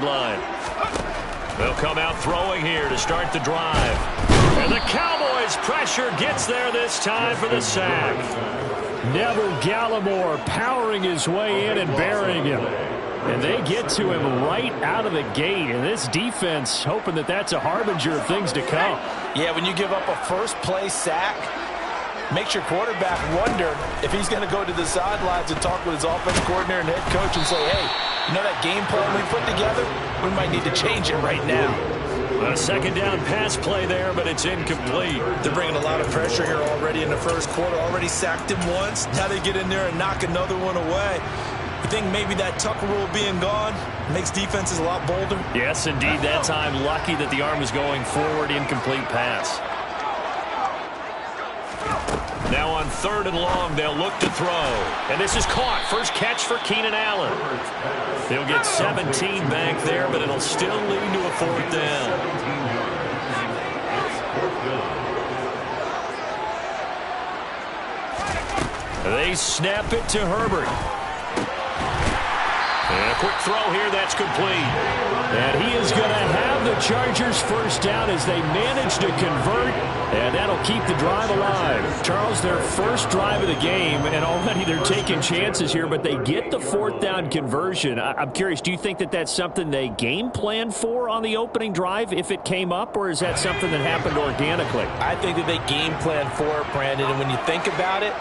line. They'll come out throwing here to start the drive. And the Cowboys' pressure gets there this time for the sack. Neville Gallimore powering his way in and burying him. And they get to him right out of the gate. And this defense hoping that that's a harbinger of things to come. Yeah, when you give up a first-play sack, makes your quarterback wonder if he's going to go to the sidelines and talk with his offense coordinator and head coach and say, hey, you know that game plan we put together? We might need to change it right now. A second down pass play there, but it's incomplete. They're bringing a lot of pressure here already in the first quarter. Already sacked him once. Now they get in there and knock another one away. I think maybe that Tucker rule being gone makes defenses a lot bolder. Yes, indeed. That time, lucky that the arm was going forward. Incomplete pass. Now on 3rd and long, they'll look to throw. And this is caught. First catch for Keenan Allen. They'll get 17 back there, but it'll still lead to a 4th down. They snap it to Herbert. And a quick throw here, that's complete. And he is going to have the Chargers first down as they manage to convert, and that'll keep the drive alive. Charles, their first drive of the game, and already they're taking chances here, but they get the 4th down conversion. I'm curious, do you think that that's something they game plan for on the opening drive if it came up, or is that something that happened organically? I think that they game plan for it, Brandon, and when you think about it,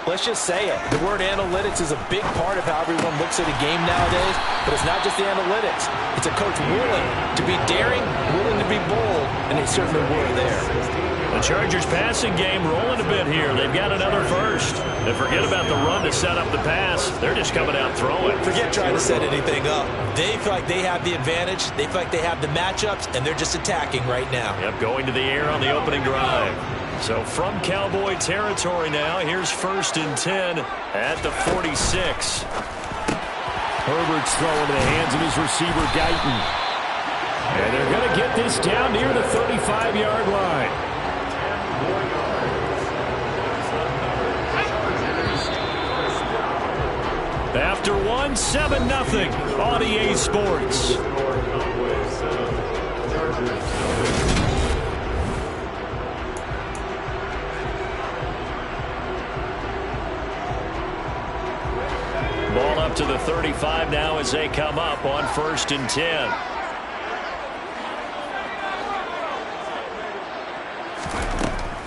let's just say it. The word analytics is a big part of how everyone looks at a game nowadays, but it's not just the analytics. It's a coach willing to be daring, willing to be bold, and they certainly were there. The Chargers passing game rolling a bit here. They've got another first. And forget about the run to set up the pass. They're just coming out throwing. Forget trying to set anything up. They feel like they have the advantage. They feel like they have the matchups, and they're just attacking right now. Yep, going to the air on the opening drive. So from Cowboy territory now, here's 1st and 10 at the 46. Herbert's throw into the hands of his receiver, Guyton. And they're going to get this down near the 35-yard line. After 7-0 on EA Sports. Ball up to the 35 now as they come up on 1st and 10.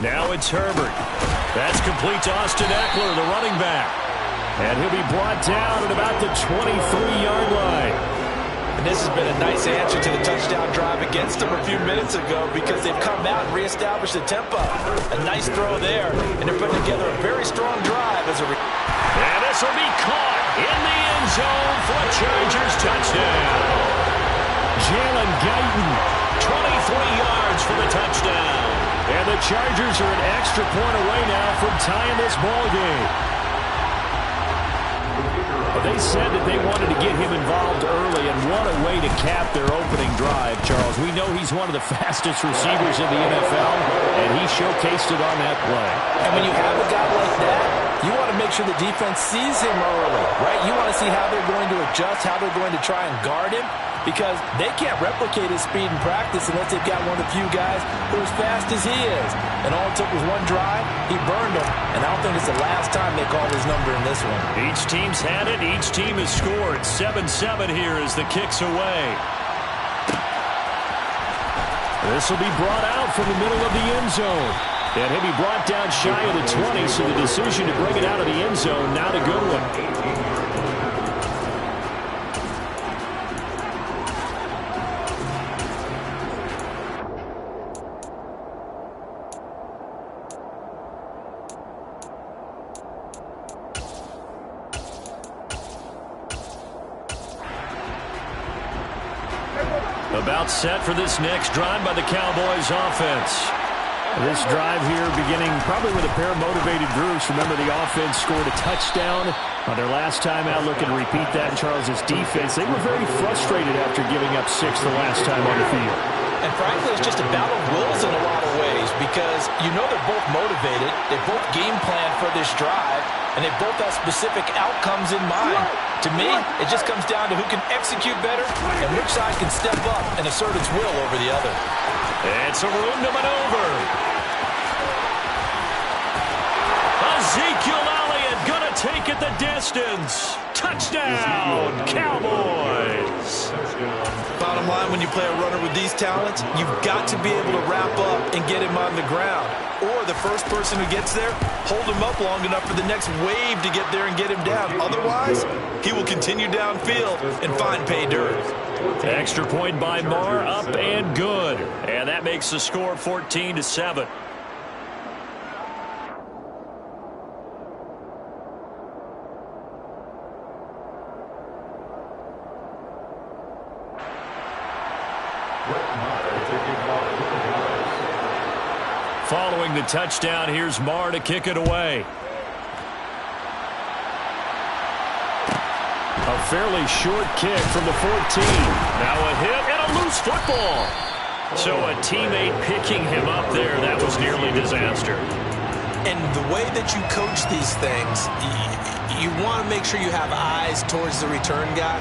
Now it's Herbert. That's complete to Austin Eckler, the running back. And he'll be brought down at about the 23-yard line. And this has been a nice answer to the touchdown drive against them a few minutes ago because they've come out and reestablished the tempo. A nice throw there, and they're putting together a very strong drive as a and this will be caught in the end zone for a Chargers touchdown. Jalen Guyton, 23 yards for the touchdown. And the Chargers are an extra point away now from tying this ball game. They said that they wanted to get him involved early, and what a way to cap their opening drive, Charles. We know he's one of the fastest receivers in the NFL, and he showcased it on that play. And when you have a guy like that, you want to make sure the defense sees him early, right? You want to see how they're going to adjust, how they're going to try and guard him, because they can't replicate his speed in practice unless they've got one of the few guys who are as fast as he is. And all it took was one drive, he burned them, and I don't think it's the last time they call his number in this one. Each team's had it, each team has scored. 7-7 here as the kick's away. This will be brought out from the middle of the end zone. And he'll be brought down shy of the 20, so the decision to bring it out of the end zone, not a good one. About set for this next drive by the Cowboys offense. This drive here beginning probably with a pair of motivated groups. Remember, the offense scored a touchdown on their last time out. Looking to repeat that in Charles' defense. They were very frustrated after giving up 6 the last time on the field. And frankly, it's just a battle of wills in a lot of ways because you know they're both motivated. They both game plan for this drive, and they both have specific outcomes in mind. To me, it just comes down to who can execute better and which side can step up and assert its will over the other. It's a room to maneuver. Ezekiel Elliott gonna take it the distance. Touchdown, Cowboys. Bottom line, when you play a runner with these talents, you've got to be able to wrap up and get him on the ground. Or the first person who gets there, hold him up long enough for the next wave to get there and get him down. Otherwise, he will continue downfield and find pay dirt. Extra point by Marr, up and good. And that makes the score 14-7. Following the touchdown, here's Marr to kick it away. A fairly short kick from the 14. Now a hit and a loose football. So a teammate picking him up there, that was nearly disaster. And the way that you coach these things, you want to make sure you have eyes towards the return guy,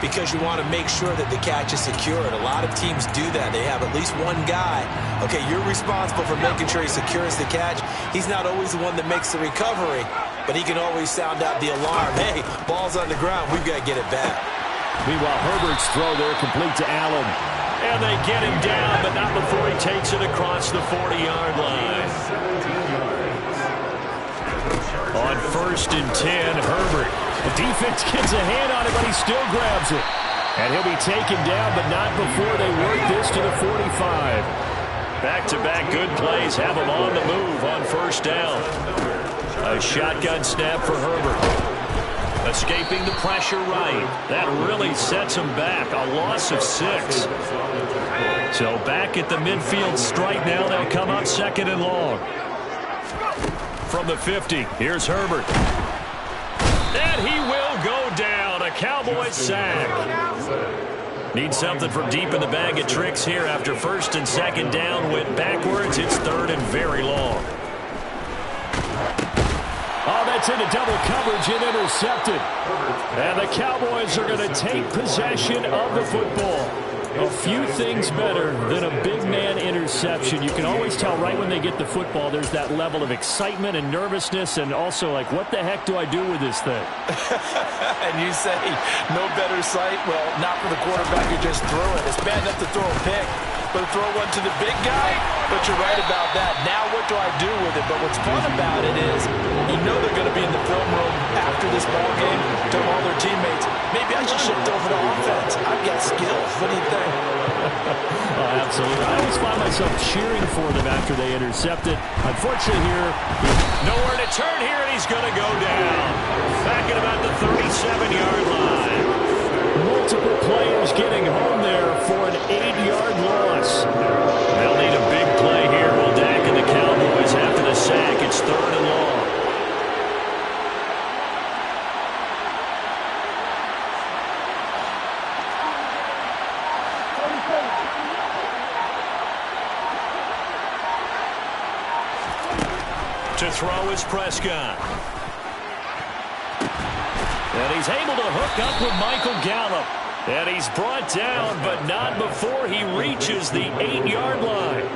because you want to make sure that the catch is secured. A lot of teams do that. They have at least one guy. Okay, you're responsible for making sure he secures the catch. He's not always the one that makes the recovery, but he can always sound out the alarm. Hey, ball's on the ground. We've got to get it back. Meanwhile, Herbert's throw there complete to Allen. And they get him down, but not before he takes it across the 40-yard line. On 1st and 10, Herbert. The defense gets a hand on it, but he still grabs it. And he'll be taken down, but not before they work this to the 45. Back-to-back good plays have him on the move on 1st down. A shotgun snap for Herbert. Escaping the pressure right. That really sets him back. A loss of 6. So back at the midfield strike now. They'll come up 2nd and long. From the 50, here's Herbert. And he will go down. A Cowboys sack. Need something from deep in the bag of tricks here after 1st and 2nd down. Went backwards. It's 3rd and very long. Oh, that's into double coverage and intercepted. And the Cowboys are going to take possession of the football. A few things better than a big man interception. You can always tell right when they get the football, there's that level of excitement and nervousness, and also like, what the heck do I do with this thing? And you say, no better sight? Well, not for the quarterback who just threw it. It's bad enough to throw a pick, but throw one to the big guy? But you're right about that. Now what do I do with it? But what's fun about it is, you know they're going to be in the film room after this ball game, tell all their teammates, maybe I should shift over to offense. I've got skills. What do you think? Oh, absolutely. I always find myself cheering for them after they intercept it. Unfortunately here, nowhere to turn here, and he's going to go down. Back at about the 37-yard line. Multiple players getting home there for an 8-yard loss. They'll need a big play here. Will Dak and the Cowboys after the sack. It's 3rd and long. To throw is Prescott. And he's able to hook up with Michael Gallup. And he's brought down, but not before he reaches the 8-yard line.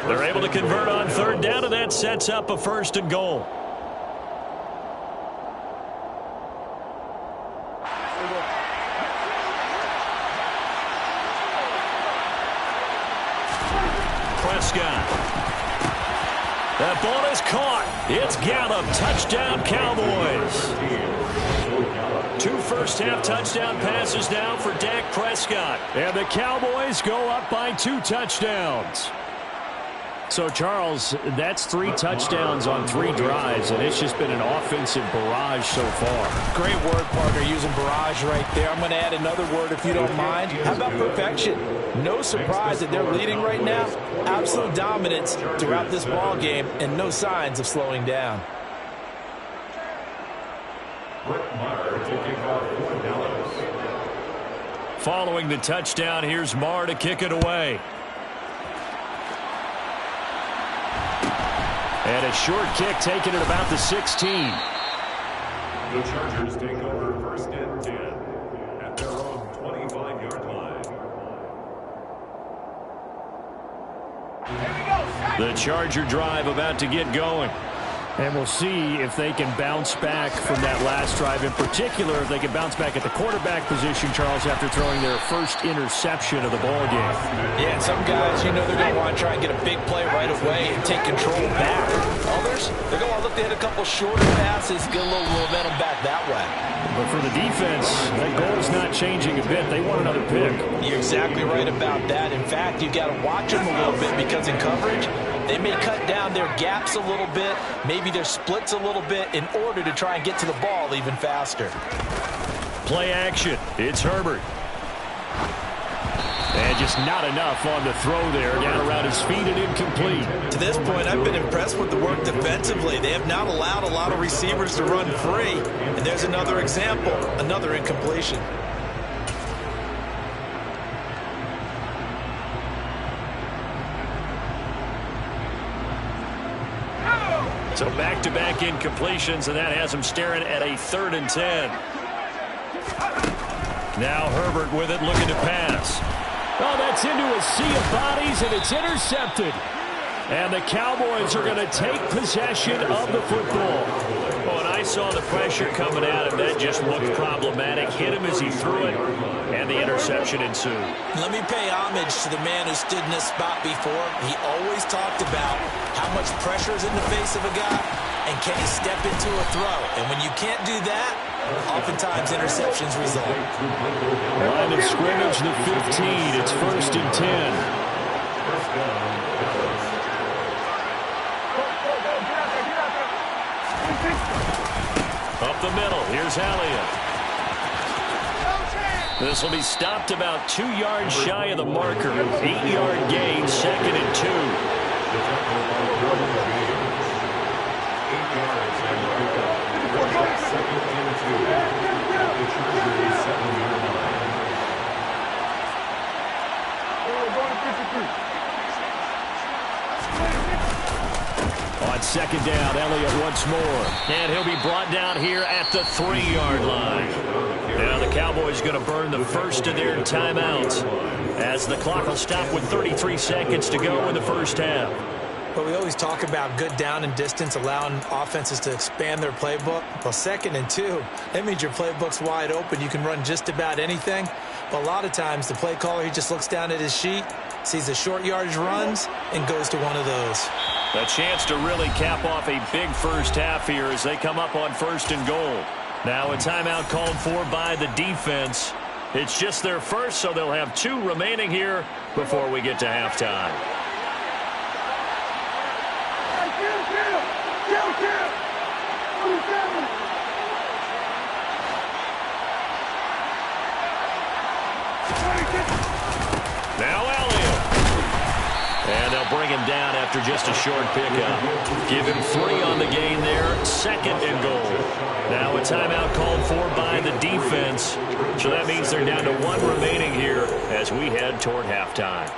They're able to convert on 3rd down, and that sets up a 1st and goal. Prescott. That ball is caught. It's Gallup. Touchdown, Cowboys. 2 first-half touchdown passes now for Dak Prescott. And the Cowboys go up by 2 touchdowns. So, Charles, that's 3 touchdowns on 3 drives, and it's just been an offensive barrage so far. Great word, partner, using barrage right there. I'm going to add another word if you don't mind. How about perfection? No surprise that they're leading right now. Absolute dominance throughout this ball game, and no signs of slowing down. Following the touchdown, here's Marr to kick it away. And a short kick taken at about the 16. The Chargers take over first and 10 at their own 25-yard line. The Charger drive about to get going. And we'll see if they can bounce back from that last drive. In particular, if they can bounce back at the quarterback position, Charles, after throwing their first interception of the ball game. Yeah, and some guys, you know, they're going to want to try and get a big play right away and take control back. Others, they're going to look to hit a couple shorter passes, get a little momentum back that way. But for the defense, that goal is not changing a bit. They want another pick. You're exactly right about that. In fact, you've got to watch them a little bit because in coverage, they may cut down their gaps a little bit, maybe their splits a little bit in order to try and get to the ball even faster. Play action. It's Herbert. And just not enough on the throw there. Down around his feet and incomplete. To this point, I've been impressed with the work defensively. They have not allowed a lot of receivers to run free. And there's another example, another incompletion. So back-to-back incompletions, and that has him staring at a 3rd and 10. Now Herbert with it, looking to pass. Oh, that's into a sea of bodies, and it's intercepted. And the Cowboys are going to take possession of the football. Oh, and I saw the pressure coming at him. That just looked problematic. Hit him as he threw it, and the interception ensued. Let me pay homage to the man who stood in this spot before. He always talked about how much pressure is in the face of a guy, and can he step into a throw. And when you can't do that, oftentimes interceptions result. Line of scrimmage, the 15. It's 1st and 10. Up the middle, here's Elliott. This will be stopped about 2 yards shy of the marker. 8-yard gain, 2nd and 2. On 2nd down, Elliott once more. And he'll be brought down here at the 3-yard line. Now the Cowboys going to burn the first of their timeouts as the clock will stop with 33 seconds to go in the first half. But we always talk about good down and distance, allowing offenses to expand their playbook. Well, 2nd and 2, that means your playbook's wide open. You can run just about anything. But a lot of times, the play caller, he just looks down at his sheet, sees the short yardage runs, and goes to one of those. A chance to really cap off a big first half here as they come up on 1st and goal. Now a timeout called for by the defense. It's just their first, so they'll have 2 remaining here before we get to halftime. Now Elliott. And they'll bring him down after just a short pickup. Give him 3 on the gain there. 2nd and goal. Now a timeout called for by the defense. So that means they're down to 1 remaining here as we head toward halftime.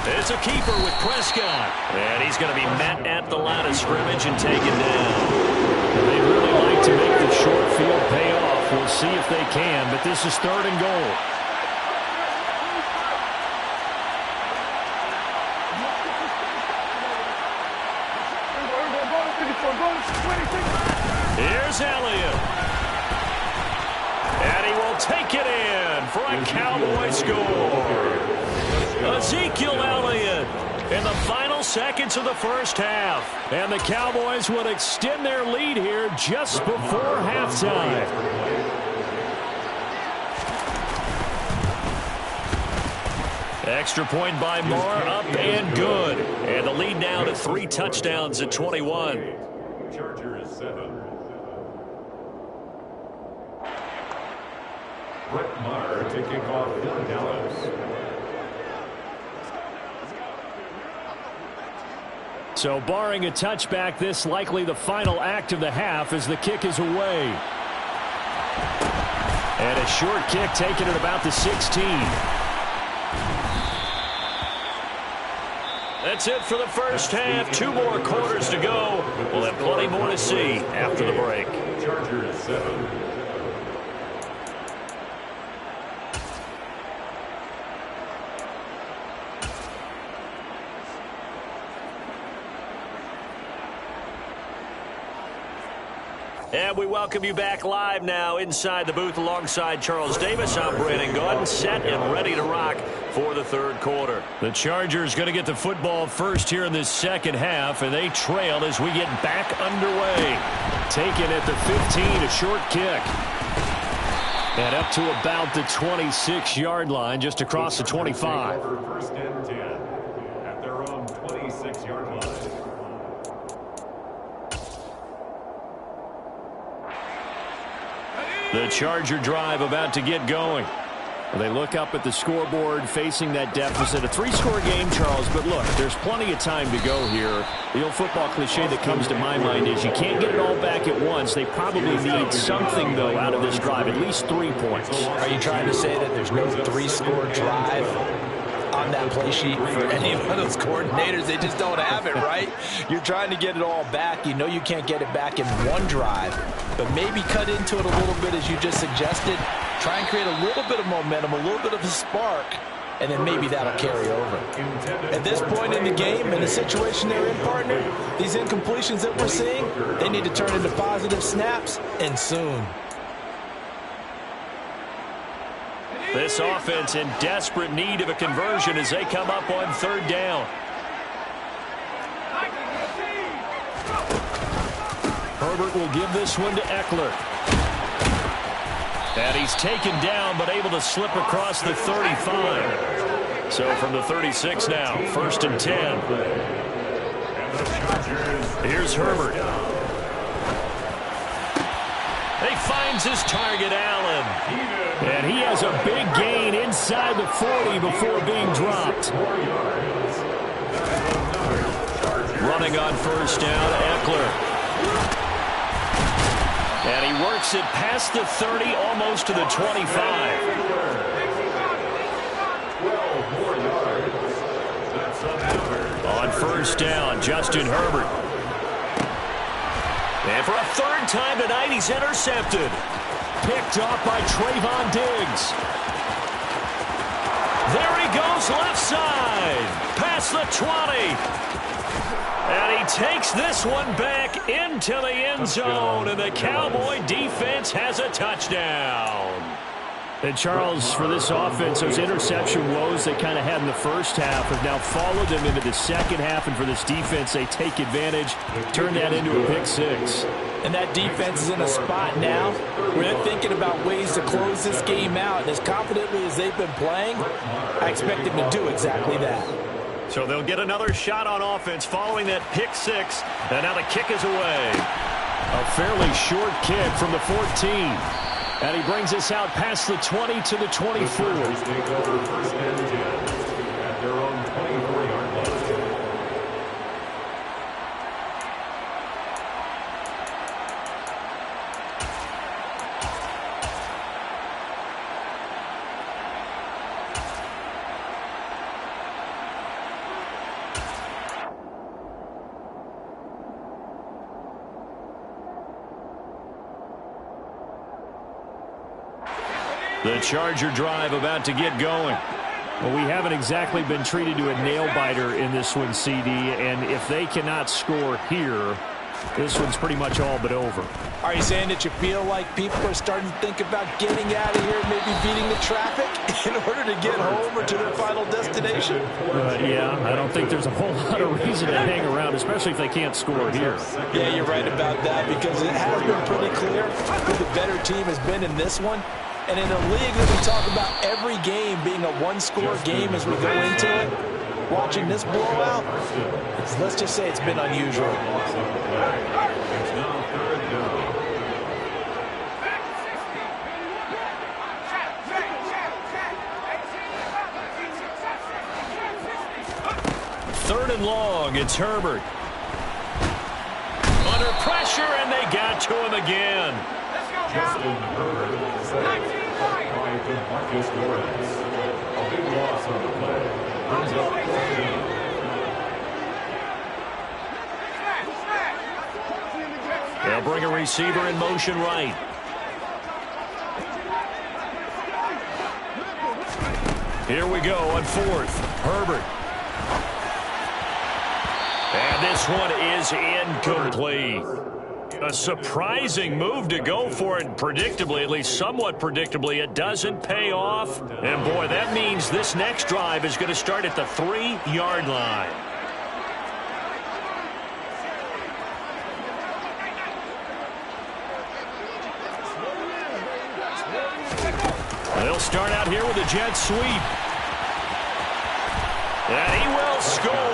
It's a keeper with Prescott. And he's going to be met at the line of scrimmage and taken down. They'd really like to make the short field pay off. We'll see if they can, but this is 3rd and goal. Here's Elliott. And he will take it in for a Cowboy score. Ezekiel Elliott in the final seconds of the first half. And the Cowboys would extend their lead here just before halftime. Extra point by Moore, up and good. And the lead now to 3 touchdowns at 21. Chargers 7. Brett Maher to kick off for Dallas. So barring a touchback, this likely the final act of the half as the kick is away. And a short kick taken at about the 16. That's it for the first half. 2 more quarters to go. We'll have plenty more to see after the break. Chargers 7. And we welcome you back live now inside the booth alongside Charles Davis. I'm Brandon Gaudin, set and ready to rock for the third quarter. The Chargers going to get the football first here in this second half, and they trail as we get back underway. Taken at the 15, a short kick. And up to about the 26-yard line, just across the 25. First and 10 at their own 26-yard line. The Charger drive about to get going. They look up at the scoreboard facing that deficit. A 3-score game, Charles, but look, there's plenty of time to go here. The old football cliche that comes to my mind is you can't get it all back at once. They probably need something, though, out of this drive, at least 3 points. Are you trying to say that there's no 3-score drive on that play sheet for any one of those coordinators? They just don't have it, right? You're trying to get it all back. You know you can't get it back in one drive, but maybe cut into it a little bit as you just suggested. Try and create a little bit of momentum, a little bit of a spark, and then maybe that'll carry over. At this point in the game, in the situation they're in, partner, these incompletions that we're seeing, they need to turn into positive snaps, and soon. This offense in desperate need of a conversion as they come up on third down. Herbert will give this one to Eckler. And he's taken down but able to slip across the 35. So from the 36 now, first and 10. Here's Herbert. He finds his target, Allen. And he has a big gain inside the 40 before being dropped. Running on first down, Eckler. And he works it past the 30, almost to the 25. On first down, Justin Herbert. And for a third time tonight, he's intercepted. Picked off by Trayvon Diggs. There he goes, left side. Past the 20. And he takes this one back into the end zone. And the Cowboy defense has a touchdown. And Charles, for this offense, those interception woes they kind of had in the first half have now followed them into the second half. And for this defense, they take advantage, turn that into a pick six. And that defense is in a spot now where they're thinking about ways to close this game out. And as confidently as they've been playing, I expect them to do exactly that. So they'll get another shot on offense following that pick six. And now the kick is away. A fairly short kick from the 14. And he brings us out past the 20 to the 24. Take over first and 10 at their own 24-yard line. The Charger drive about to get going. Well, we haven't exactly been treated to a nail-biter in this one, CD, and if they cannot score here, this one's pretty much all but over. Are you saying that you feel like people are starting to think about getting out of here and maybe beating the traffic in order to get home or to their final destination? Yeah, I don't think there's a whole lot of reason to hang around, especially if they can't score here. Yeah, you're right about that, because it has been pretty clear who the better team has been in this one. And in a league that we talk about every game being a one-score game as we go into it, watching this blowout, let's just say it's been unusual. It's now third down. long. It's Herbert. Under pressure, and they got to him again. Justin Herbert sacked by DeMarcus Lawrence. A big loss on the play. Brings up 14. They'll bring a receiver in motion right. Here we go on fourth. Herbert. And this one is incomplete. A surprising move to go for it predictably, at least somewhat predictably. It doesn't pay off. And, boy, that means this next drive is going to start at the 3-yard line. They'll start out here with a jet sweep. And he will score.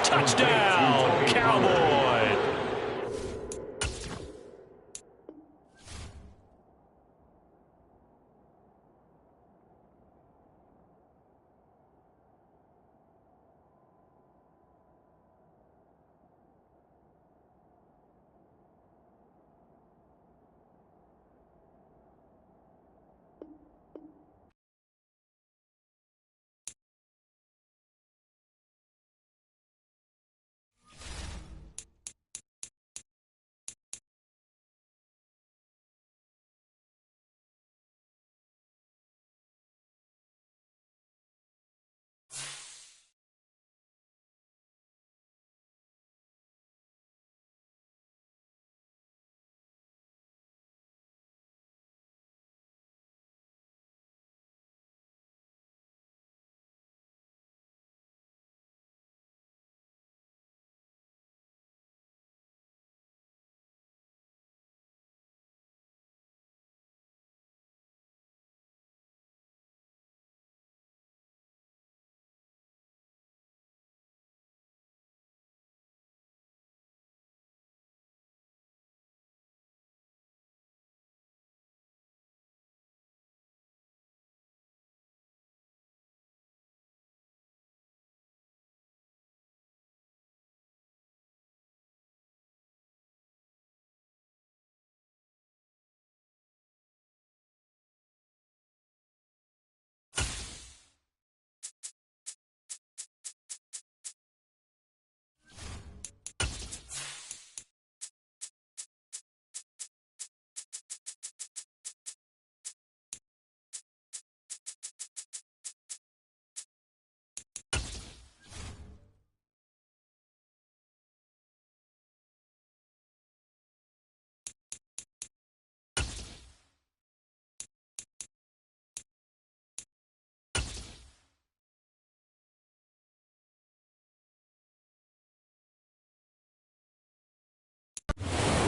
Touchdown, Cowboys.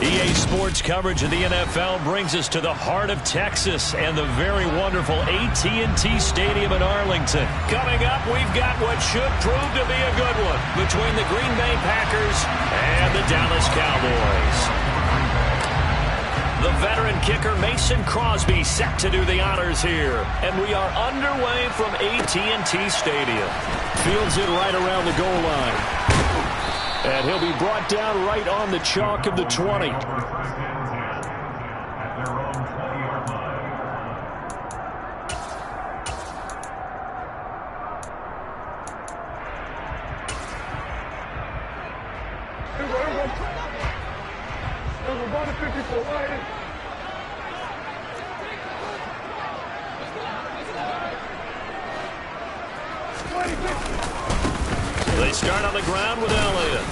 EA Sports coverage of the NFL brings us to the heart of Texas and the very wonderful AT&T Stadium in Arlington. Coming up, we've got what should prove to be a good one between the Green Bay Packers and the Dallas Cowboys. The veteran kicker Mason Crosby set to do the honors here. And we are underway from AT&T Stadium. Fields it right around the goal line. And he'll be brought down right on the chalk of the 20. They start on the ground with Elliott.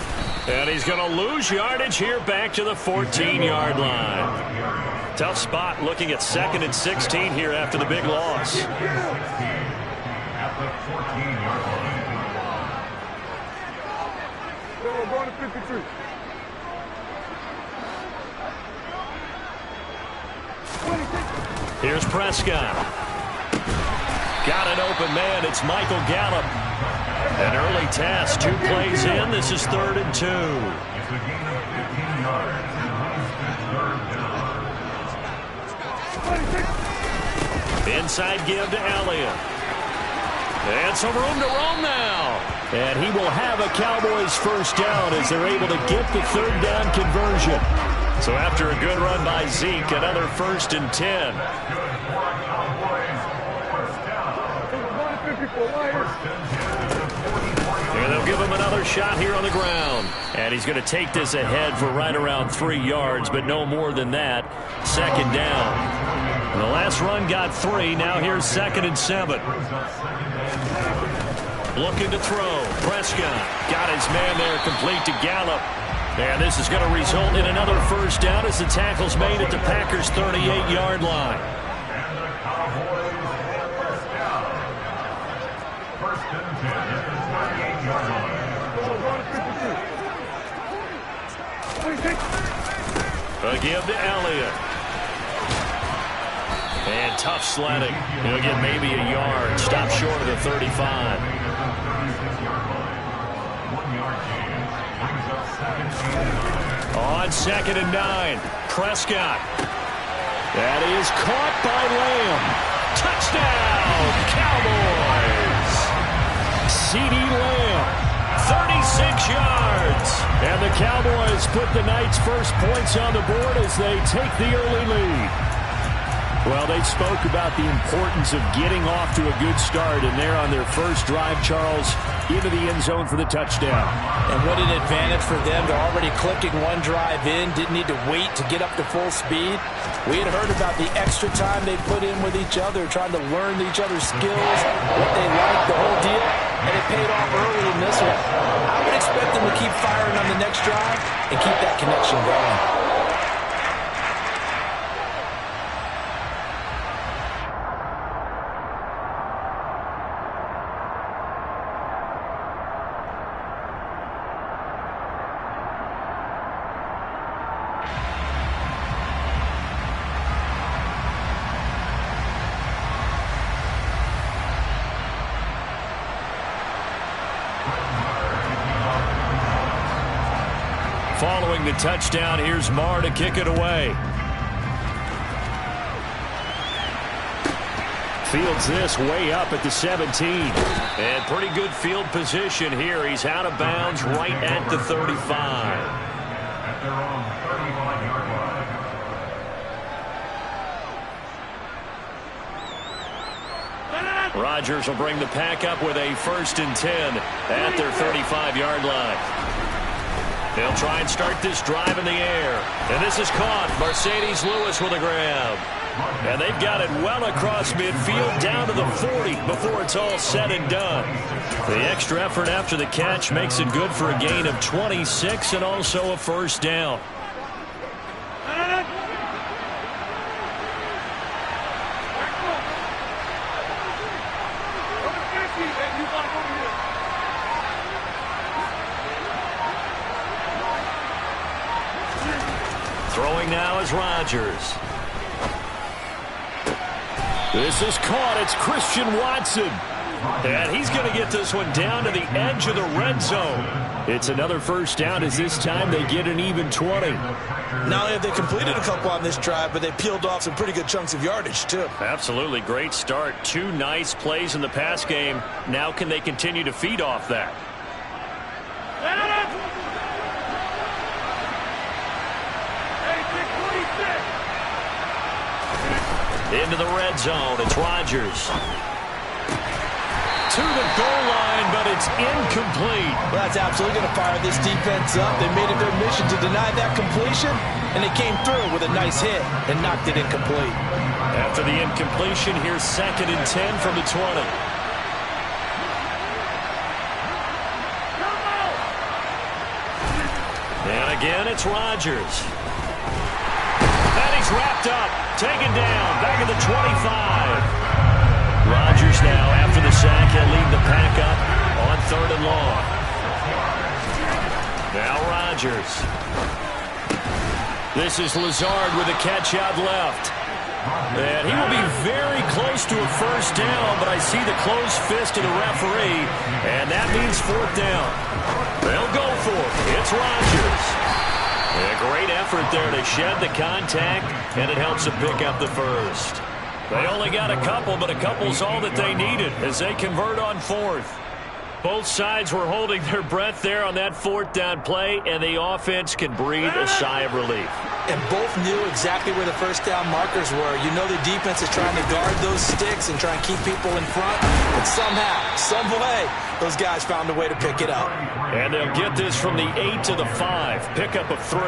And he's going to lose yardage here back to the 14-yard line. Tough spot looking at 2nd and 16 here after the big loss. Here's Prescott. Got an open man. It's Michael Gallup. An early test. 2 plays in. This is 3rd and 2. Inside give to Elliott. And some room to roam now. And he will have a Cowboys first down as they're able to get the third down conversion. So after a good run by Zeke, another 1st and 10. And they'll give him another shot here on the ground. And he's going to take this ahead for right around 3 yards, but no more than that. 2nd down. And the last run got 3. Now here's 2nd and 7. Looking to throw. Prescott got his man there, complete to Gallup. And this is going to result in another first down as the tackle's made at the Packers' 38-yard line. Again to Elliott. And tough sledding. He'll get maybe a yard. Stop short of the 35. On 2nd and 9. Prescott. That is caught by Lamb. Touchdown, Cowboys. CeeDee Lamb, 36 yards. And the Cowboys put the night's first points on the board as they take the early lead. Well, they spoke about the importance of getting off to a good start, and they're on their first drive, Charles, into the end zone for the touchdown. And what an advantage for them. They're already clicking one drive in, didn't need to wait to get up to full speed. We had heard about the extra time they put in with each other, trying to learn each other's skills, what they like, the whole deal, and it paid off early in this one. I would expect them to keep firing on the next drive and keep that connection going. Following the touchdown, here's Marr to kick it away. Fields this way up at the 17. And pretty good field position here. He's out of bounds right at the 35. At their own 35-yard line. Rodgers will bring the pack up with a 1st and 10 at their 35-yard line. They'll try and start this drive in the air. And this is caught. Mercedes Lewis with a grab. And they've got it well across midfield down to the 40 before it's all said and done. The extra effort after the catch makes it good for a gain of 26 and also a first down. Throwing now is Rodgers. This is caught. It's Christian Watson. And he's going to get this one down to the edge of the red zone. It's another first down as this time they get an even 20. Not only have they completed a couple on this drive, but they peeled off some pretty good chunks of yardage, too. Absolutely great start. 2 nice plays in the pass game. Now can they continue to feed off that? Into the red zone. It's Rodgers. To the goal line, but it's incomplete. Well, that's absolutely going to fire this defense up. They made it their mission to deny that completion, and they came through with a nice hit and knocked it incomplete. After the incompletion, here's 2nd and 10 from the 20. And again, it's Rodgers. And he's wrapped up, taken down, back at the 25. Rodgers now, after the sack, he'll lead the pack up on 3rd and long. Now Rodgers. This is Lazard with a catch out left. And he will be very close to a first down, but I see the closed fist of the referee, and that means 4th down. They'll go for it. It's Rodgers. A great effort there to shed the contact, and it helps them pick up the first. They only got a couple, but a couple's all that they needed as they convert on 4th. Both sides were holding their breath there on that fourth down play, and the offense can breathe a sigh of relief. And both knew exactly where the first down markers were. You know the defense is trying to guard those sticks and try and keep people in front. But somehow, some way, those guys found a way to pick it up. And they'll get this from the 8 to the 5. Pickup of 3.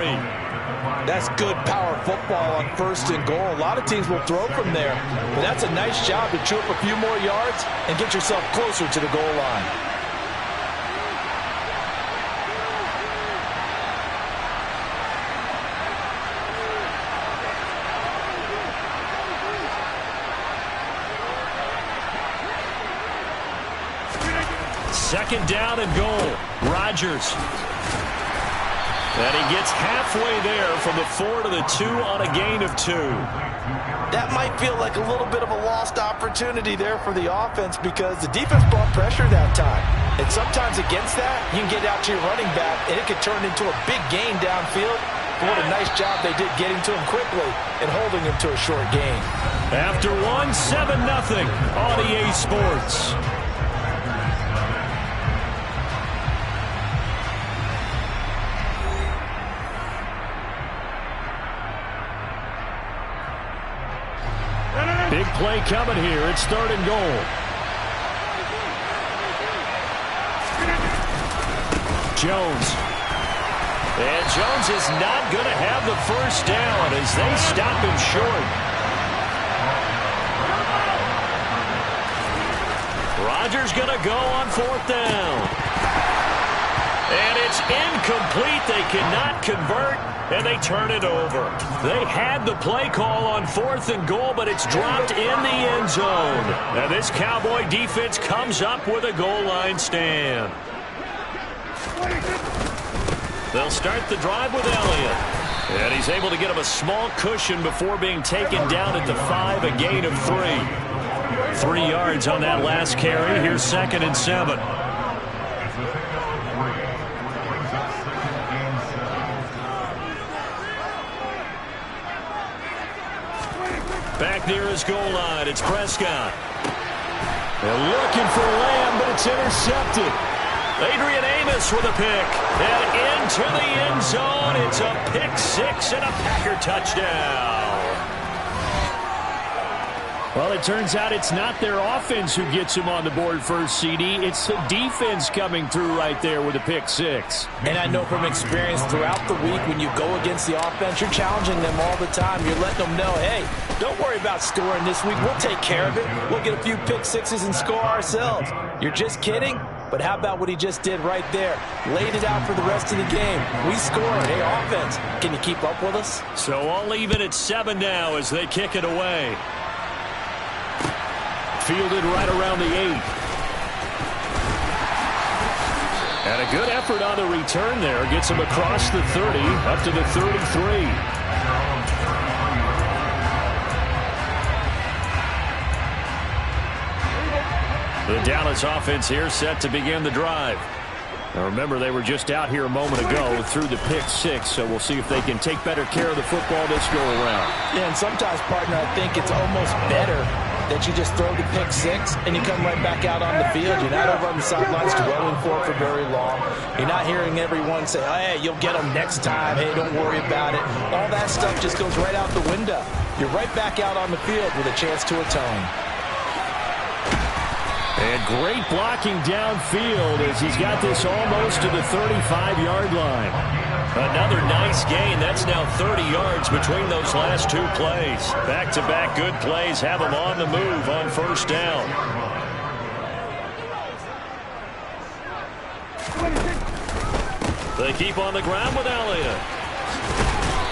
That's good power football on first and goal. A lot of teams will throw from there. But that's a nice job to chew up a few more yards and get yourself closer to the goal line. Second down and goal. Rodgers. And he gets halfway there from the 4 to the 2 on a gain of 2. That might feel like a little bit of a lost opportunity there for the offense because the defense brought pressure that time. And sometimes against that, you can get out to your running back, and it could turn into a big gain downfield. What a nice job they did getting to him quickly and holding him to a short gain. After 1, 7-0 on EA Sports. Big play coming here. It's 3rd and goal. Jones. And Jones is not going to have the first down as they stop him short. Rodgers going to go on 4th down. And it's incomplete. They cannot convert, and they turn it over. They had the play call on 4th and goal, but it's dropped in the end zone. And this Cowboy defense comes up with a goal line stand. They'll start the drive with Elliott. And he's able to get him a small cushion before being taken down at the 5, a gain of 3. 3 yards on that last carry. Here's 2nd and 7. Back near his goal line, it's Prescott. They're looking for Lamb, but it's intercepted. Adrian Amos with a pick. And into the end zone. It's a pick 6 and a Packer touchdown. Well, it turns out it's not their offense who gets him on the board first, CD. It's the defense coming through right there with a pick 6. And I know from experience throughout the week when you go against the offense, you're challenging them all the time. You're letting them know, hey, don't worry about scoring this week. We'll take care of it. We'll get a few pick 6s and score ourselves. You're just kidding? But how about what he just did right there? Laid it out for the rest of the game. We scored. Hey, offense, can you keep up with us? So I'll leave it at 7 now as they kick it away. Fielded right around the 8. And a good effort on the return there. Gets him across the 30, up to the 33. The Dallas offense here set to begin the drive. Now remember, they were just out here a moment ago through the pick 6, so we'll see if they can take better care of the football this go around. Yeah, and sometimes, partner, I think it's almost better that you just throw the pick 6 and you come right back out on the field. You're not over on the sidelines dwelling for very long. You're not hearing everyone say, oh, hey, you'll get them next time. Hey, don't worry about it. All that stuff just goes right out the window. You're right back out on the field with a chance to atone. And great blocking downfield as he's got this almost to the 35-yard line. Another nice gain. That's now 30 yards between those last 2 plays. Back-to-back good plays have him on the move on first down. They keep on the ground with Elliott.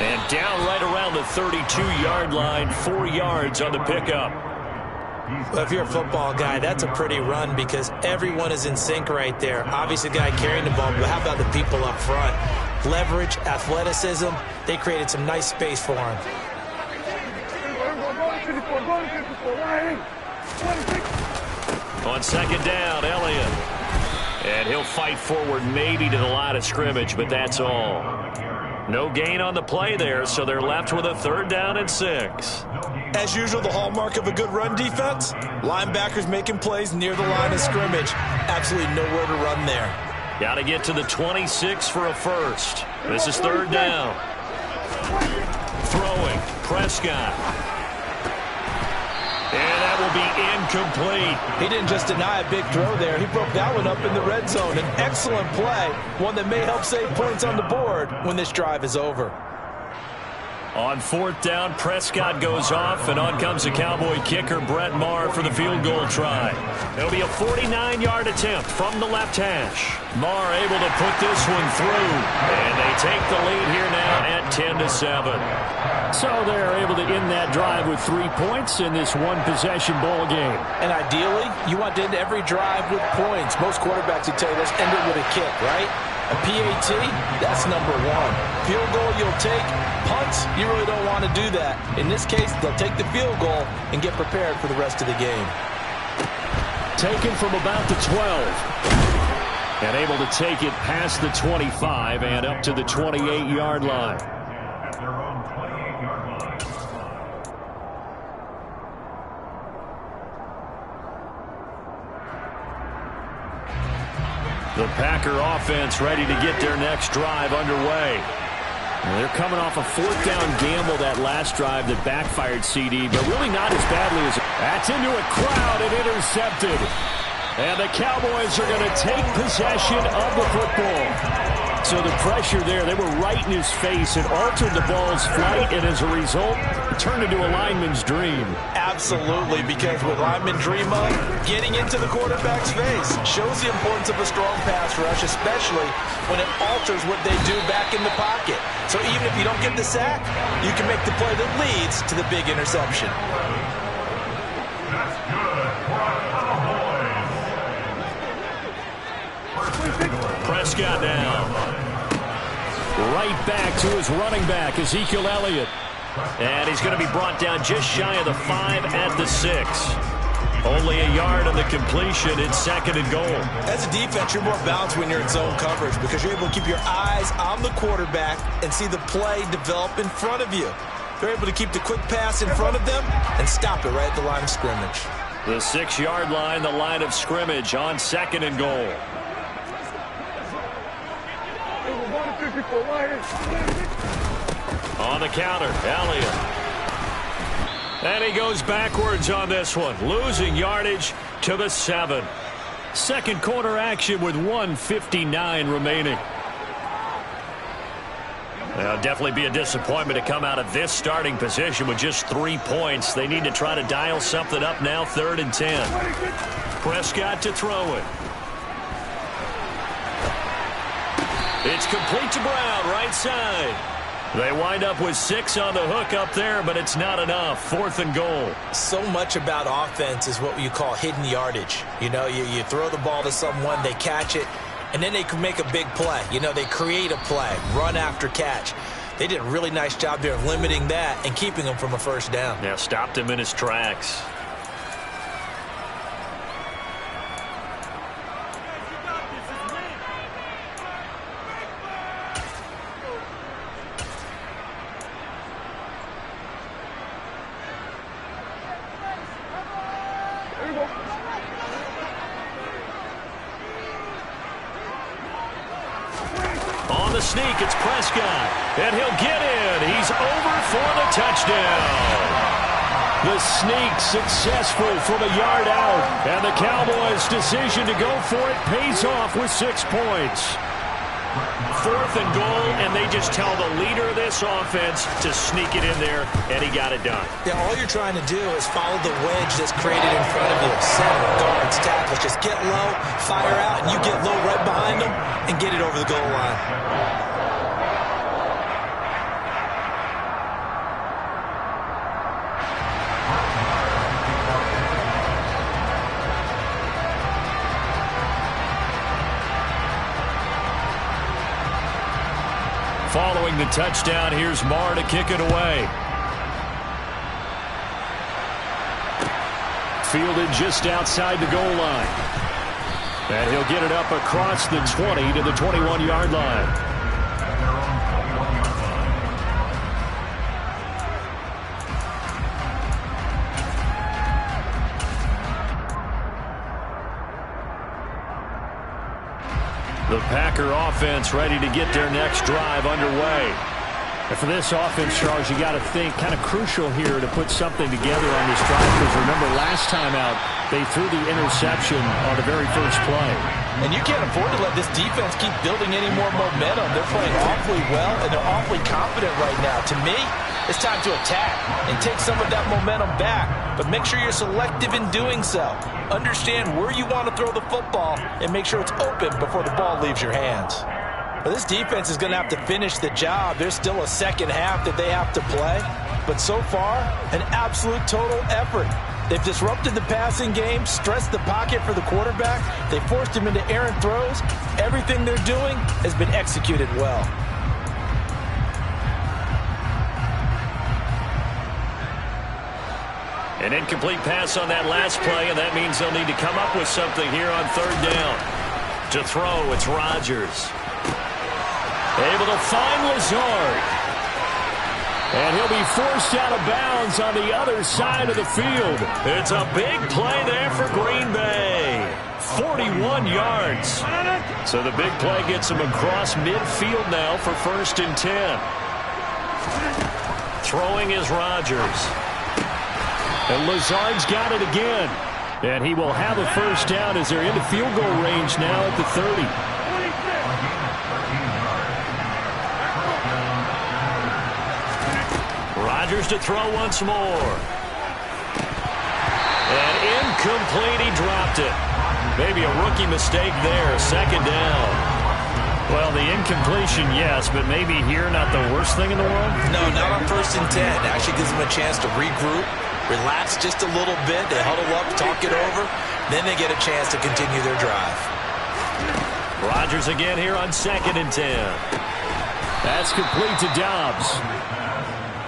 And down right around the 32-yard line, 4 yards on the pickup. Well, if you're a football guy, that's a pretty run because everyone is in sync right there. Obviously, the guy carrying the ball, but how about the people up front? Leverage, athleticism, they created some nice space for him. On second down, Elliott. And he'll fight forward maybe to the line of scrimmage, but that's all. No gain on the play there, so they're left with a 3rd down and 6. As usual, the hallmark of a good run defense, linebackers making plays near the line of scrimmage. Absolutely nowhere to run there. Got to get to the 26 for a first. This is 3rd down. Throwing, Prescott. And that will be incomplete. He didn't just deny a big throw there. He broke that one up in the red zone. An excellent play, one that may help save points on the board when this drive is over. On 4th down, Prescott goes off, and on comes the Cowboy kicker, Brett Maher, for the field goal try. It'll be a 49-yard attempt from the left hash. Maher able to put this one through, and they take the lead here now at 10-7. So they're able to end that drive with 3 points in this one-possession ball game. And ideally, you want to end every drive with points. Most quarterbacks would tell you, let's end it with a kick, right? A PAT, that's number 1. Field goal you'll take. Punts, you really don't want to do that. In this case, they'll take the field goal and get prepared for the rest of the game. Taken from about the 12. And able to take it past the 25 and up to the 28-yard line. The Packer offense ready to get their next drive underway. Well, they're coming off a 4th down gamble that last drive that backfired CD, but really not as badly as... That's into a crowd and intercepted. And the Cowboys are going to take possession of the football. So the pressure there, they were right in his face. It altered the ball's flight, and as a result, it turned into a lineman's dream. Absolutely, because what linemen dream of, getting into the quarterback's face, shows the importance of a strong pass rush, especially when it alters what they do back in the pocket. So even if you don't get the sack, you can make the play that leads to the big interception. Prescott now. Right back to his running back, Ezekiel Elliott. And he's going to be brought down just shy of the 5 at the 6. Only a yard on the completion. It's 2nd and goal. As a defense, you're more balanced when you're in zone coverage because you're able to keep your eyes on the quarterback and see the play develop in front of you. They're able to keep the quick pass in front of them and stop it right at the line of scrimmage. The 6-yard line, the line of scrimmage on 2nd and goal. On the counter, Elliott. And he goes backwards on this one, losing yardage to the 7. Second quarter action with 1:59 remaining. It'll definitely be a disappointment to come out of this starting position with just 3 points. They need to try to dial something up now, 3rd and 10. Prescott to throw it. It's complete to Brown, right side. They wind up with 6 on the hook up there, but it's not enough. 4th and goal. So much about offense is what you call hidden yardage. You know, you throw the ball to someone, they catch it, and then they can make a big play. You know, they create a play, run after catch. They did a really nice job there of limiting that and keeping him from a first down. Yeah, stopped him in his tracks. On the sneak, it's Prescott, and he'll get in. He's over for the touchdown. The sneak successful from a yard out, and the Cowboys' decision to go for it pays off with 6 points. 4th and goal, and they just tell the leader of this offense to sneak it in there, and he got it done. Yeah, all you're trying to do is follow the wedge that's created in front of you. Center, guards, tackles, just get low, fire out, and you get low right behind them and get it over the goal line. Following the touchdown, here's Maher to kick it away. Fielded just outside the goal line. And he'll get it up across the 20 to the 21-yard line. The Packer offense ready to get their next drive underway. And for this offense, Charles, you got to think kind of crucial here to put something together on this drive, because remember last time out they threw the interception on the very first play. And you can't afford to let this defense keep building any more momentum. They're playing awfully well, and they're awfully confident right now. To me, it's time to attack and take some of that momentum back, but make sure you're selective in doing so. Understand where you want to throw the football and make sure it's open before the ball leaves your hands. Well, this defense is going to have to finish the job. There's still a second half that they have to play, but so far, an absolute total effort. They've disrupted the passing game, stressed the pocket for the quarterback. They forced him into errant throws. Everything they're doing has been executed well. An incomplete pass on that last play, and that means they'll need to come up with something here on third down. To throw, it's Rodgers. Able to find Lazard. And he'll be forced out of bounds on the other side of the field. It's a big play there for Green Bay. 41 yards. So the big play gets him across midfield now for 1st and 10. Throwing is Rodgers. And Lazard's got it again. And he will have a first down as they're into field goal range now at the 30. Rodgers to throw once more. And incomplete, he dropped it. Maybe a rookie mistake there, 2nd down. Well, the incompletion, yes, but maybe here not the worst thing in the world? No, not on 1st and 10. It actually gives them a chance to regroup, relax just a little bit. They huddle up, talk it over. Then they get a chance to continue their drive. Rodgers again here on 2nd and 10. That's complete to Dobbs.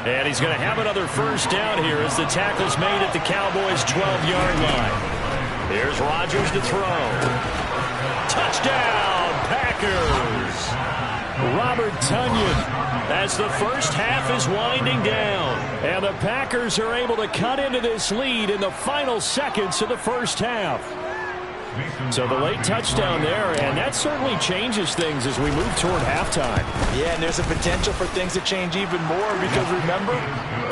And he's going to have another first down here as the tackle's made at the Cowboys' 12-yard line. Here's Rodgers to throw. Touchdown, Packers! Robert Tonyan as the first half is winding down. And the Packers are able to cut into this lead in the final seconds of the first half. So the late touchdown there, and that certainly changes things as we move toward halftime. Yeah, and there's a potential for things to change even more because, remember,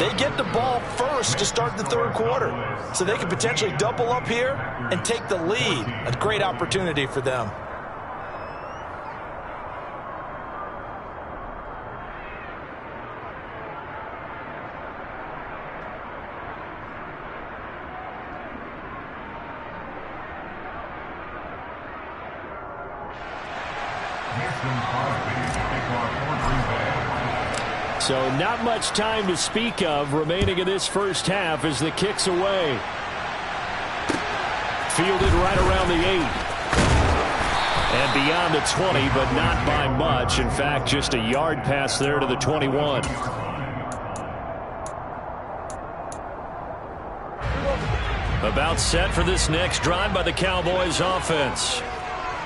they get the ball first to start the 3rd quarter. So they could potentially double up here and take the lead. A great opportunity for them. So not much time to speak of remaining in this first half as the kick's away. Fielded right around the 8. And beyond the 20, but not by much. In fact, just a yard pass there to the 21. About set for this next drive by the Cowboys offense.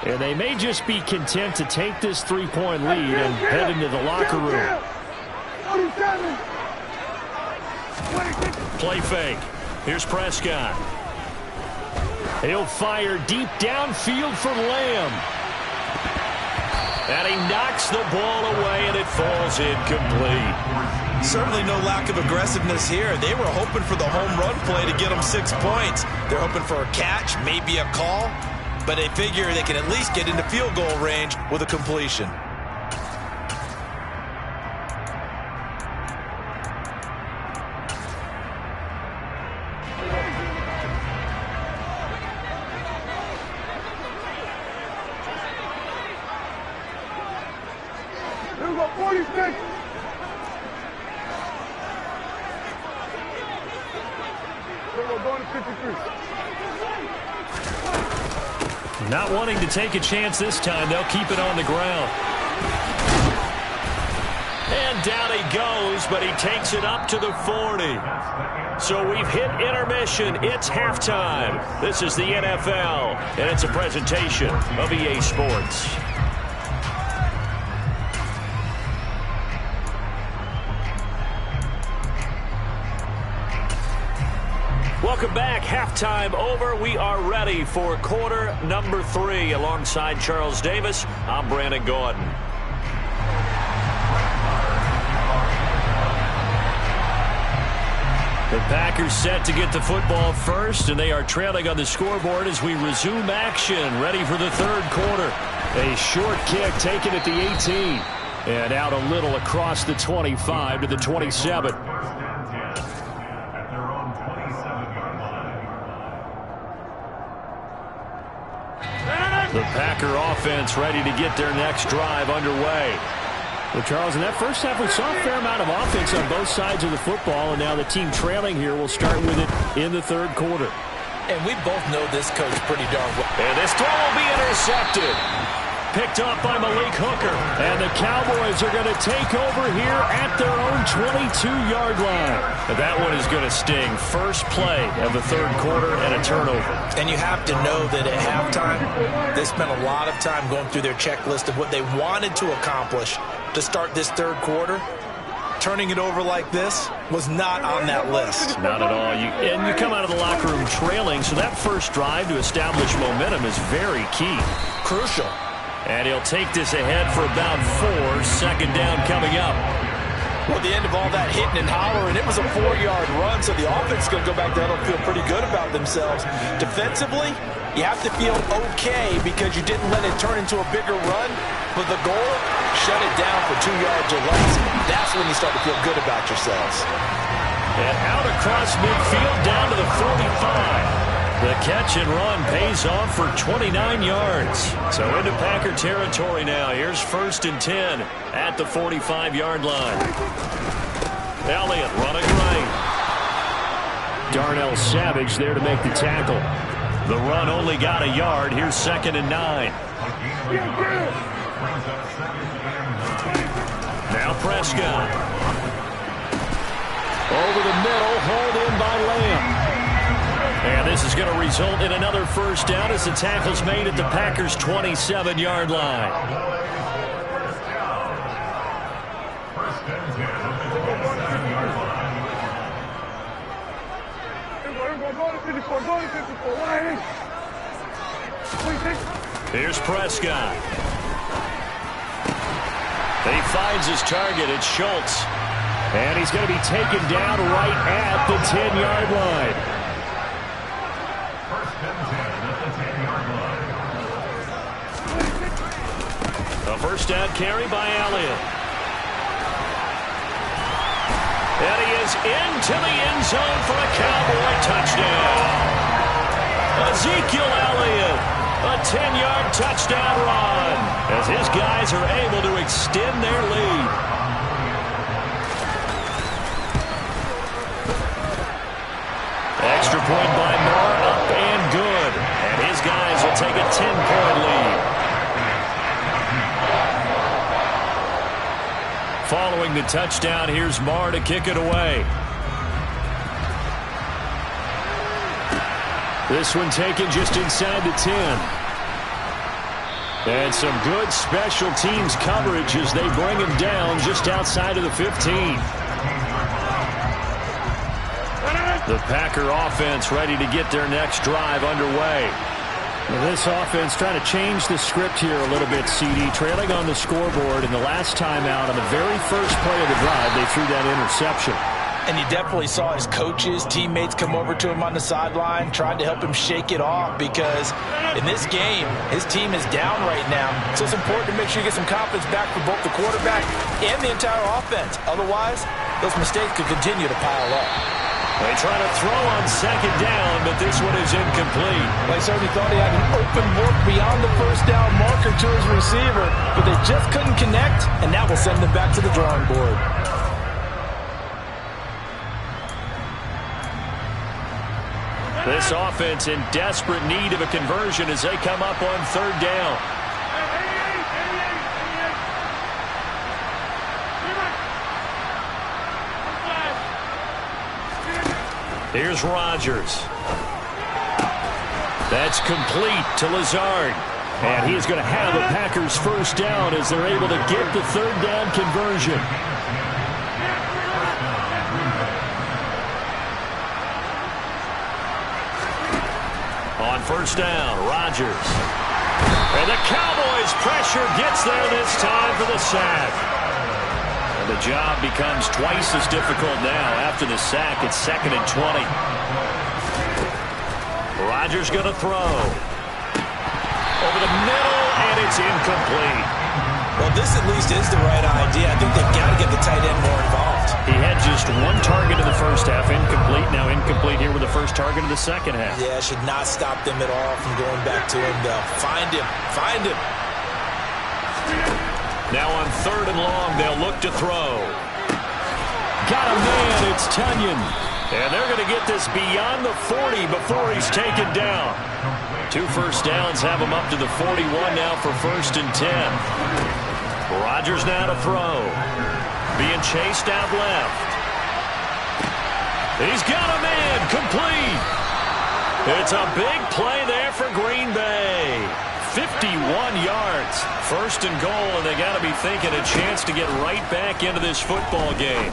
And they may just be content to take this 3-point lead and head into the locker room. Play fake. Here's Prescott. He'll fire deep downfield for Lamb. And he knocks the ball away, and it falls incomplete. Certainly no lack of aggressiveness here. They were hoping for the home run play to get them 6 points. They're hoping for a catch, maybe a call, but they figure they can at least get into field goal range with a completion. Not wanting to take a chance this time, they'll keep it on the ground. And down he goes, but he takes it up to the 40. So we've hit intermission. It's halftime. This is the NFL, and it's a presentation of EA Sports. Welcome back. Halftime over. We are ready for quarter number 3. Alongside Charles Davis, I'm Brandon Gaudin. The Packers set to get the football first, and they are trailing on the scoreboard as we resume action, ready for the third quarter. A short kick taken at the 18, and out a little across the 25 to the 27. The Packer offense ready to get their next drive underway. Well, Charles, in that first half, we saw a fair amount of offense on both sides of the football, and now the team trailing here will start with it in the third quarter. And we both know this coach pretty darn well. And this throw will be intercepted. Picked up by Malik Hooker. And the Cowboys are going to take over here at their own 22-yard line. And that one is going to sting. First play of the third quarter and a turnover. And you have to know that at halftime, they spent a lot of time going through their checklist of what they wanted to accomplish to start this third quarter. Turning it over like this was not on that list. Not at all. And you come out of the locker room trailing, so that first drive to establish momentum is very key. Crucial. And he'll take this ahead for about 4. Second down coming up. Well, the end of all that hitting and hollering, it was a 4-yard run, so the offense is going to go back down and feel pretty good about themselves. Defensively, you have to feel okay because you didn't let it turn into a bigger run, but the goal, shut it down for 2 yards or less. That's when you start to feel good about yourselves. And out across midfield down to the 45. The catch and run pays off for 29 yards. So into Packer territory now. Here's 1st and 10 at the 45-yard line. Elliott running right. Darnell Savage there to make the tackle. The run only got a yard. Here's 2nd and 9. Now Prescott. Over the middle, hauled in by Lamb. And this is going to result in another first down as the tackle's made at the Packers' 27-yard line. Here's Prescott. He finds his target. It's Schultz. And he's going to be taken down right at the 10-yard line. A first down carry by Elliott. And he is into the end zone for a Cowboy touchdown. Ezekiel Elliott, a 10-yard touchdown run as his guys are able to extend their lead. Extra point by Moore, up and good. And his guys will take a 10-point lead. Following the touchdown, here's Marr to kick it away. This one taken just inside the 10. And some good special teams coverage as they bring him down just outside of the 15. The Packer offense ready to get their next drive underway. Well, this offense trying to change the script here a little bit, CD. Trailing on the scoreboard, and the last time out on the very first play of the drive, they threw that interception. And you definitely saw his coaches, teammates come over to him on the sideline, trying to help him shake it off because in this game, his team is down right now. So it's important to make sure you get some confidence back for both the quarterback and the entire offense. Otherwise, those mistakes could continue to pile up. They try to throw on second down, but this one is incomplete. They certainly thought he had an open look beyond the first down marker to his receiver, but they just couldn't connect, and that will send them back to the drawing board. This offense in desperate need of a conversion as they come up on third down. Here's Rodgers. That's complete to Lazard. And he's going to have the Packers first down as they're able to get the third down conversion. first down. Rodgers. And the Cowboys' pressure gets there this time for the sack. And the job becomes twice as difficult now after the sack. It's 2nd and 20. Rodgers going to throw. Over the middle, and it's incomplete. Well, this at least is the right idea. I think they've got to get the tight end more involved. He had just one target in the first half, incomplete. Now incomplete here with the first target of the second half. Yeah, should not stop them at all from going back to him, though. Find him. Find him. Now on 3rd and long, they'll look to throw. Got a man, it's Tunyon. And they're going to get this beyond the 40 before he's taken down. 2 first downs have him up to the 41 now for 1st and 10. Rodgers now to throw. Being chased out left. He's got a man, complete. It's a big play there for Green Bay. 51 yards. 1st and goal, and they got to be thinking a chance to get right back into this football game.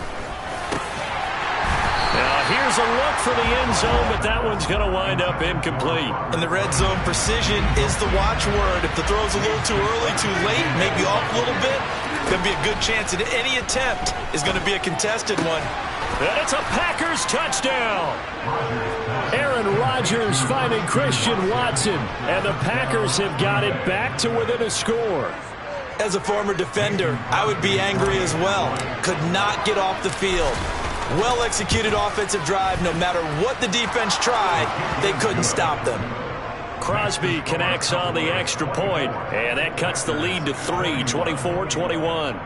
Now, here's a look for the end zone, but that one's going to wind up incomplete. In the red zone, precision is the watchword. If the throw's a little too early, too late, maybe off a little bit, going to be a good chance that any attempt is going to be a contested one. And it's a Packers touchdown. Aaron Rodgers finding Christian Watson, and the Packers have got it back to within a score. As a former defender, I would be angry as well. Could not get off the field. Well-executed offensive drive. No matter what the defense tried, they couldn't stop them. Crosby connects on the extra point, and that cuts the lead to 3, 24-21.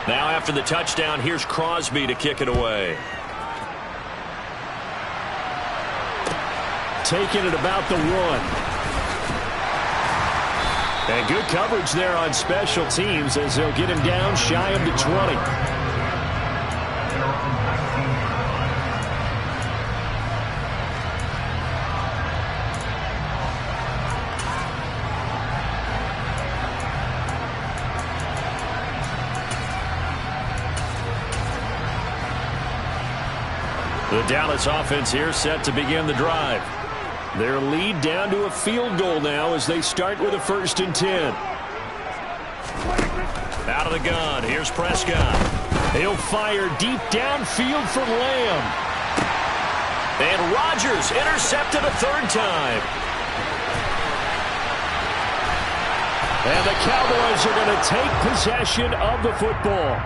Now after the touchdown, here's Crosby to kick it away. Taking it about the 1. And good coverage there on special teams as they'll get him down shy of the 20. The Dallas offense here set to begin the drive. Their lead down to a field goal now as they start with a 1st and 10. Out of the gun, here's Prescott. He'll fire deep downfield for Lamb. And Rodgers intercepted a 3rd time. And the Cowboys are going to take possession of the football.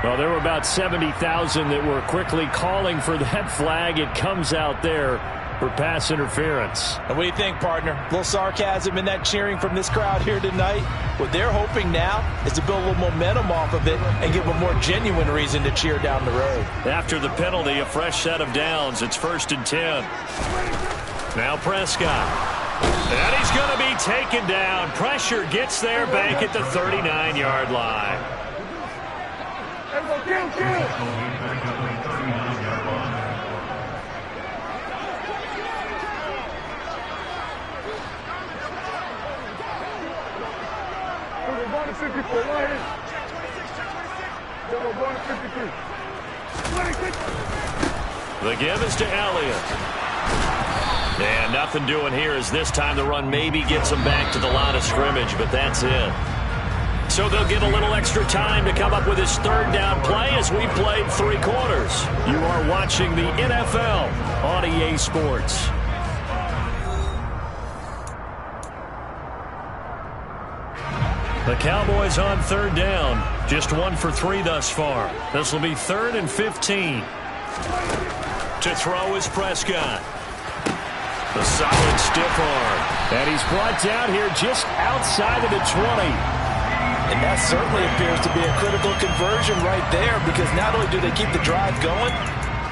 Well, there were about 70,000 that were quickly calling for that flag. It comes out there for pass interference. And what do you think, partner? A little sarcasm in that cheering from this crowd here tonight. What they're hoping now is to build a little momentum off of it and give a more genuine reason to cheer down the road. After the penalty, a fresh set of downs. It's 1st and 10. Now Prescott. And he's going to be taken down. Pressure gets there back at the 39-yard line. The give is to Elliott. And nothing doing here as this time the run maybe gets them back to the line of scrimmage, but that's it. So they'll get a little extra time to come up with his 3rd down play as we played 3 quarters. You are watching the NFL on EA Sports. The Cowboys on 3rd down. Just 1 for 3 thus far. This will be 3rd and 15. To throw is Prescott. The solid stiff arm. And he's brought down here just outside of the 20. And that certainly appears to be a critical conversion right there, because not only do they keep the drive going,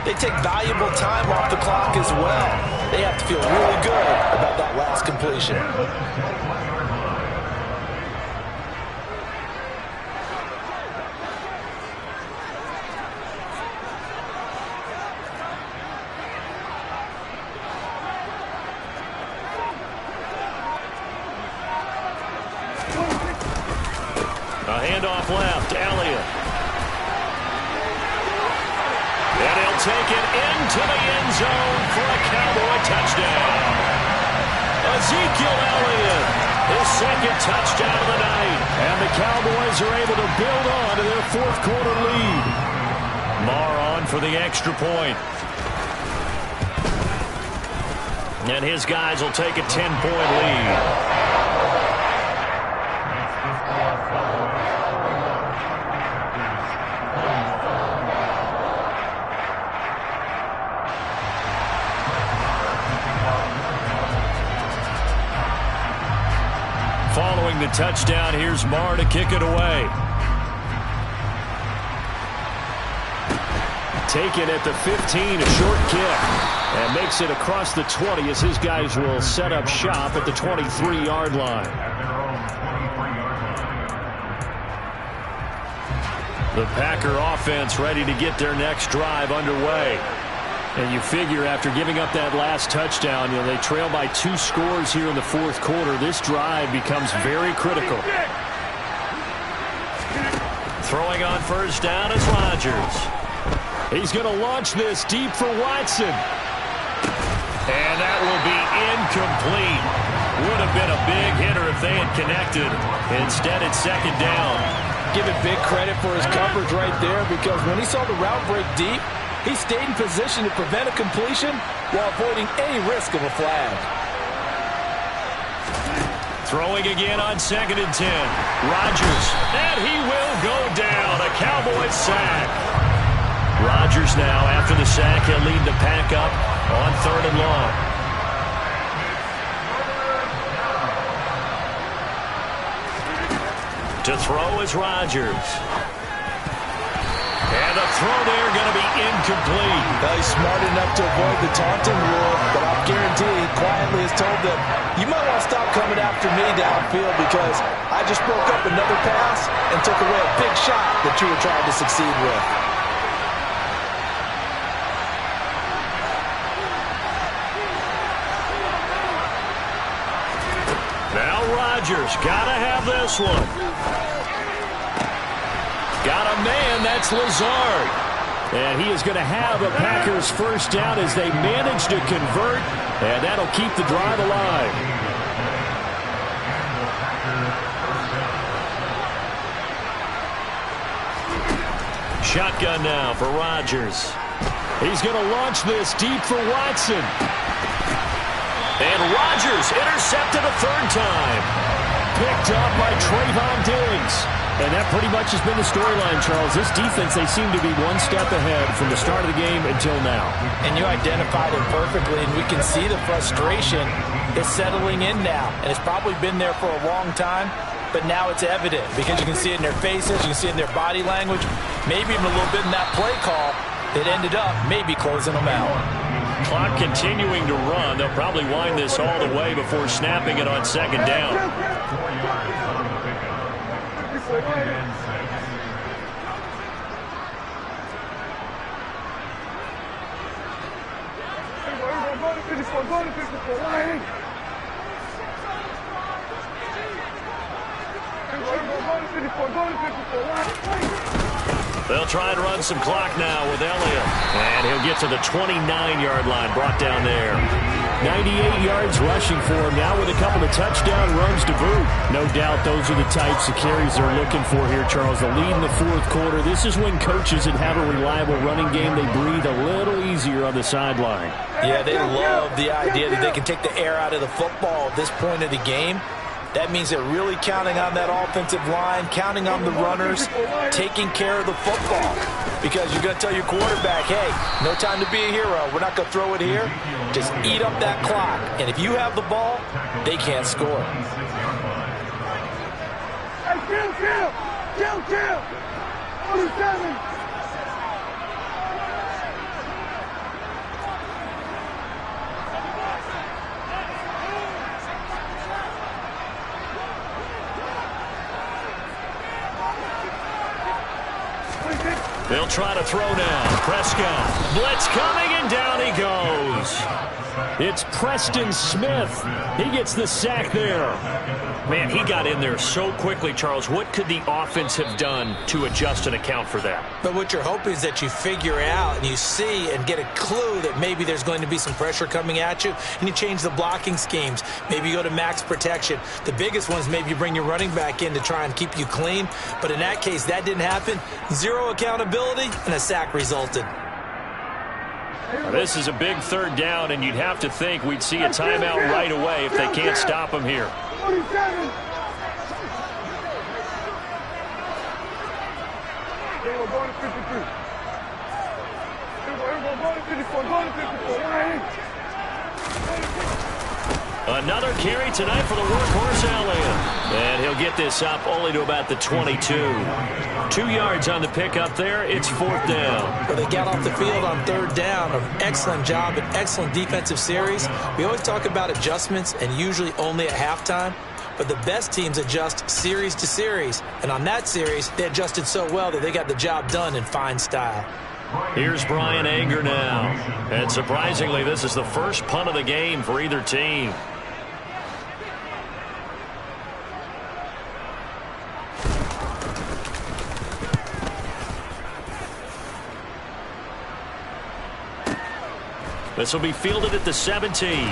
they take valuable time off the clock as well. They have to feel really good about that last completion. A handoff left. Elliott. And he'll take it into the end zone for a Cowboy touchdown. Ezekiel Elliott, his second touchdown of the night. And the Cowboys are able to build on to their fourth quarter lead. Marr on for the extra point. And his guys will take a 10-point lead. Following the touchdown, here's Marr to kick it away. Taken at the 15, a short kick. And makes it across the 20 as his guys will set up shop at the 23-yard line. The Packer offense ready to get their next drive underway. And you figure after giving up that last touchdown, they trail by 2 scores here in the fourth quarter. This drive becomes very critical. Throwing on first down is Rodgers. He's going to launch this deep for Watson. And that will be incomplete. Would have been a big hitter if they had connected. Instead, it's second down. Give it big credit for his coverage right there, because when he saw the route break deep, he stayed in position to prevent a completion while avoiding any risk of a flag. Throwing again on 2nd and 10. Rodgers, and he will go down. A Cowboys sack. Rodgers now, after the sack, he'll lead the pack up on 3rd and long. To throw is Rodgers. And the throw there going to be incomplete. Well, he's smart enough to avoid the taunting rule, but I'll guarantee he quietly has told them, you might want to stop coming after me downfield because I just broke up another pass and took away a big shot that you were trying to succeed with. Rodgers, gotta have this one. Got a man, that's Lazard. And he is going to have a Packers first down as they manage to convert, and that'll keep the drive alive. Shotgun now for Rodgers. He's going to launch this deep for Watson. And Rodgers intercepted a 3rd time. Picked up by Trayvon Diggs. And that pretty much has been the storyline, Charles. This defense, they seem to be one step ahead from the start of the game until now. And you identified it perfectly, and we can see the frustration is settling in now. And it's probably been there for a long time, but now it's evident because you can see it in their faces, you can see it in their body language, maybe even a little bit in that play call that ended up maybe closing them out. Clock continuing to run. They'll probably wind this all the way before snapping it on 2nd down. They'll try and run some clock now with Elliott. And he'll get to the 29-yard line, brought down there. 98 yards rushing for him now with a couple of touchdown runs to boot. No doubt those are the types of carries they're looking for here, Charles. The lead in the fourth quarter. This is when coaches that have a reliable running game, they breathe a little easier on the sideline. Yeah, they love the idea that they can take the air out of the football at this point of the game. That means they're really counting on that offensive line, counting on the runners, taking care of the football. Because you're going to tell your quarterback, hey, no time to be a hero. We're not going to throw it here. Just eat up that clock. And if you have the ball, they can't score. Hey, kill. 47. They'll try to throw now. Prescott. Blitz coming, and down he goes. It's Preston Smith. He gets the sack there. Man, he got in there so quickly, Charles. What could the offense have done to adjust and account for that? But what you're hoping is that you figure out and you see and get a clue that maybe there's going to be some pressure coming at you, and you change the blocking schemes. Maybe you go to max protection. The biggest one is maybe you bring your running back in to try and keep you clean. But in that case, that didn't happen. Zero accountability, and a sack resulted. This is a big third down, and you'd have to think we'd see a timeout right away if they can't stop him here. 47. We're going to 53. We're going to 54. Going to 54. Another carry tonight for the workhorse Elliott. And he'll get this up only to about the 22. 2 yards on the pickup there. It's fourth down. Well, they got off the field on third down. An excellent job, an excellent defensive series. We always talk about adjustments and usually only at halftime. But the best teams adjust series to series. And on that series, they adjusted so well that they got the job done in fine style. Here's Brian Anger now. And surprisingly, this is the first punt of the game for either team. This will be fielded at the 17.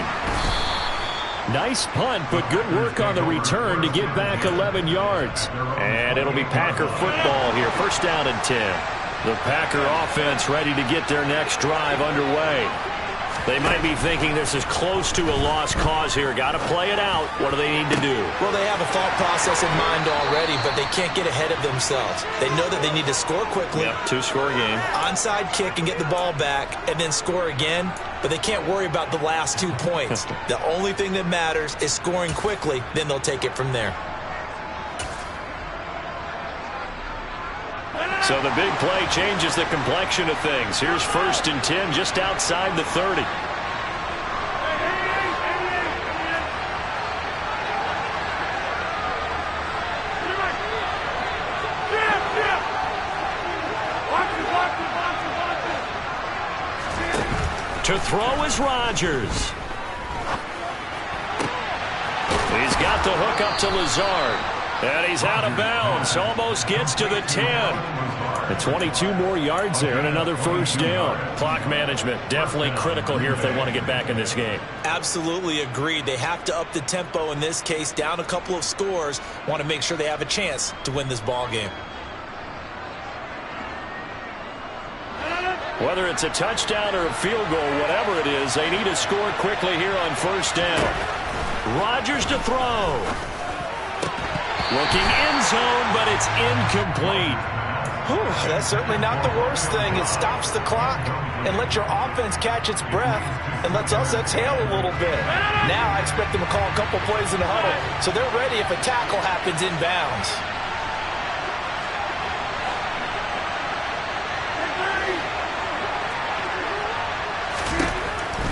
Nice punt, but good work on the return to get back 11 yards. And it'll be Packer football here. First down and 10. The Packer offense ready to get their next drive underway. They might be thinking this is close to a lost cause here. Got to play it out. What do they need to do? Well, they have a thought process in mind already, but they can't get ahead of themselves. They know that they need to score quickly. Yep, 2-score game. Onside kick and get the ball back and then score again. But they can't worry about the last 2 points. The only thing that matters is scoring quickly. Then they'll take it from there. So the big play changes the complexion of things. Here's first and 10 just outside the 30. To throw is Rodgers. He's got the hook up to Lazard. And he's out of bounds. Almost gets to the 10. And 22 more yards there and another first down. Clock management definitely critical here if they want to get back in this game. Absolutely agreed. They have to up the tempo in this case, down a couple of scores. Want to make sure they have a chance to win this ball game. Whether it's a touchdown or a field goal, whatever it is, they need to score quickly here on first down. Rodgers to throw. Looking end zone, but it's incomplete. Whew, that's certainly not the worst thing. It stops the clock and lets your offense catch its breath and lets us exhale a little bit. Now I expect them to call a couple plays in the huddle, so they're ready if a tackle happens inbounds.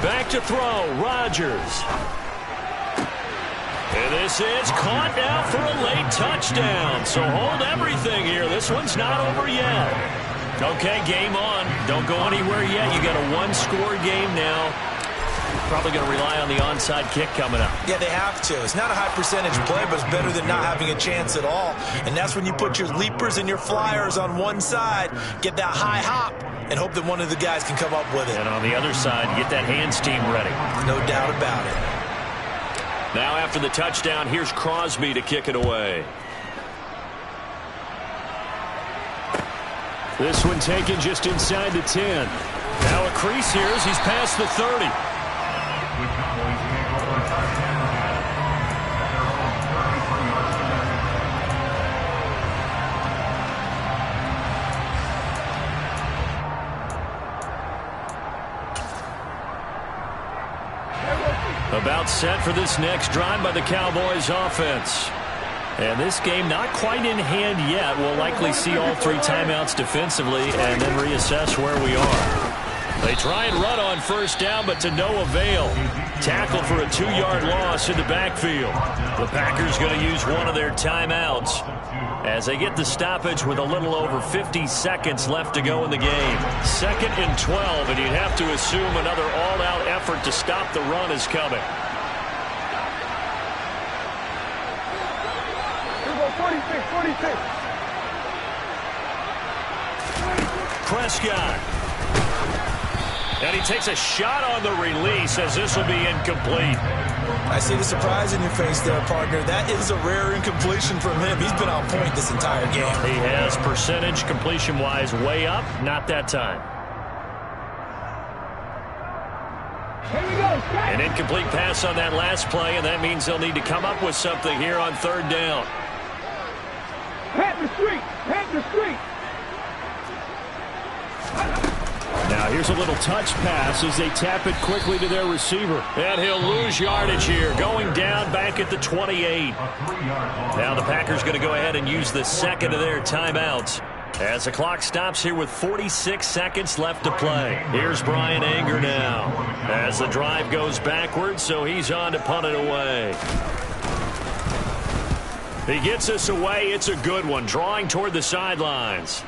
Back to throw, Rodgers. And this is caught now for a late touchdown. So hold everything here. This one's not over yet. Okay, game on. Don't go anywhere yet. You got a one-score game now. Probably going to rely on the onside kick coming up. Yeah, they have to. It's not a high percentage play, but it's better than not having a chance at all. And that's when you put your leapers and your flyers on one side, get that high hop, and hope that one of the guys can come up with it. And on the other side, get that hands team ready. No doubt about it. Now after the touchdown, here's Crosby to kick it away. This one taken just inside the 10. Now a crease here as he's past the 30. About set for this next drive by the Cowboys offense. And this game not quite in hand yet. We'll likely see all 3 timeouts defensively and then reassess where we are. They try and run on first down, but to no avail. Tackle for a 2-yard loss in the backfield. The Packers going to use one of their timeouts. as they get the stoppage with a little over 50 seconds left to go in the game. 2nd and 12, and you'd have to assume another all-out effort to stop the run is coming. Here we go, 46, 46. Prescott. And he takes a shot on the release as this will be incomplete. I see the surprise in your face there, partner. That is a rare incompletion from him. He's been on point this entire game. He has percentage completion-wise way up. Not that time. Here we go. An incomplete pass on that last play, and that means they'll need to come up with something here on 3rd down. Pat the street. Pat the street. Now here's a little touch pass as they tap it quickly to their receiver. And he'll lose yardage here, going down back at the 28. Now the Packers going to go ahead and use the 2nd of their timeouts as the clock stops here with 46 seconds left to play. Here's Brian Anger now as the drive goes backwards, so he's on to punt it away. He gets us away. It's a good one, drawing toward the sidelines.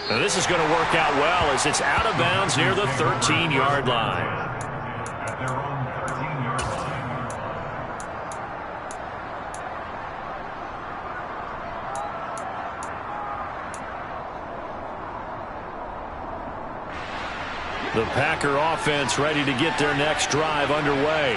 Now this is going to work out well as it's out of bounds near the 13-yard line. At their own 13-yard line. The Packer offense ready to get their next drive underway.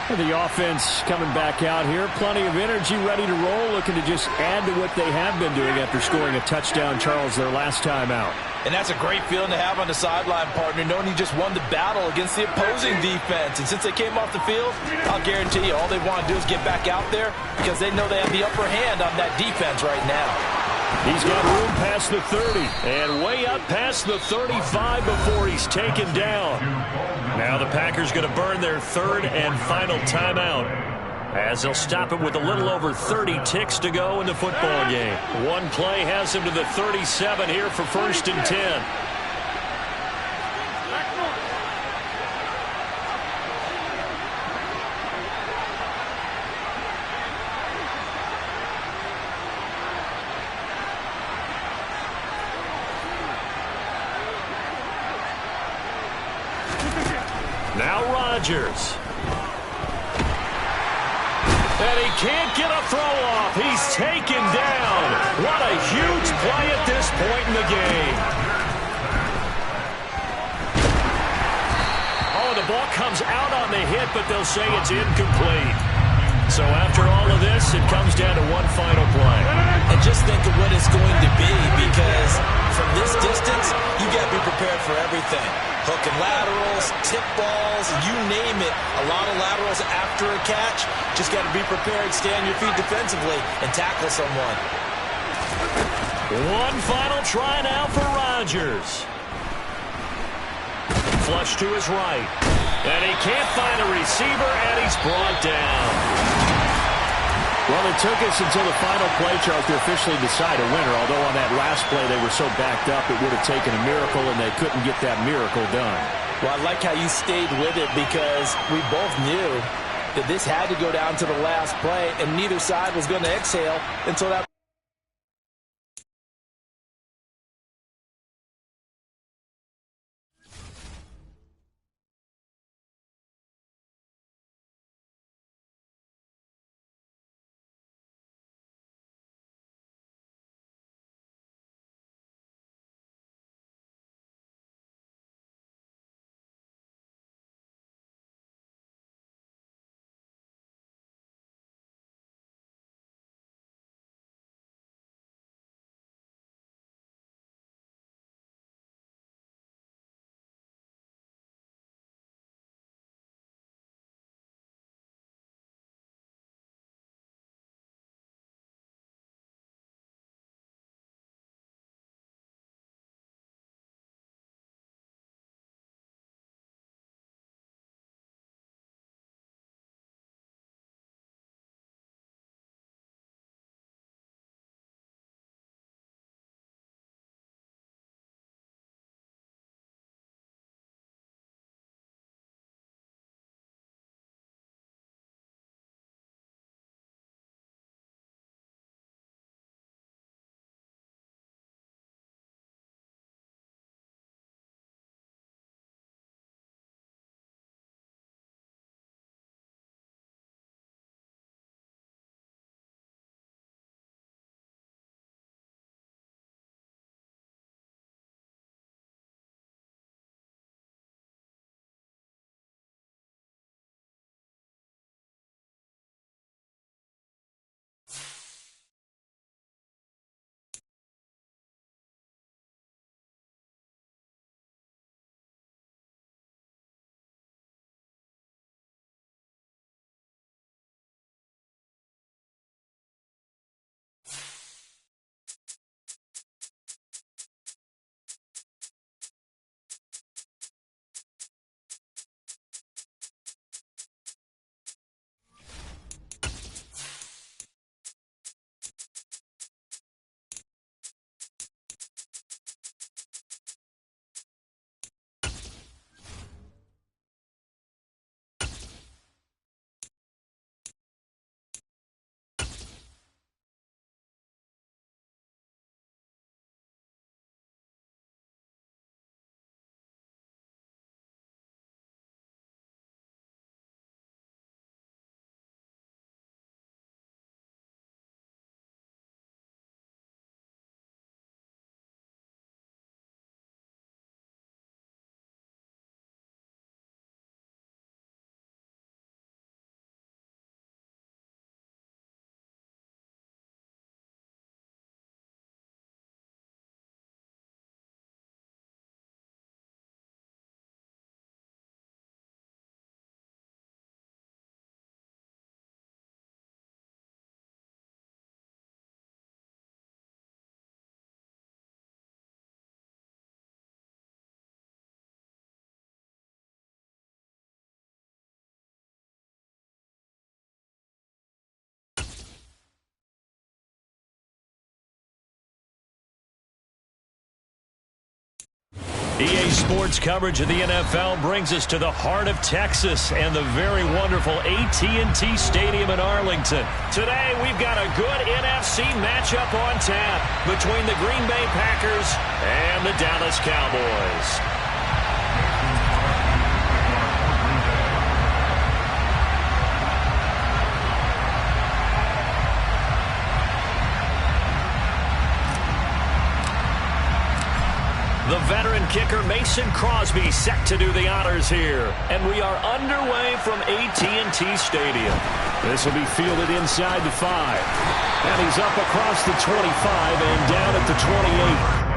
The offense coming back out here. Plenty of energy, ready to roll, looking to just add to what they have been doing after scoring a touchdown, Charles, their last time out. And that's a great feeling to have on the sideline, partner, knowing you just won the battle against the opposing defense. And since they came off the field, I'll guarantee you all they want to do is get back out there because they know they have the upper hand on that defense right now. He's got room past the 30 and way up past the 35 before he's taken down. Now the Packers going to burn their 3rd and final timeout as they'll stop it with a little over 30 ticks to go in the football game. One play has him to the 37 here for 1st and 10. Now Rodgers. And he can't get a throw off. He's taken down. What a huge play at this point in the game. Oh, the ball comes out on the hit, but they'll say it's incomplete. So after all of this, it comes down to one final play. And just think of what it's going to be because from this distance, you got to be prepared for everything. Hook and laterals, tip balls, you name it. A lot of laterals after a catch. Just got to be prepared, stay on your feet defensively, and tackle someone. One final try now for Rodgers. Flush to his right. And he can't find a receiver, and he's brought down. Well, it took us until the final play, Charles, to officially decide a winner. Although on that last play they were so backed up, it would have taken a miracle, and they couldn't get that miracle done. Well, I like how you stayed with it because we both knew that this had to go down to the last play, and neither side was going to exhale until that EA Sports coverage of the NFL brings us to the heart of Texas and the very wonderful AT&T Stadium in Arlington. Today, we've got a good NFC matchup on tap between the Green Bay Packers and the Dallas Cowboys. The veteran kicker Mason Crosby set to do the honors here. And we are underway from AT&T Stadium. This will be fielded inside the 5. And he's up across the 25 and down at the 28.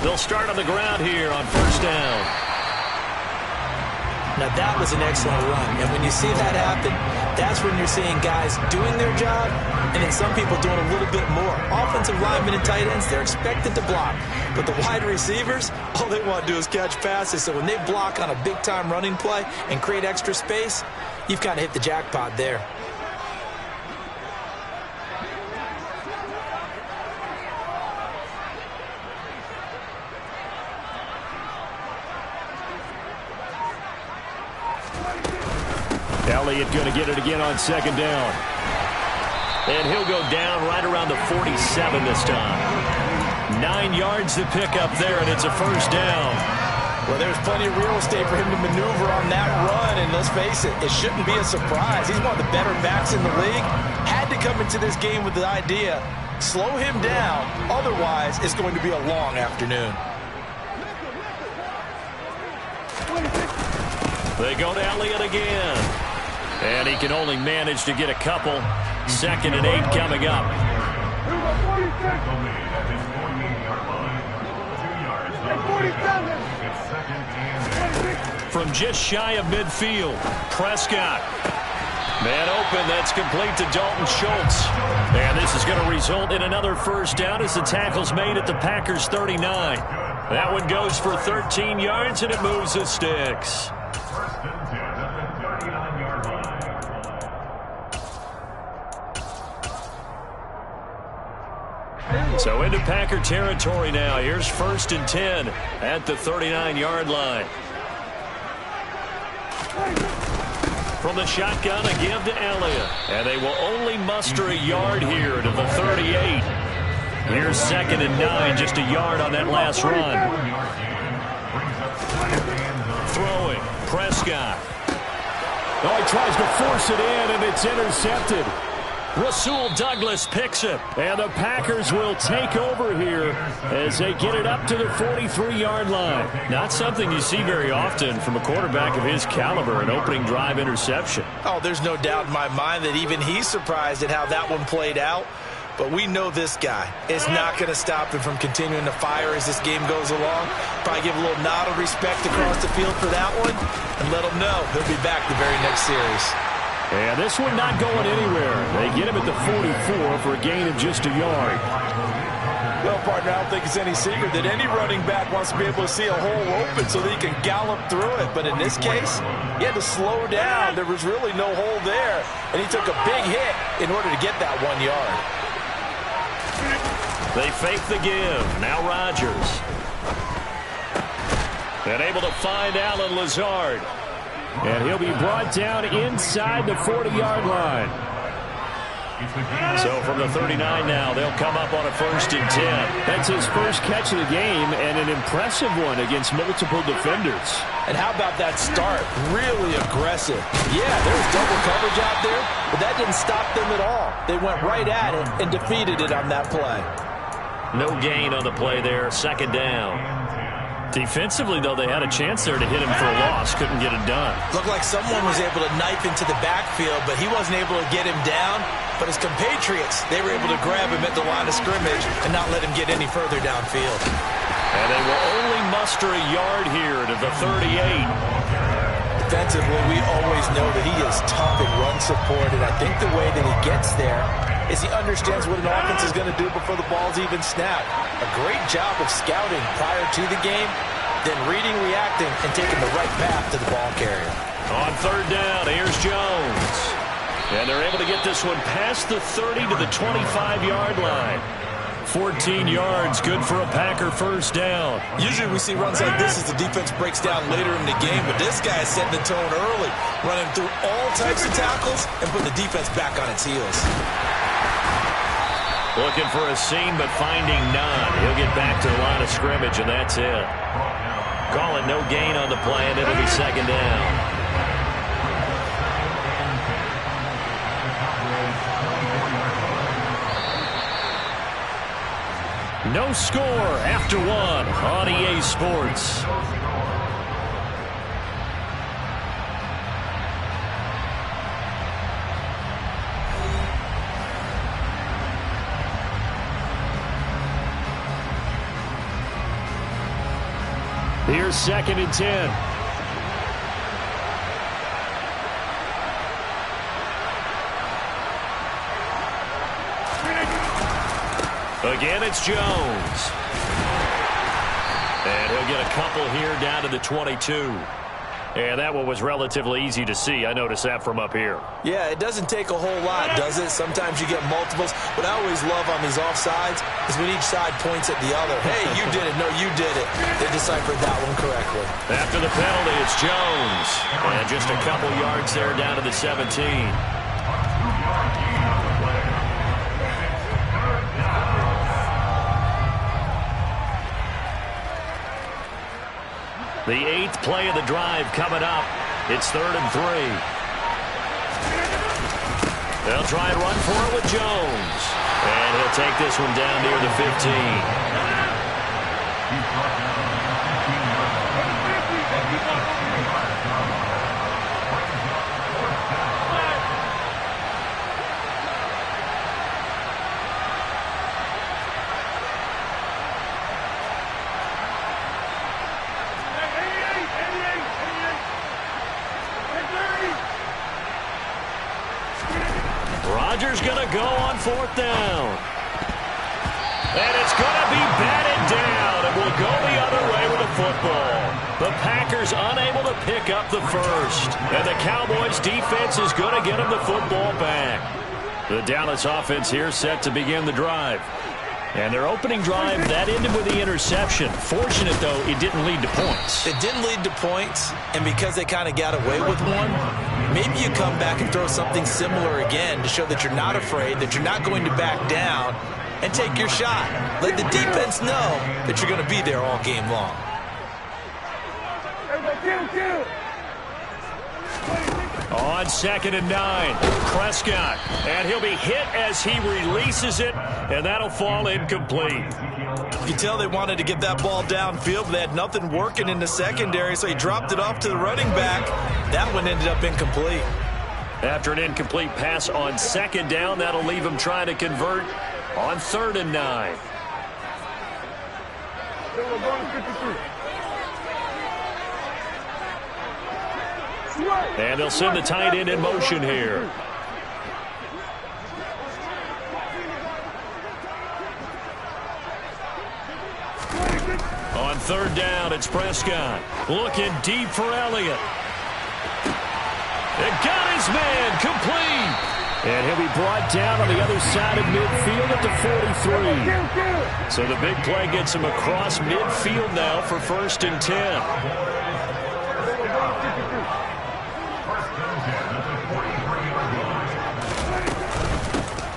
They'll start on the ground here on first down. Now, that was an excellent run. And when you see that happen, that's when you're seeing guys doing their job and then some people doing a little bit more. Offensive linemen and tight ends, they're expected to block. But the wide receivers, all they want to do is catch passes. So when they block on a big-time running play and create extra space, you've kind of hit the jackpot there. Elliott going to get it again on second down. And he'll go down right around the 47 this time. 9 yards to pick up there, and it's a first down. Well, there's plenty of real estate for him to maneuver on that run, and let's face it, it shouldn't be a surprise. He's one of the better backs in the league. Had to come into this game with the idea, slow him down, otherwise it's going to be a long afternoon. They go to Elliott again. And he can only manage to get a couple. 2nd and 8 coming up. From just shy of midfield, Prescott. Man open, that's complete to Dalton Schultz. And this is going to result in another first down as the tackle's made at the Packers 39. That one goes for 13 yards, and it moves the sticks. So into Packer territory now. Here's 1st and 10 at the 39-yard line. From the shotgun, a give to Elliott. And they will only muster a yard here to the 38. Here's 2nd and 9, just a yard on that last run. Throwing, Prescott. Oh, he tries to force it in, and it's intercepted. Rasul Douglas picks it. And the Packers will take over here as they get it up to the 43-yard line. Not something you see very often from a quarterback of his caliber, an opening drive interception. Oh, there's no doubt in my mind that even he's surprised at how that one played out. But we know this guy is not going to stop him from continuing to fire as this game goes along. Probably give a little nod of respect across the field for that one and let him know he'll be back the very next series. And this one not going anywhere. They get him at the 44 for a gain of just a yard. Well, partner, I don't think it's any secret that any running back wants to be able to see a hole open so that he can gallop through it. But in this case, he had to slow down. There was really no hole there. And he took a big hit in order to get that 1 yard. They fake the give. Now Rodgers. And able to find Allen Lazard. And he'll be brought down inside the 40-yard line. So from the 39 now, they'll come up on a 1st and 10. That's his first catch of the game and an impressive one against multiple defenders. And how about that start? Really aggressive. Yeah, there was double coverage out there, but that didn't stop them at all. They went right at it and defeated it on that play. No gain on the play there. 2nd down. Defensively, though, they had a chance there to hit him for a loss. Couldn't get it done. Looked like someone was able to knife into the backfield, but he wasn't able to get him down. But his compatriots, they were able to grab him at the line of scrimmage and not let him get any further downfield. And they will only muster a yard here to the 38. Defensively, we always know that he is tough in run support, and I think the way that he gets there is he understands what an offense is going to do before the ball's even snapped. A great job of scouting prior to the game, then reading, reacting, and taking the right path to the ball carrier. On third down, here's Jones. And they're able to get this one past the 30 to the 25-yard line. 14 yards, good for a Packer first down. Usually we see runs like this as the defense breaks down later in the game, but this guy is setting the tone early, running through all types of tackles and putting the defense back on its heels. Looking for a seam, but finding none. He'll get back to the line of scrimmage, and that's it. Call it no gain on the play, and it'll be second down. No score after one on EA Sports. Here's second and 10. Again, it's Jones. And he'll get a couple here down to the 22. And that one was relatively easy to see. I noticed that from up here. Yeah, it doesn't take a whole lot, does it? Sometimes you get multiples. What I always love on these offsides is when each side points at the other. Hey, you did it. No, you did it. They deciphered that one correctly. After the penalty, it's Jones. And just a couple yards there down to the 17. The 8th play of the drive coming up. It's 3rd and 3. They'll try and run for it with Jones. And he'll take this one down near the 15. Rodgers going to go on 4th down. And it's going to be batted down. It will go the other way with the football. The Packers unable to pick up the first. And the Cowboys defense is going to get them the football back. The Dallas offense here set to begin the drive. And their opening drive, that ended with the interception. Fortunate, though, it didn't lead to points. It didn't lead to points, and because they kind of got away with one, maybe you come back and throw something similar again to show that you're not afraid, that you're not going to back down, and take your shot. Let the defense know that you're going to be there all game long. On 2nd and 9, Prescott. And he'll be hit as he releases it, and that'll fall incomplete. You can tell they wanted to get that ball downfield, but they had nothing working in the secondary, so he dropped it off to the running back. That one ended up incomplete. After an incomplete pass on 2nd down, that'll leave him trying to convert on 3rd and 9. And they'll send the tight end in motion here. On 3rd down, it's Prescott. Looking deep for Elliott. And got his man complete. And he'll be brought down on the other side of midfield at the 43. So the big play gets him across midfield now for 1st and 10.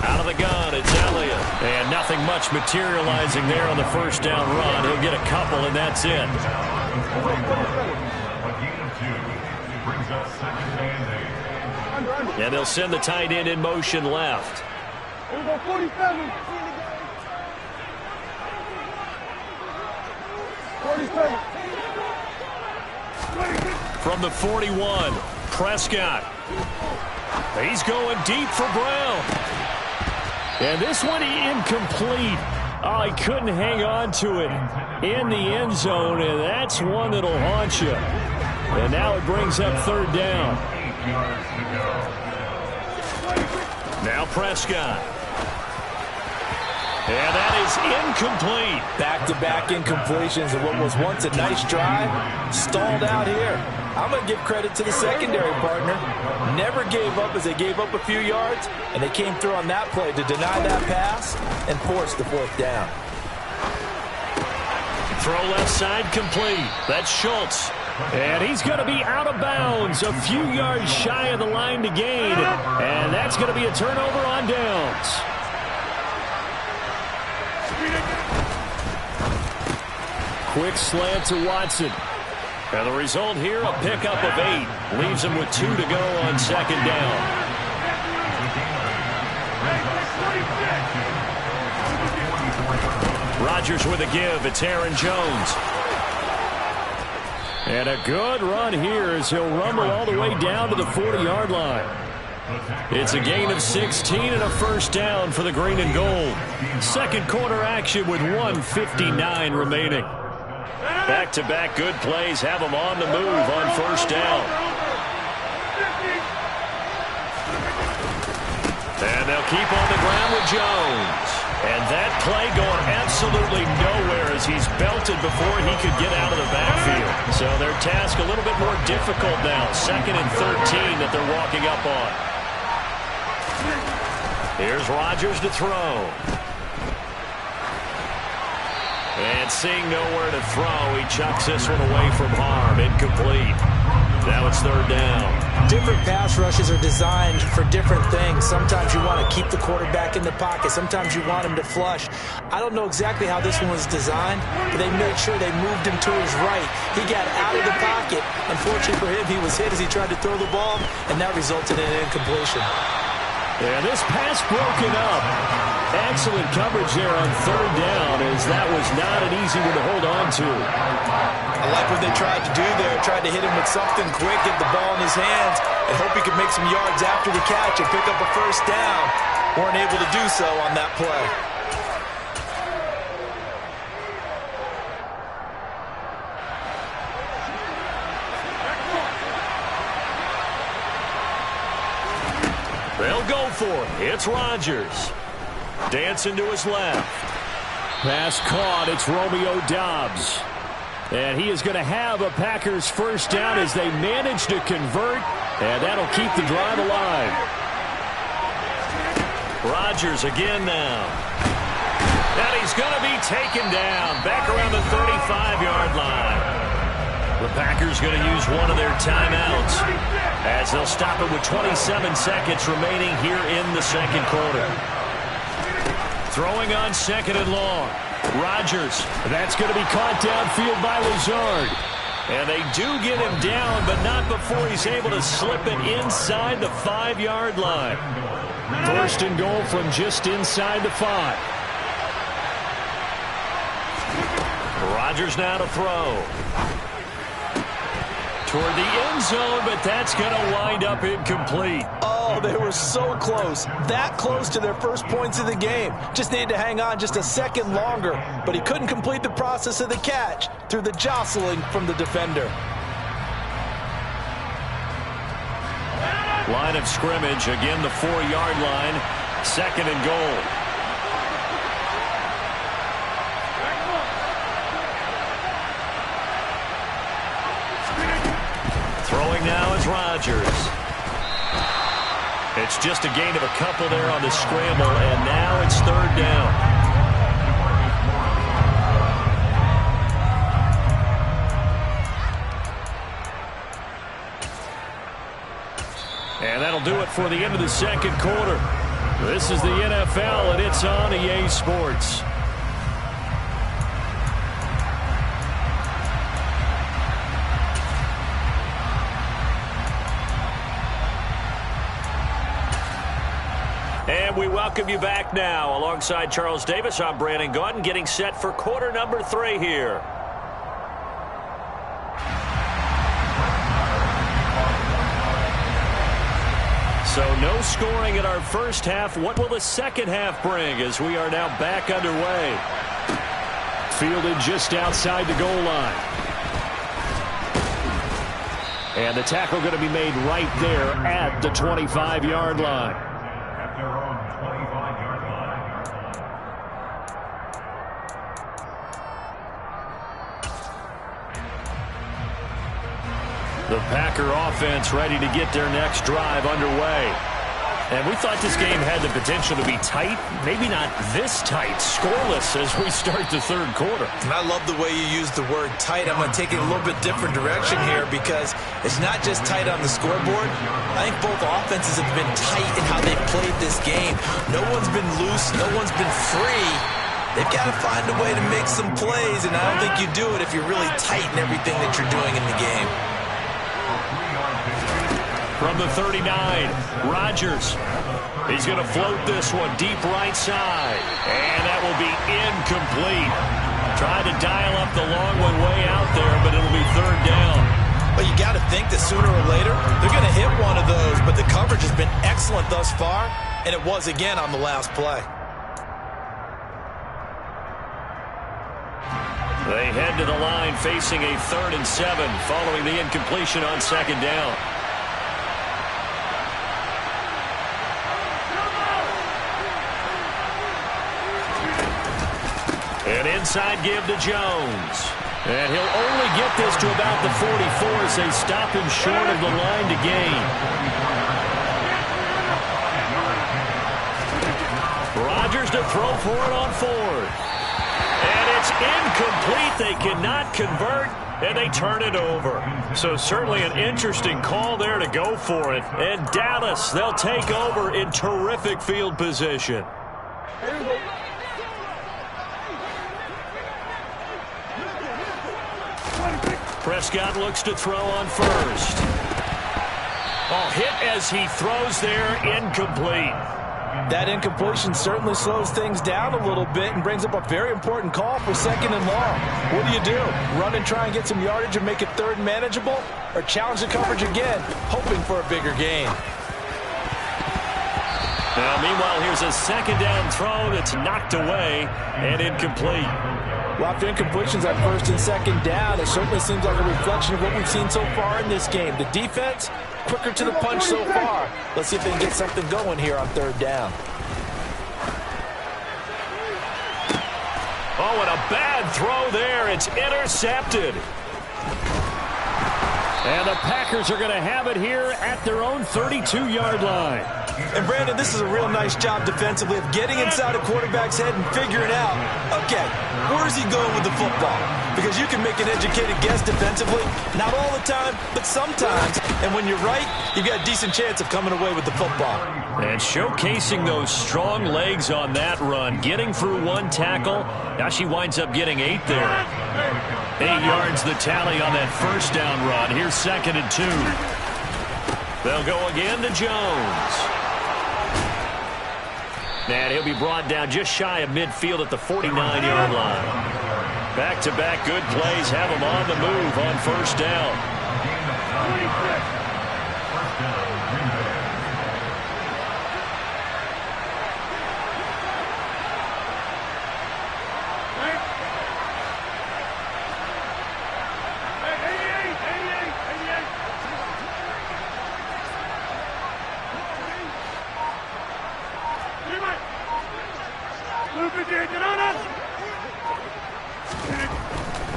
Out of the gun, it's Elliott. And nothing much materializing there on the 1st down run. He'll get a couple, and that's it. And they'll send the tight end in motion left. 47. From the 41, Prescott. He's going deep for Brown. And this one incomplete. Oh, he couldn't hang on to it in the end zone, and that's one that'll haunt you. And now it brings up third down. Now Prescott. And that is incomplete. Back-to-back incompletions of what was once a nice drive. Stalled out here. I'm going to give credit to the secondary partner. Never gave up as they gave up a few yards, and they came through on that play to deny that pass and force the fourth down. Throw left side complete. That's Schultz. And he's going to be out of bounds, a few yards shy of the line to gain. And that's going to be a turnover on downs. Quick slant to Watson. And the result here, a pickup of 8. Leaves him with 2 to go on second down. Rodgers with a give. It's Aaron Jones. And a good run here as he'll rumble all the way down to the 40-yard line. It's a gain of 16 and a first down for the green and gold. Second quarter action with 1:59 remaining. Back-to-back good plays have them on the move on first down. And they'll keep on the ground with Jones. And that play going absolutely nowhere as he's belted before he could get out of the backfield. So their task a little bit more difficult now. 2nd and 13 that they're walking up on. Here's Rodgers to throw. And seeing nowhere to throw, he chucks this one away from harm. Incomplete. Now it's third down. Different pass rushes are designed for different things. Sometimes you want to keep the quarterback in the pocket. Sometimes you want him to flush. I don't know exactly how this one was designed, but they made sure they moved him to his right. He got out of the pocket. Unfortunately for him, he was hit as he tried to throw the ball, and that resulted in an incompletion. And this pass broken up. Excellent coverage there on third down, as that was not an easy one to hold on to. I like what they tried to do there. Tried to hit him with something quick, get the ball in his hands, and hope he could make some yards after the catch and pick up a first down. Weren't able to do so on that play. They'll go for it. It's Rodgers. Dancing to his left. Pass caught. It's Romeo Doubs. And he is going to have a Packers first down as they manage to convert. And that'll keep the drive alive. Rodgers again now. And he's going to be taken down. Back around the 35-yard line. The Packers going to use one of their timeouts as they'll stop it with 27 seconds remaining here in the second quarter. Throwing on 2nd and long. Rodgers. That's going to be caught downfield by Lazard. And they do get him down, but not before he's able to slip it inside the 5-yard line. First and goal from just inside the 5. Rodgers now to throw. Toward the end zone, but that's going to wind up incomplete. Oh, they were so close. That close to their first points of the game. Just needed to hang on just a second longer. But he couldn't complete the process of the catch through the jostling from the defender. Line of scrimmage, again the 4-yard line. 2nd and goal. Throwing now is Rodgers. It's just a gain of a couple there on the scramble, and now it's third down. And that'll do it for the end of the second quarter. This is the NFL, and it's on EA Sports. And we welcome you back now. Alongside Charles Davis, I'm Brandon Gaudin, getting set for quarter number 3 here. So no scoring in our first half. What will the second half bring as we are now back underway? Fielded just outside the goal line. And the tackle going to be made right there at the 25-yard line. At their own 25-yard line. The Packer offense ready to get their next drive underway. And we thought this game had the potential to be tight, maybe not this tight, scoreless as we start the third quarter. And I love the way you use the word tight. I'm going to take it a little bit different direction here because it's not just tight on the scoreboard. I think both offenses have been tight in how they've played this game. No one's been loose. No one's been free. They've got to find a way to make some plays, and I don't think you do it if you're really tight in everything that you're doing in the game. From the 39, Rodgers. He's going to float this one deep right side. And that will be incomplete. Tried to dial up the long one way out there, but it'll be third down. But you got to think that sooner or later, they're going to hit one of those. But the coverage has been excellent thus far, and it was again on the last play. They head to the line facing a 3rd and 7 following the incompletion on second down. An inside give to Jones. And he'll only get this to about the 44 as they stop him short of the line to gain. Rodgers to throw for it on 4th. And it's incomplete. They cannot convert, and they turn it over. So certainly an interesting call there to go for it. And Dallas, they'll take over in terrific field position. Prescott looks to throw on 1st. Oh, hit as he throws there, incomplete. That incompletion certainly slows things down a little bit and brings up a very important call for 2nd and long. What do? Run and try and get some yardage and make it 3rd and manageable? Or challenge the coverage again, hoping for a bigger gain? Now, meanwhile, here's a 2nd down throw that's knocked away and incomplete. Well, after incompletions on 1st and 2nd down, it certainly seems like a reflection of what we've seen so far in this game. The defense, quicker to the punch so far. Let's see if they can get something going here on 3rd down. Oh, and a bad throw there. It's intercepted. And the Packers are going to have it here at their own 32-yard line. And, Brandon, this is a real nice job defensively of getting inside a quarterback's head and figuring out, okay, where's he going with the football? Because you can make an educated guess defensively, not all the time, but sometimes. And when you're right, you've got a decent chance of coming away with the football. And showcasing those strong legs on that run, getting through 1 tackle. Now she winds up getting 8 there. 8 yards the tally on that 1st down run. Here's 2nd and 2. They'll go again to Jones. And he'll be brought down just shy of midfield at the 49-yard line. Back-to-back good plays have him on the move on 1st down.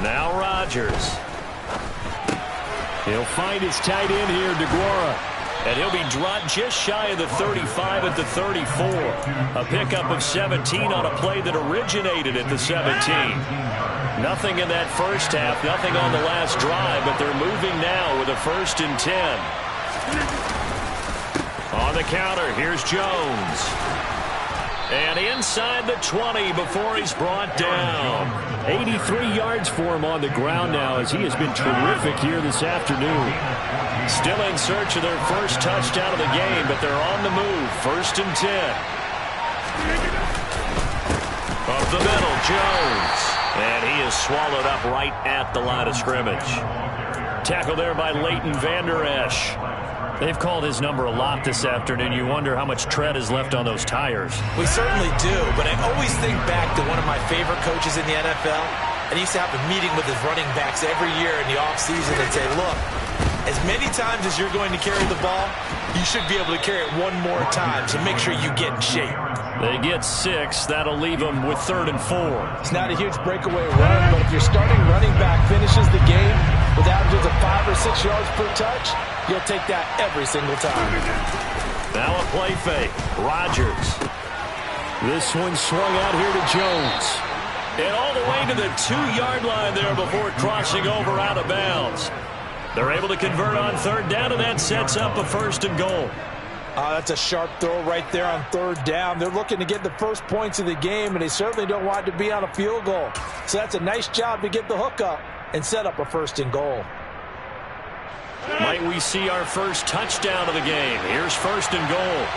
Now Rodgers. He'll find his tight end here, DeGuara. And he'll be dropped just shy of the 35 at the 34. A pickup of 17 on a play that originated at the 17. Nothing in that first half, nothing on the last drive, but they're moving now with a 1st and 10. On the counter, here's Jones. And inside the 20 before he's brought down. 83 yards for him on the ground now as he has been terrific here this afternoon. Still in search of their first touchdown of the game, but they're on the move. 1st and 10. Up the middle, Jones. And he is swallowed up right at the line of scrimmage. Tackle there by Leighton Vander Esch. They've called his number a lot this afternoon. You wonder how much tread is left on those tires. We certainly do, but I always think back to one of my favorite coaches in the NFL. And he used to have a meeting with his running backs every year in the offseason and say, look, as many times as you're going to carry the ball, you should be able to carry it one more time, so make sure you get in shape. They get 6. That'll leave them with 3rd and 4. It's not a huge breakaway run, but if your starting running back finishes the game with averages of 5 or 6 yards per touch, you'll take that every single time. Now a play fake. Rodgers. This one swung out here to Jones. And all the way to the 2-yard line there before crossing over out of bounds. They're able to convert on 3rd down, and that sets up a 1st and goal. That's a sharp throw right there on 3rd down. They're looking to get the first points of the game, and they certainly don't want to be on a field goal. So that's a nice job to get the hook up and set up a 1st and goal. Might we see our first touchdown of the game? Here's 1st and goal.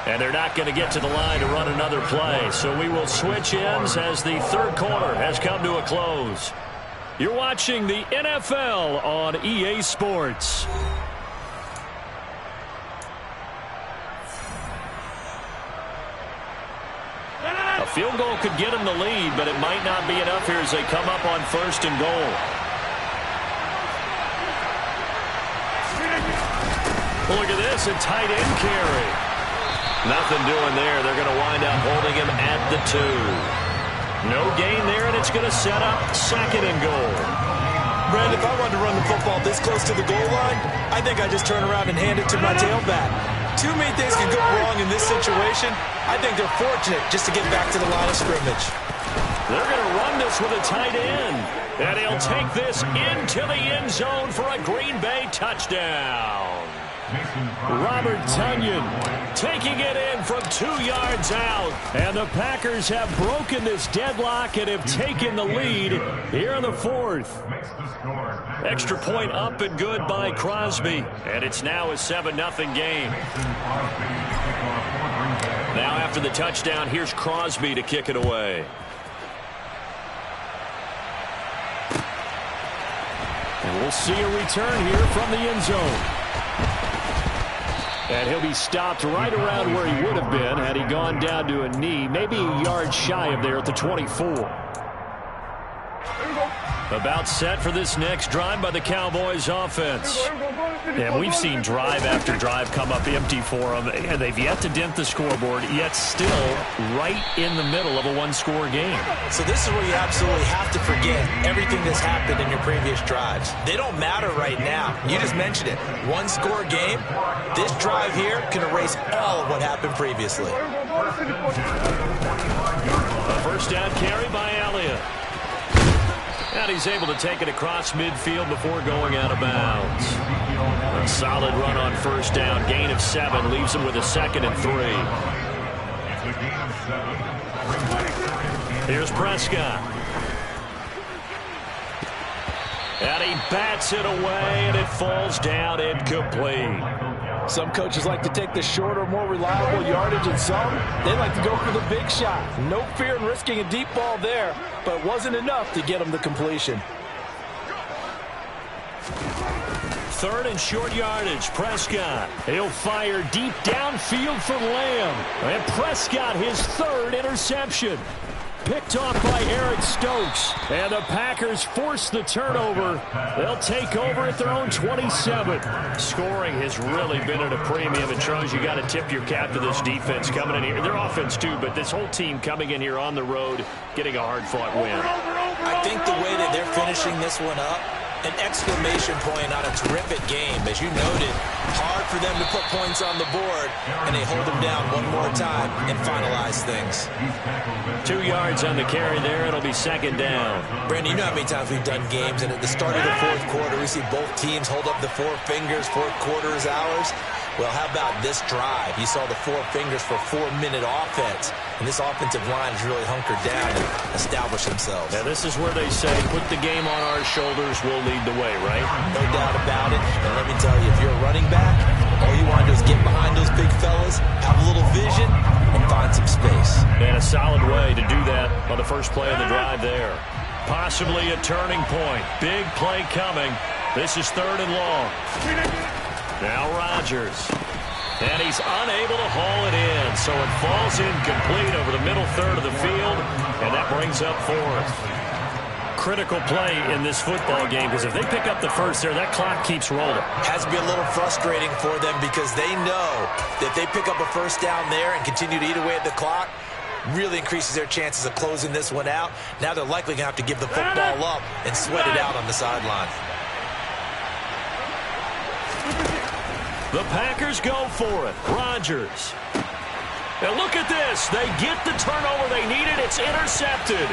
And they're not going to get to the line to run another play. So we will switch ends as the 3rd quarter has come to a close. You're watching the NFL on EA Sports. A field goal could get them the lead, but it might not be enough here as they come up on 1st and goal. Look at this, a tight end carry. Nothing doing there. They're going to wind up holding him at the 2. No gain there, and it's going to set up 2nd and goal. Brad, if I wanted to run the football this close to the goal line, I think I just turn around and hand it to my tailback. Too many things can go wrong in this situation. I think they're fortunate just to get back to the line of scrimmage. They're going to run this with a tight end. And he'll take this into the end zone for a Green Bay touchdown. Robert Tonyan taking it in from 2 yards out. And the Packers have broken this deadlock and have taken the lead here in the 4th. Extra point up and good by Crosby. And it's now a 7-0 game. Now after the touchdown, here's Crosby to kick it away. And we'll see a return here from the end zone. And he'll be stopped right around where he would have been had he gone down to a knee, maybe a yard shy of there at the 24. About set for this next drive by the Cowboys offense. And we've seen drive after drive come up empty for them. And they've yet to dent the scoreboard, yet still right in the middle of a one-score game. So this is where you absolutely have to forget everything that's happened in your previous drives. They don't matter right now. You just mentioned it. One-score game. This drive here can erase all of what happened previously. A 1st down carry by Elliott. And he's able to take it across midfield before going out of bounds. A solid run on 1st down. Gain of 7 leaves him with a 2nd and 3. Here's Prescott. And he bats it away, and it falls down incomplete. Some coaches like to take the shorter, more reliable yardage, and some, they like to go for the big shot. No fear in risking a deep ball there, but it wasn't enough to get him the completion. 3rd and short yardage. Prescott. He'll fire deep downfield for Lamb. And Prescott, his 3rd interception. Picked off by Eric Stokes. And the Packers force the turnover. They'll take over at their own 27. Scoring has really been at a premium. It shows you got to tip your cap to this defense coming in here. Their offense too, but this whole team coming in here on the road, getting a hard-fought win. I think the way that they're finishing this one up, an exclamation point on a terrific game. As you noted, hard for them to put points on the board, and they hold them down one more time and finalize things. 2 yards on the carry there. It'll be 2nd down. Brandon, you know how many times we've done games, and at the start of the 4th quarter, we see both teams hold up the 4 fingers, 4th quarter is ours. Well, how about this drive? You saw the four fingers for 4-minute offense, and this offensive line has really hunkered down and established themselves. Now, this is where they say, put the game on our shoulders, we'll lead the way, right? No doubt about it. And let me tell you, if you're a running back, all you want to do is get behind those big fellas, have a little vision, and find some space. And a solid way to do that on the first play of the drive there. Possibly a turning point. Big play coming. This is 3rd and long. Now Rodgers. And he's unable to haul it in, so it falls incomplete over the middle third of the field, and that brings up 4th. Critical play in this football game, because if they pick up the first there, that clock keeps rolling. Has to be a little frustrating for them because they know that if they pick up a first down there and continue to eat away at the clock, really increases their chances of closing this one out. Now they're likely going to have to give the football up and sweat it out on the sideline. The Packers go for it. Rodgers. Now look at this. They get the turnover they needed. It's intercepted.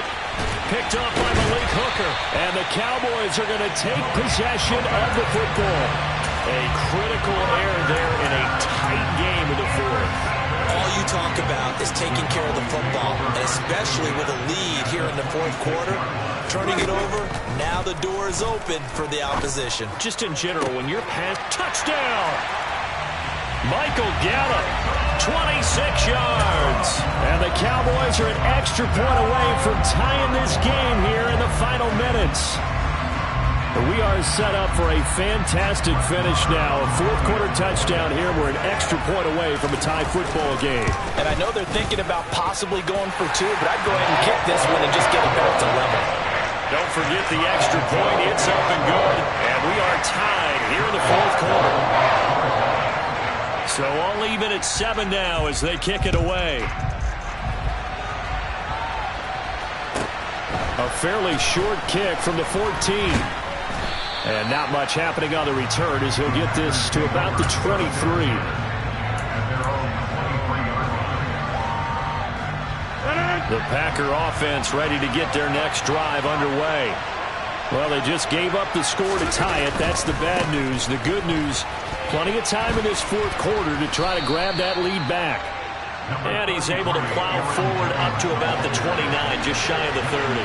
Picked up by Malik Hooker. And the Cowboys are going to take possession of the football. A critical error there in a tight game in the 4th. All you talk about is taking care of the football, and especially with a lead here in the 4th quarter. Turning it over, now the door is open for the opposition. Just in general, when you're past touchdown, Michael Gallup, 26 yards. And the Cowboys are an extra point away from tying this game here in the final minutes. We are set up for a fantastic finish now. A 4th quarter touchdown here. We're an extra point away from a tie football game. And I know they're thinking about possibly going for 2, but I'd go ahead and kick this one and just get it back to level. Don't forget the extra point. It's up and good. And we are tied here in the 4th quarter. So all even at 7 now as they kick it away. A fairly short kick from the 14. And not much happening on the return as he'll get this to about the 23. The Packer offense ready to get their next drive underway. Well, they just gave up the score to tie it. That's the bad news. The good news, plenty of time in this 4th quarter to try to grab that lead back. And he's able to plow forward up to about the 29, just shy of the 30.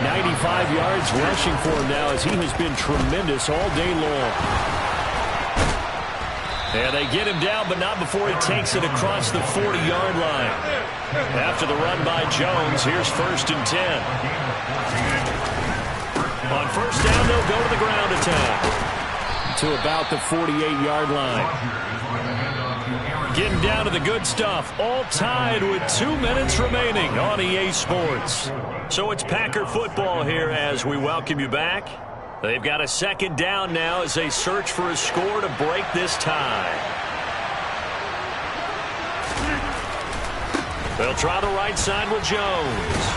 95 yards rushing for him now as he has been tremendous all day long. And they get him down, but not before he takes it across the 40-yard line. After the run by Jones, here's 1st and 10. On 1st down, they'll go to the ground attack to about the 48-yard line. Getting down to the good stuff, all tied with 2 minutes remaining on EA Sports. So it's Packer football here as we welcome you back. They've got a 2nd down now as they search for a score to break this tie. They'll try the right side with Jones.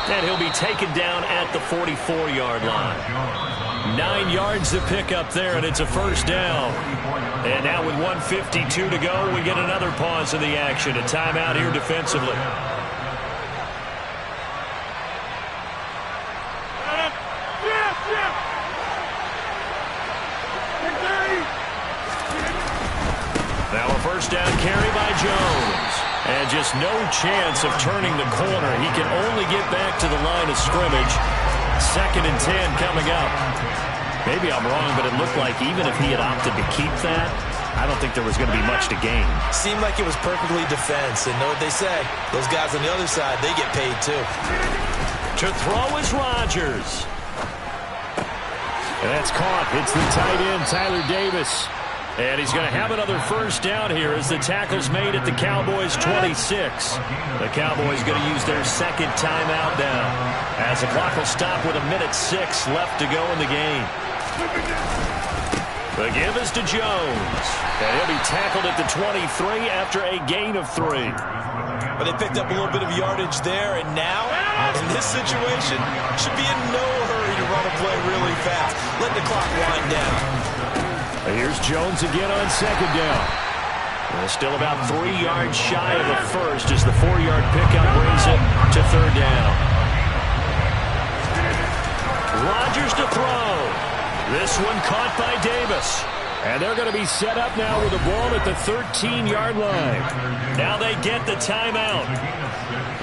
And he'll be taken down at the 44-yard line. 9 yards to pick up there, and it's a 1st down. And now with 1:52 to go, we get another pause in the action. A timeout here defensively. Now a 1st down carry by Jones. And just no chance of turning the corner. He can only get back to the line of scrimmage. 2nd and 10 coming up. Maybe I'm wrong, but it looked like even if he had opted to keep that, I don't think there was going to be much to gain. Seemed like it was perfectly defense. And know what they say, those guys on the other side, they get paid too. To throw is Rodgers. And that's caught. It's the tight end, Tyler Davis. And he's going to have another 1st down here as the tackle's made at the Cowboys' 26. The Cowboys going to use their 2nd timeout now as the clock will stop with 1:06 left to go in the game. The give is to Jones. And he'll be tackled at the 23 after a gain of 3. But they picked up a little bit of yardage there, and now, in this situation, should be in no hurry to run a play really fast. Let the clock wind down. Here's Jones again on 2nd down. Still about 3 yards shy of the 1st as the 4-yard pickup brings it to 3rd down. Rodgers to throw. This one caught by Davis. And they're going to be set up now with the ball at the 13-yard line. Now they get the timeout.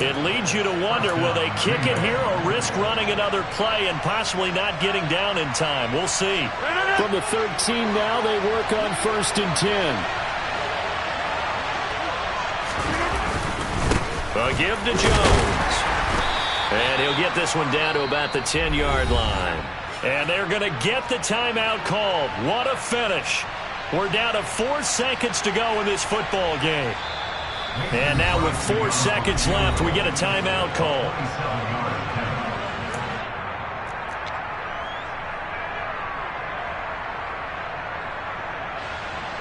It leads you to wonder, will they kick it here or risk running another play and possibly not getting down in time? We'll see. From the 13 now, they work on 1st and 10. A give to Jones. And he'll get this one down to about the 10-yard line. And they're going to get the timeout called. What a finish. We're down to 4 seconds to go in this football game. And now with 4 seconds left, we get a timeout call.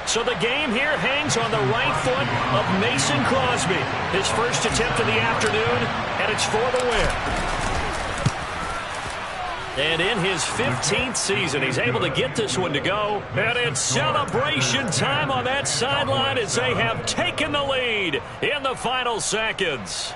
So the game here hangs on the right foot of Mason Crosby. His first attempt of the afternoon, and it's for the win. And in his 15th season, he's able to get this one to go. And it's celebration time on that sideline as they have taken the lead in the final seconds.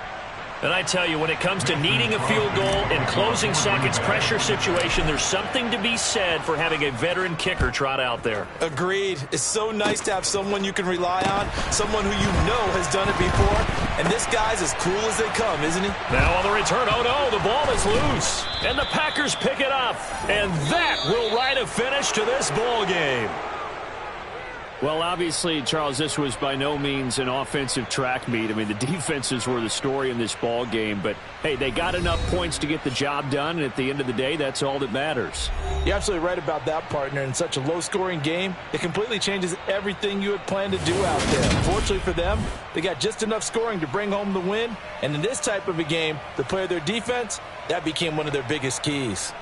And I tell you, when it comes to needing a field goal in closing seconds pressure situation, there's something to be said for having a veteran kicker trot out there. Agreed. It's so nice to have someone you can rely on, someone who you know has done it before. And this guy's as cool as they come, isn't he? Now on the return, oh no, the ball is loose. And the Packers pick it up. And that will write a finish to this ball game. Well, obviously, Charles, this was by no means an offensive track meet. I mean, the defenses were the story in this ball game. But, hey, they got enough points to get the job done. And at the end of the day, that's all that matters. You're absolutely right about that, partner. In such a low-scoring game, it completely changes everything you had planned to do out there. Fortunately for them, they got just enough scoring to bring home the win. And in this type of a game, to play their defense, that became one of their biggest keys.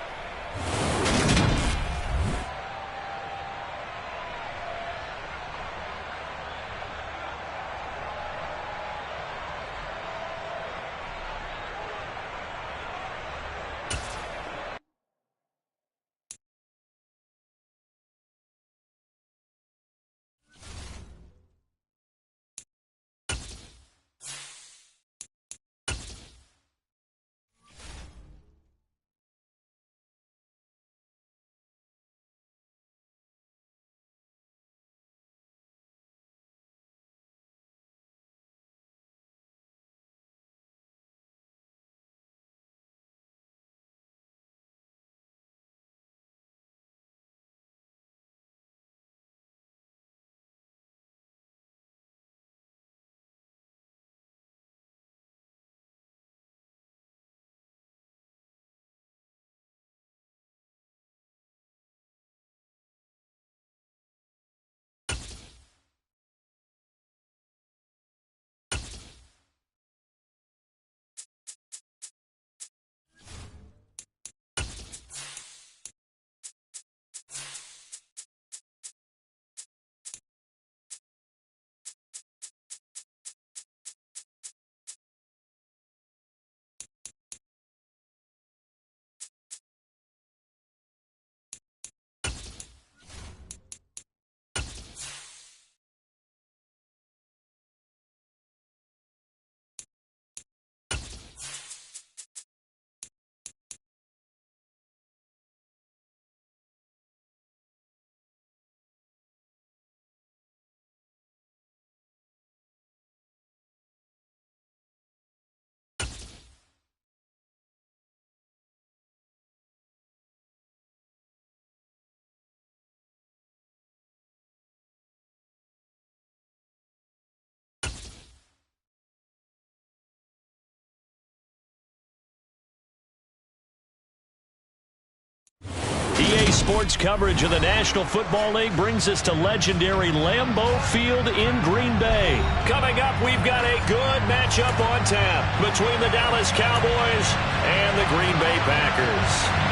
EA Sports coverage of the National Football League brings us to legendary Lambeau Field in Green Bay. Coming up, we've got a good matchup on tap between the Dallas Cowboys and the Green Bay Packers.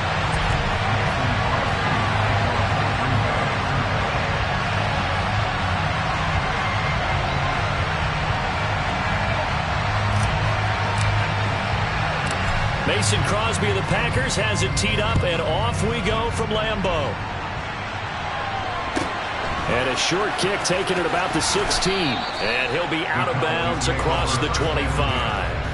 Mason Crosby of the Packers has it teed up, and off we go from Lambeau. And a short kick taken at about the 16. And he'll be out of bounds across the 25.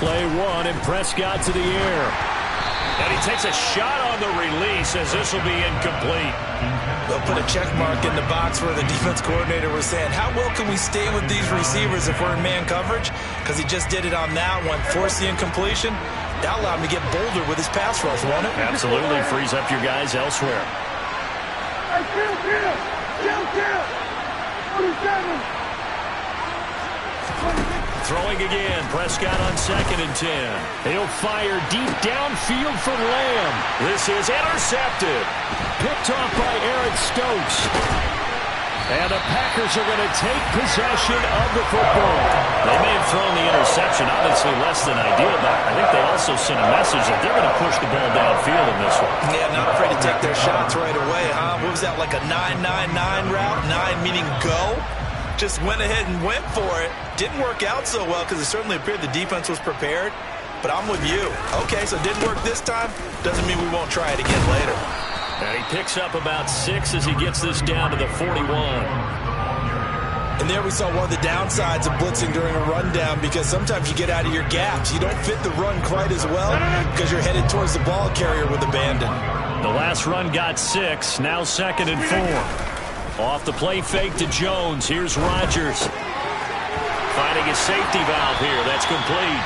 Play one, and Prescott to the air. And he takes a shot on the release as this will be incomplete. They'll put a check mark in the box where the defense coordinator was saying, how well can we stay with these receivers if we're in man coverage? Because he just did it on that one, forced the incompletion. That allowed him to get bolder with his pass rush, won't it? Absolutely. Frees up your guys elsewhere. Throwing again. Prescott on 2nd and 10. He'll fire deep downfield from Lamb. This is intercepted. Picked off by Eric Stokes. And the Packers are going to take possession of the football. They may have thrown the interception, obviously less than ideal, but I think they also sent a message that they're going to push the ball downfield in this one. Yeah, not afraid to take their shots right away, huh? What was that, like a 9-9-9 route? 9 meaning go? Just went ahead and went for it. Didn't work out so well because it certainly appeared the defense was prepared. But I'm with you. Okay, so it didn't work this time. Doesn't mean we won't try it again later. And he picks up about 6 as he gets this down to the 41. And there we saw one of the downsides of blitzing during a rundown because sometimes you get out of your gaps. You don't fit the run quite as well because you're headed towards the ball carrier with abandon. The last run got 6. Now 2nd and 4. Off the play fake to Jones. Here's Rodgers. Finding a safety valve here. That's complete.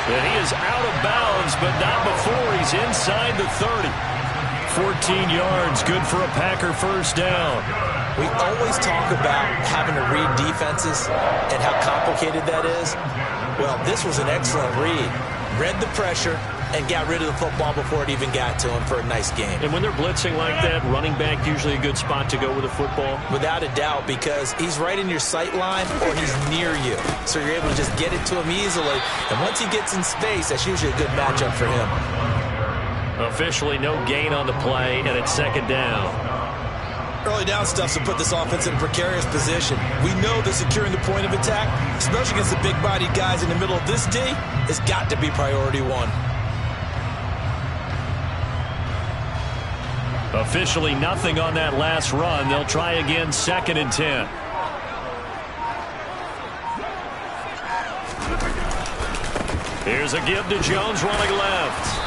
And he is out of bounds, but not before he's inside the 30. 14 yards, good for a Packer first down. We always talk about having to read defenses and how complicated that is. Well, this was an excellent read. Read the pressure and got rid of the football before it even got to him for a nice game. And when they're blitzing like that, running back usually a good spot to go with the football? Without a doubt, because he's right in your sight line or he's near you. So you're able to just get it to him easily. And once he gets in space, that's usually a good matchup for him. Officially no gain on the play, and it's 2nd down. Early down stuff to put this offense in a precarious position. We know that securing the point of attack, especially against the big-bodied guys in the middle of this D, has got to be priority one. Officially nothing on that last run. They'll try again 2nd and 10. Here's a give to Jones running left.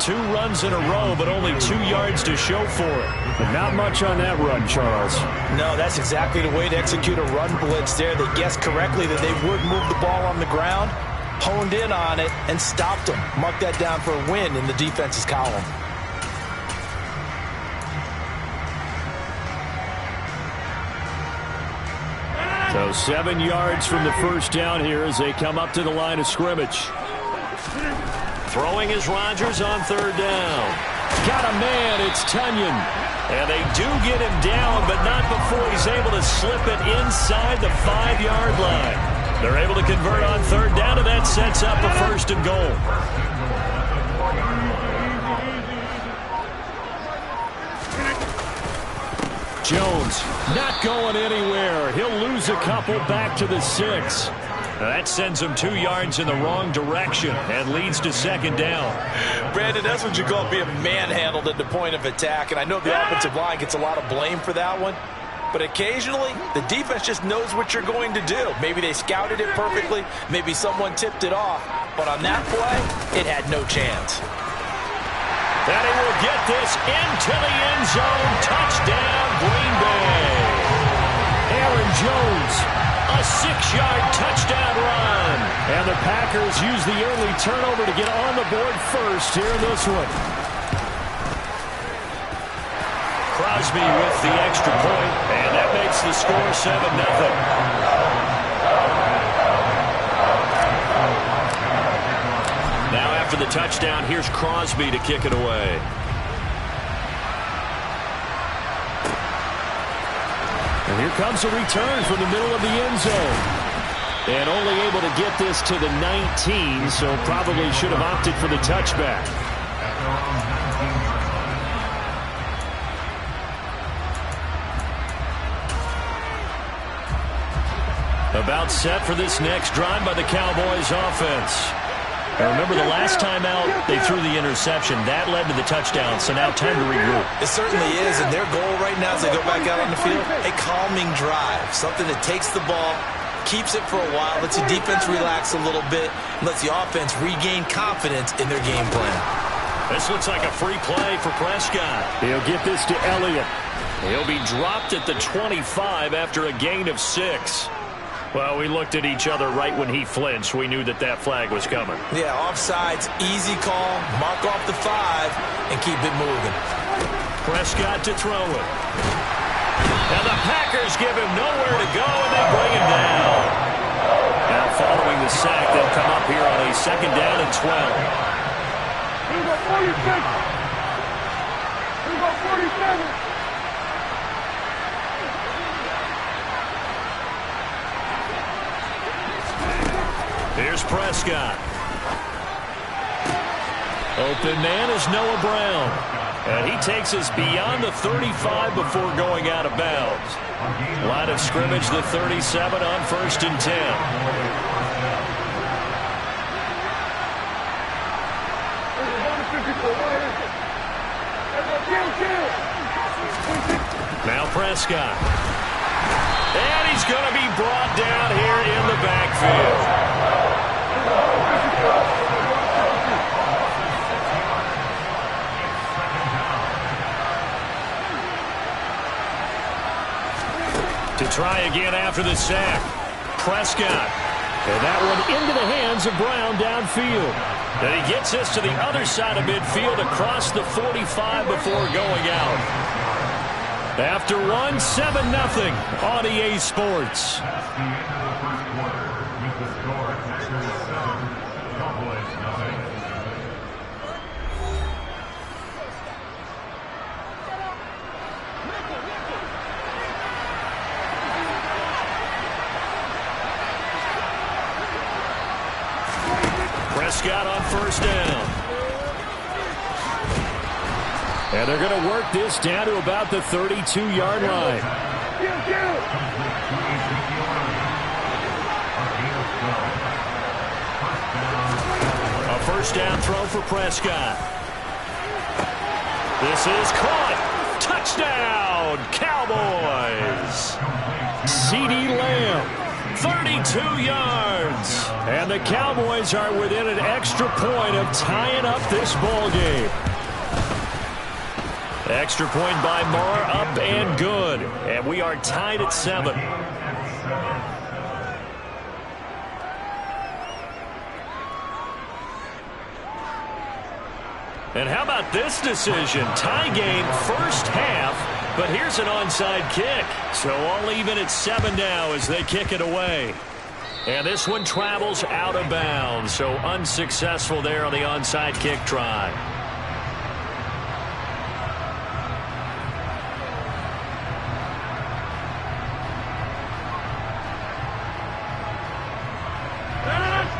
2 runs in a row, but only 2 yards to show for it. But not much on that run, Charles. No, that's exactly the way to execute a run blitz there. They guessed correctly that they would move the ball on the ground, honed in on it, and stopped them. Mark that down for a win in the defense's column. So 7 yards from the first down here as they come up to the line of scrimmage. Throwing is Rodgers on 3rd down. Got a man, it's Tunyon. And they do get him down, but not before he's able to slip it inside the 5-yard line. They're able to convert on 3rd down, and that sets up a 1st and goal. Jones not going anywhere. He'll lose a couple back to the 6. That sends him 2 yards in the wrong direction and leads to 2nd down. Brandon, that's what you call being manhandled at the point of attack. And I know the offensive line gets a lot of blame for that one. But occasionally, the defense just knows what you're going to do. Maybe they scouted it perfectly. Maybe someone tipped it off. But on that play, it had no chance. And he will get this into the end zone. Touchdown, Green Bay. Aaron Jones, a 6-yard touchdown run. And the Packers use the early turnover to get on the board first here in this one. Crosby with the extra point, and that makes the score 7-0. Now after the touchdown, here's Crosby to kick it away. And here comes a return from the middle of the end zone. And only able to get this to the 19, so probably should have opted for the touchback. About set for this next drive by the Cowboys offense. And remember, the last time out, they threw the interception. That led to the touchdown, so now time to regroup. It certainly is, and their goal right now as they go back out on the field, a calming drive, something that takes the ball, keeps it for a while, lets the defense relax a little bit, and lets the offense regain confidence in their game plan. This looks like a free play for Prescott. He'll get this to Elliott. He'll be dropped at the 25 after a gain of 6. Well, we looked at each other right when he flinched. We knew that that flag was coming. Yeah, offsides, easy call, mark off the 5, and keep it moving. Prescott to throw it. And the Packers give him nowhere to go, and they bring him down. Now, following the sack, they'll come up here on a 2nd down and 12. He's got 46. He's got 47. Here's Prescott. Open man is Noah Brown. And he takes us beyond the 35 before going out of bounds. Line of scrimmage, the 37 on 1st and 10. Now Prescott. And he's going to be brought down here in the backfield. To try again after the sack. Prescott. And that one into the hands of Brown downfield. And he gets this to the other side of midfield across the 45 before going out. After one, 7-0 on EA Sports. Prescott on 1st down. And they're going to work this down to about the 32-yard line. A 1st down throw for Prescott. This is caught. Touchdown, Cowboys. CeeDee Lamb. 32 yards. And the Cowboys are within an extra point of tying up this ball game. Extra point by Marr, up and good. And we are tied at 7. And how about this decision? Tie game, 1st half. But here's an onside kick. So all even at 7 now as they kick it away. And this one travels out of bounds. So unsuccessful there on the onside kick try.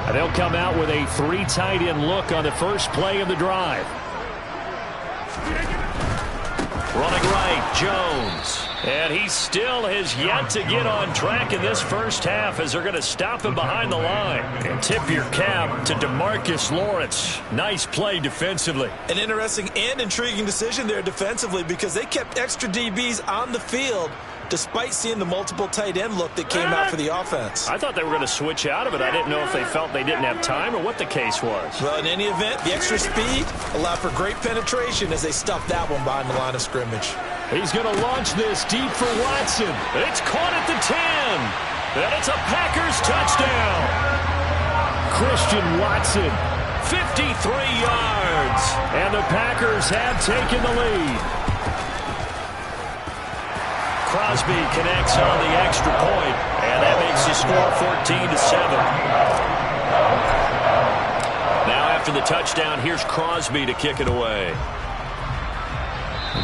And they'll come out with a 3 tight end look on the first play of the drive. Running right, Jones. And he still has yet to get on track in this first half as they're going to stop him behind the line. And tip your cap to DeMarcus Lawrence. Nice play defensively. An interesting and intriguing decision there defensively because they kept extra DBs on the field despite seeing the multiple tight end look that came out for the offense. I thought they were going to switch out of it. I didn't know if they felt they didn't have time or what the case was. Well, in any event, the extra speed allowed for great penetration as they stuffed that one behind the line of scrimmage. He's going to launch this deep for Watson. It's caught at the 10. And it's a Packers touchdown. Christian Watson, 53 yards. And the Packers have taken the lead. Crosby connects on the extra point, and that makes the score 14-7. Now after the touchdown, here's Crosby to kick it away.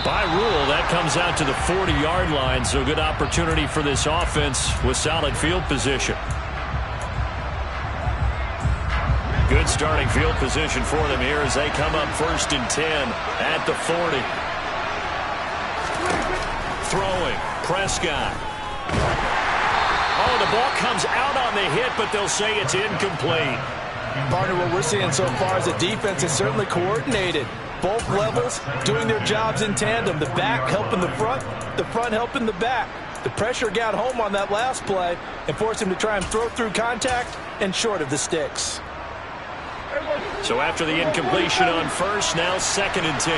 By rule, that comes out to the 40-yard line, so good opportunity for this offense with solid field position. Good starting field position for them here as they come up 1st and 10 at the 40. Throwing, Prescott. Oh, the ball comes out on the hit, but they'll say it's incomplete. Partner, what we're seeing so far is the defense is certainly coordinated. Both levels doing their jobs in tandem. The back helping the front helping the back. The pressure got home on that last play and forced him to try and throw through contact and short of the sticks. So after the incompletion on first, now 2nd and 10.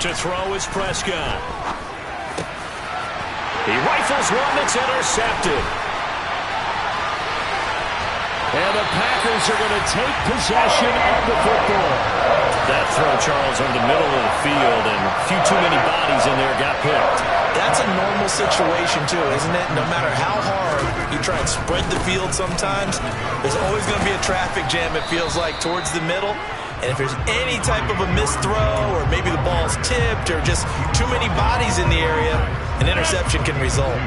To throw is Prescott. He rifles one that's intercepted. And the Packers are going to take possession of the football. That throw, Charles, over the middle of the field, and a few too many bodies in there got picked. That's a normal situation, too, isn't it? No matter how hard you try and spread the field sometimes, there's always going to be a traffic jam, it feels like, towards the middle. And if there's any type of a missed throw, or maybe the ball's tipped, or just too many bodies in the area, an interception can result.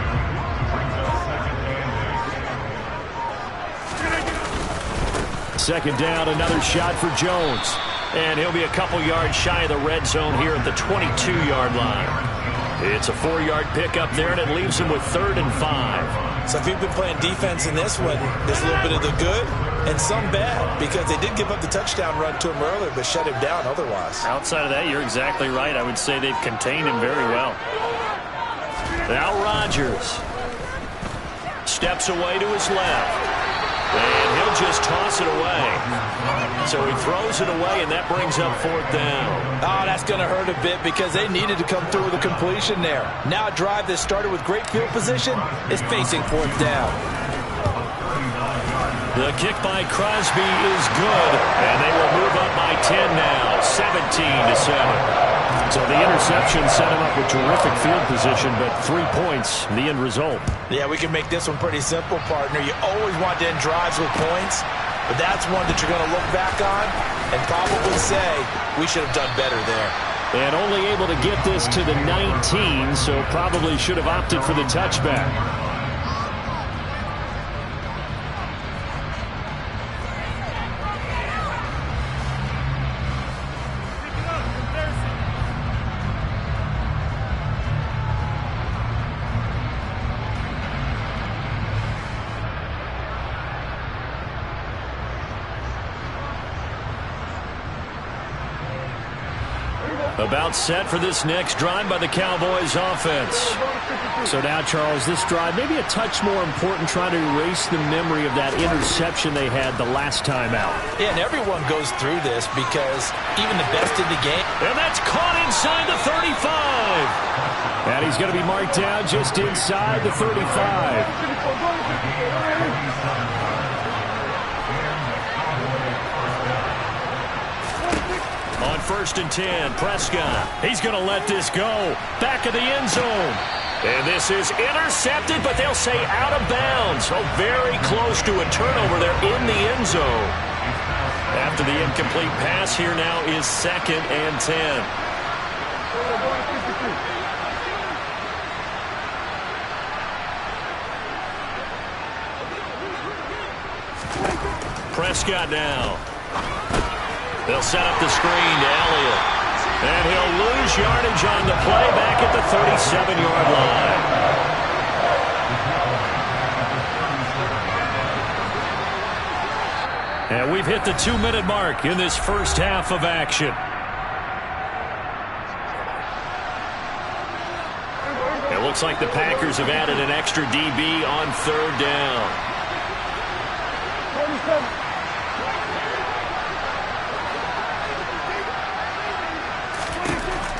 Second down, another shot for Jones. And he'll be a couple yards shy of the red zone here at the 22-yard line. It's a 4-yard pickup there, and it leaves him with 3rd and 5. So if you've been playing defense in this one, there's a little bit of the good and some bad, because they did give up the touchdown run to him earlier, but shut him down otherwise. Outside of that, you're exactly right. I would say they've contained him very well. Now Rodgers steps away to his left. And he'll just toss it away. So he throws it away, and that brings up 4th down. Oh, that's going to hurt a bit because they needed to come through with a completion there. Now a drive that started with great field position is facing 4th down. The kick by Crosby is good, and they will move up by 10 now, 17-7. So the interception set him up with terrific field position, but 3 points, the end result. Yeah, we can make this one pretty simple, partner. You always want to end drives with points, but that's one that you're going to look back on and probably say, we should have done better there. And only able to get this to the 19, so probably should have opted for the touchback. About set for this next drive by the Cowboys offense. So now, Charles, this drive maybe a touch more important, trying to erase the memory of that interception they had the last time out. Yeah, and everyone goes through this because even the best in the game. And that's caught inside the 35. And he's going to be marked down just inside the 35. On 1st and 10, Prescott. He's going to let this go. Back of the end zone. And this is intercepted, but they'll say out of bounds. So very close to a turnover there in the end zone. After the incomplete pass, here now is 2nd and 10. Prescott now. They'll set up the screen to Elliott. And he'll lose yardage on the play back at the 37-yard line. And we've hit the 2-minute mark in this first half of action. It looks like the Packers have added an extra DB on 3rd down.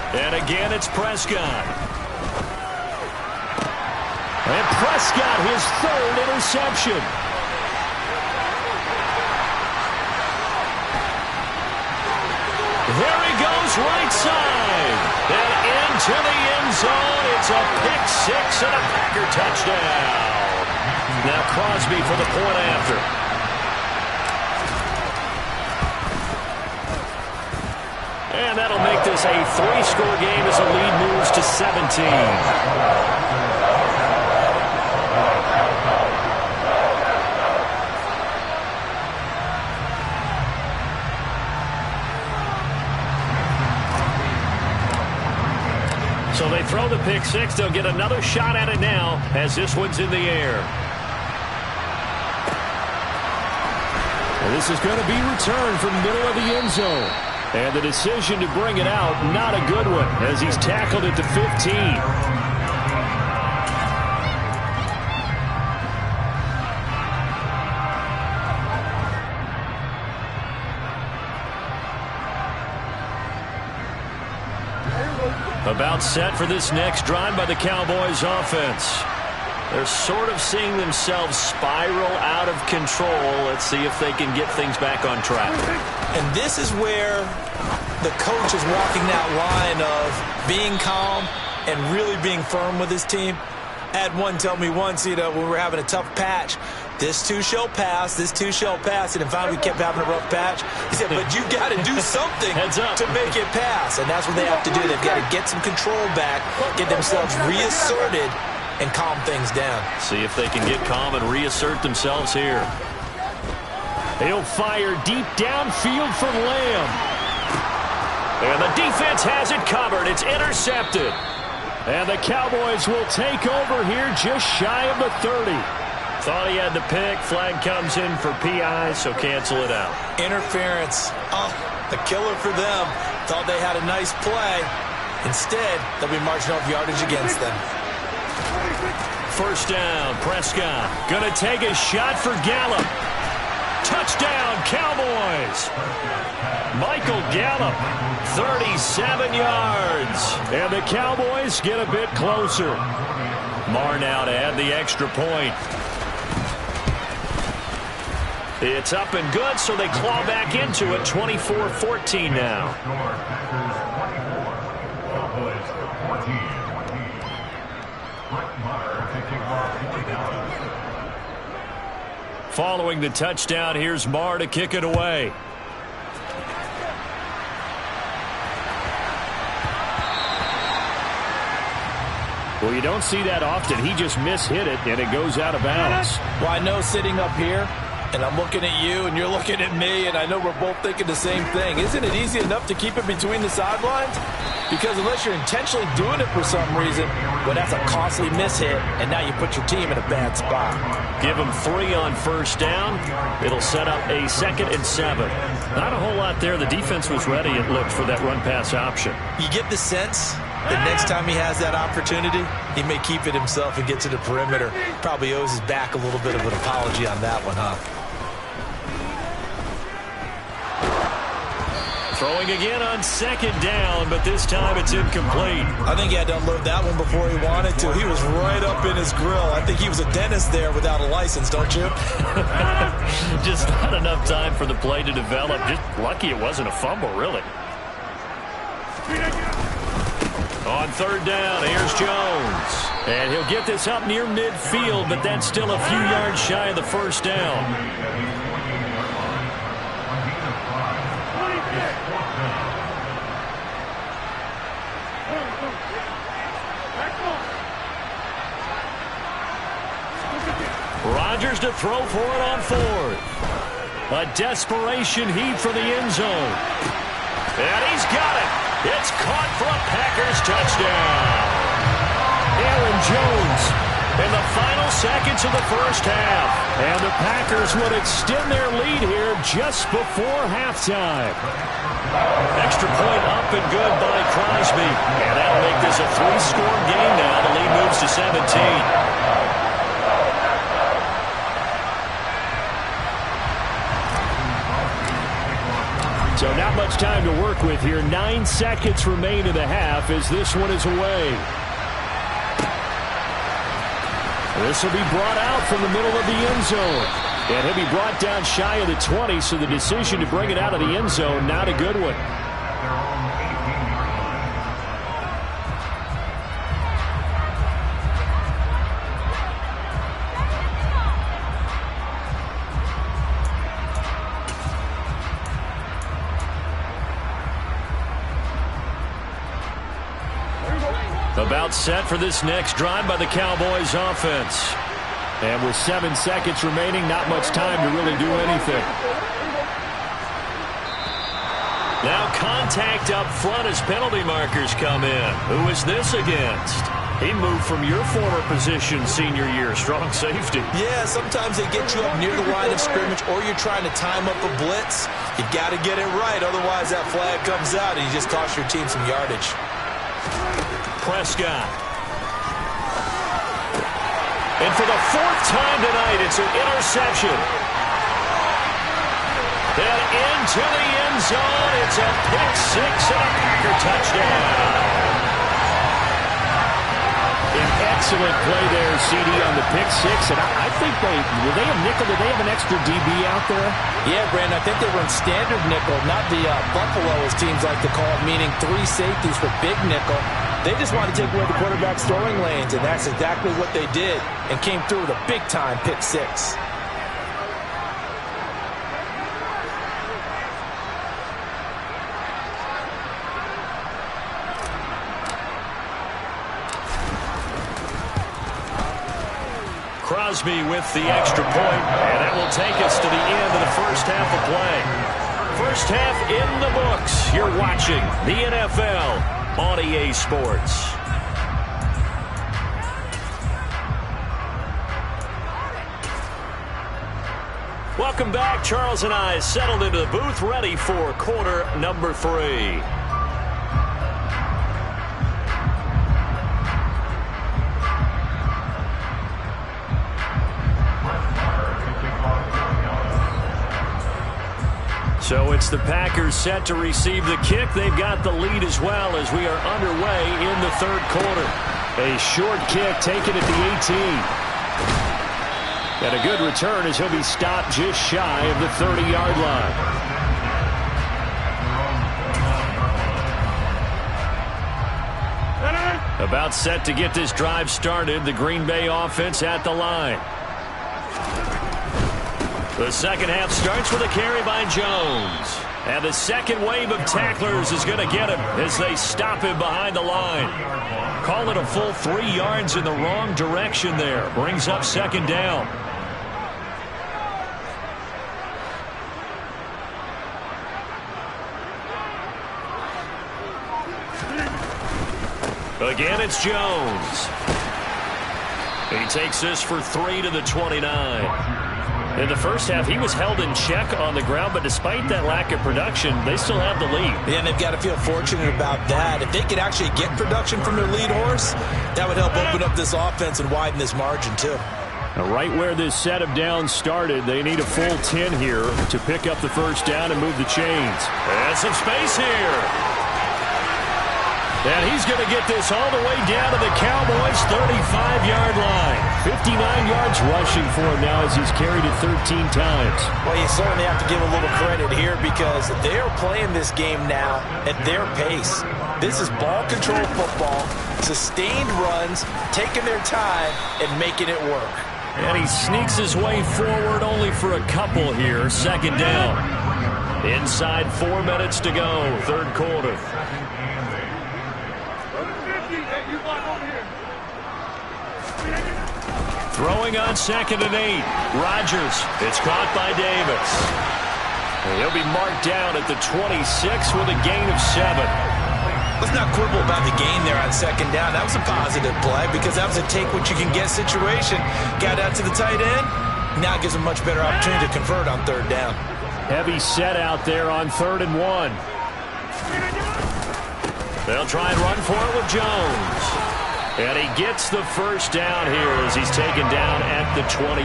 And again, it's Prescott. And Prescott, his 3rd interception. There he goes, right side. And into the end zone. It's a pick-6 and a Packer touchdown. Now Crosby for the point after. And that'll make this a 3-score game as the lead moves to 17. So they throw the pick-6. They'll get another shot at it now as this one's in the air. And this is going to be returned from the middle of the end zone. And the decision to bring it out, not a good one, as he's tackled at the 15. About set for this next drive by the Cowboys offense. They're sort of seeing themselves spiral out of control. Let's see if they can get things back on track. And this is where the coach is walking that line of being calm and really being firm with his team. I had one tell me once, when we were having a tough patch, this too shall pass, this too shall pass. And finally we kept having a rough patch. He said, but you got to do something to make it pass. And that's what they have to do. They've got to get some control back, get themselves reasserted, and calm things down. See if they can get calm and reassert themselves here. He'll fire deep downfield from Lamb. And the defense has it covered. It's intercepted. And the Cowboys will take over here just shy of the 30. Thought he had the pick. Flag comes in for PI, so cancel it out. Interference. Oh, the killer for them. Thought they had a nice play. Instead, they'll be marching off yardage against them. First down, Prescott. Gonna take a shot for Gallup. Touchdown, Cowboys. Michael Gallup, 37 yards. And the Cowboys get a bit closer. Marr now to add the extra point. It's up and good, so they claw back into it. 24-14 now. Following the touchdown, here's Marr to kick it away. Well, you don't see that often. He just mishit it, and it goes out of bounds. Well, I know sitting up here, and I'm looking at you, and you're looking at me, and I know we're both thinking the same thing. Isn't it easy enough to keep it between the sidelines? Because unless you're intentionally doing it for some reason, well, that's a costly mishit, and now you put your team in a bad spot. Give them 3 on first down. It'll set up a 2nd and 7. Not a whole lot there. The defense was ready, it looked, for that run-pass option. You get the sense that next time he has that opportunity, he may keep it himself and get to the perimeter. Probably owes his back a little bit of an apology on that one, huh? Throwing again on 2nd down, but this time it's incomplete. I think he had to unload that one before he wanted to. He was right up in his grill. I think he was a dentist there without a license, don't you? Just not enough time for the play to develop. Just lucky it wasn't a fumble, really. On 3rd down, here's Jones. And he'll get this up near midfield, but that's still a few yards shy of the first down. Rodgers to throw for it on 4th. A desperation heave for the end zone. And he's got it. It's caught for a Packers touchdown. Aaron Jones in the final seconds of the first half. And the Packers would extend their lead here just before halftime. Extra point up and good by Crosby. And that'll make this a 3-score game now. The lead moves to 17. So not much time to work with here. 9 seconds remain in the half as this one is away. This will be brought out from the middle of the end zone. And he'll be brought down shy of the 20, so the decision to bring it out of the end zone, not a good one. About set for this next drive by the Cowboys offense. And with 7 seconds remaining, not much time to really do anything. Now contact up front as penalty markers come in. Who is this against? He moved from your former position senior year, strong safety. Yeah, sometimes they get you up near the line of scrimmage or you're trying to time up a blitz. You got to get it right, otherwise that flag comes out and you just cost your team some yardage. Prescott. And for the fourth time tonight, it's an interception. And into the end zone, it's a pick six and a Packer touchdown. An excellent play there, CD, on the pick six. And I think will they have nickel? Did they have an extra DB out there? Yeah, Brandon, I think they were in standard nickel, not the Buffalo, as teams like to call it, meaning 3 safeties for big nickel. They just wanted to take away the quarterback's throwing lanes, and that's exactly what they did, and came through with a big-time pick six. Crosby with the extra point, and that will take us to the end of the first half of play. First half in the books. You're watching the NFL on EA Sports. Welcome back. Charles and I settled into the booth, ready for quarter number 3. So it's the Packers set to receive the kick. They've got the lead as well as we are underway in the third quarter. A short kick taken at the 18. And a good return as he'll be stopped just shy of the 30-yard line. About set to get this drive started. The Green Bay offense at the line. The second half starts with a carry by Jones. And the second wave of tacklers is going to get him as they stop him behind the line. Call it a full 3 yards in the wrong direction there. Brings up second down. Again, it's Jones. He takes this for 3 to the 29. In the first half, he was held in check on the ground, but despite that lack of production, they still have the lead. Yeah, and they've got to feel fortunate about that. If they could actually get production from their lead horse, that would help open up this offense and widen this margin, too. Now, right where this set of downs started, they need a full 10 here to pick up the first down and move the chains. And some space here. And he's going to get this all the way down to the Cowboys' 35-yard line. 59 yards rushing for him now as he's carried it 13 times. Well, you certainly have to give a little credit here because they're playing this game now at their pace. This is ball control football, sustained runs, taking their time, and making it work. And he sneaks his way forward only for a couple here. Second down. Inside 4 minutes to go, third quarter. Throwing on 2nd and 8. Rodgers. It's caught by Davis. And he'll be marked down at the 26 with a gain of 7. Let's not quibble about the gain there on 2nd down. That was a positive play because that was a take-what-you-can-get situation. Got out to the tight end. Now it gives him a much better opportunity to convert on 3rd down. Heavy set out there on 3rd and 1. They'll try and run for it with Jones. And he gets the first down here as he's taken down at the 24.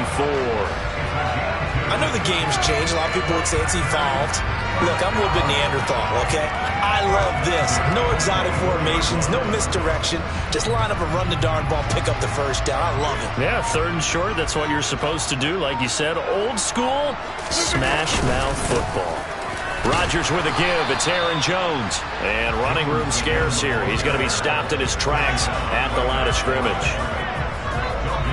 I know the game's changed. A lot of people would say it's evolved. Look, I'm a little bit Neanderthal, okay? I love this. No exotic formations, no misdirection. Just line up and run the darn ball, pick up the first down. I love it. Yeah, 3rd and short, that's what you're supposed to do. Like you said, old school, smash mouth football. Rodgers with a give. It's Aaron Jones. And running room scarce here. He's going to be stopped in his tracks at the line of scrimmage.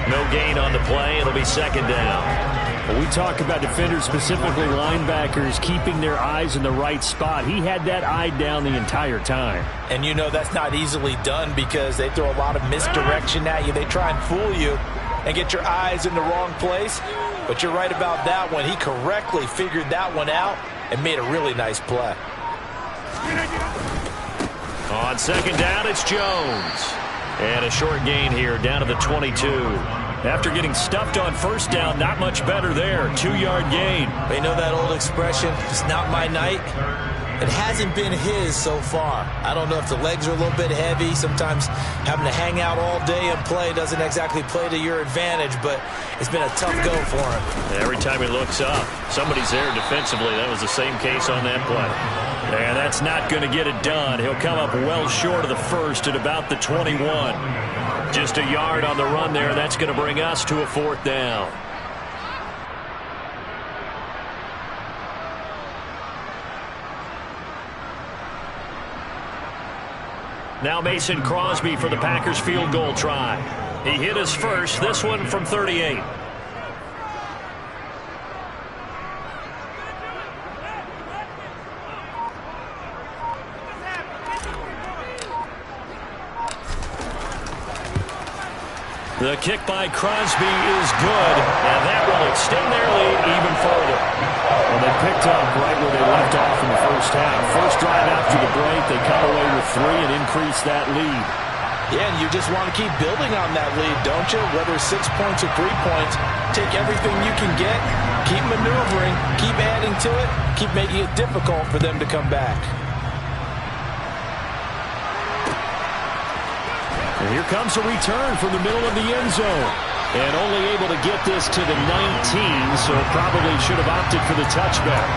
No gain on the play. It'll be 2nd down. When we talk about defenders, specifically linebackers, keeping their eyes in the right spot. He had that eye down the entire time. And you know that's not easily done because they throw a lot of misdirection at you. They try and fool you and get your eyes in the wrong place. But you're right about that one. He correctly figured that one out and made a really nice play. On 2nd down, it's Jones. And a short gain here, down to the 22. After getting stuffed on first down, not much better there. 2-yard gain. They know that old expression, it's not my night. It hasn't been his so far. I don't know if the legs are a little bit heavy. Sometimes having to hang out all day and play doesn't exactly play to your advantage, but it's been a tough go for him. Every time he looks up, somebody's there defensively. That was the same case on that play. And that's not going to get it done. He'll come up well short of the first at about the 21. Just a yard on the run there. That's going to bring us to a 4th down. Now Mason Crosby for the Packers field goal try. He hit his first, this one from 38. The kick by Crosby is good, and that will extend their lead even further. Well, they picked up right where they left off in the first half. First drive after the break, they come away with 3 and increase that lead. Yeah, and you just want to keep building on that lead, don't you? Whether 6 points or 3 points, take everything you can get, keep maneuvering, keep adding to it, keep making it difficult for them to come back. And here comes a return from the middle of the end zone. And only able to get this to the 19, so probably should have opted for the touchback.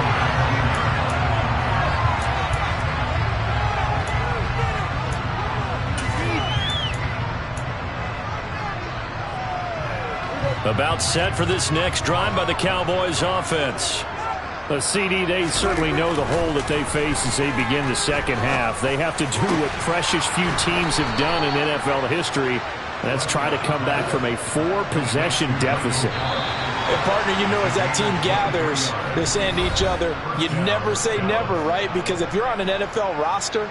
About set for this next drive by the Cowboys offense. The CD, they certainly know the hole that they face as they begin the second half. They have to do what precious few teams have done in NFL history. That's try to come back from a 4-possession deficit. And partner, you know, as that team gathers, they're saying to each other, you never say never, right? Because if you're on an NFL roster,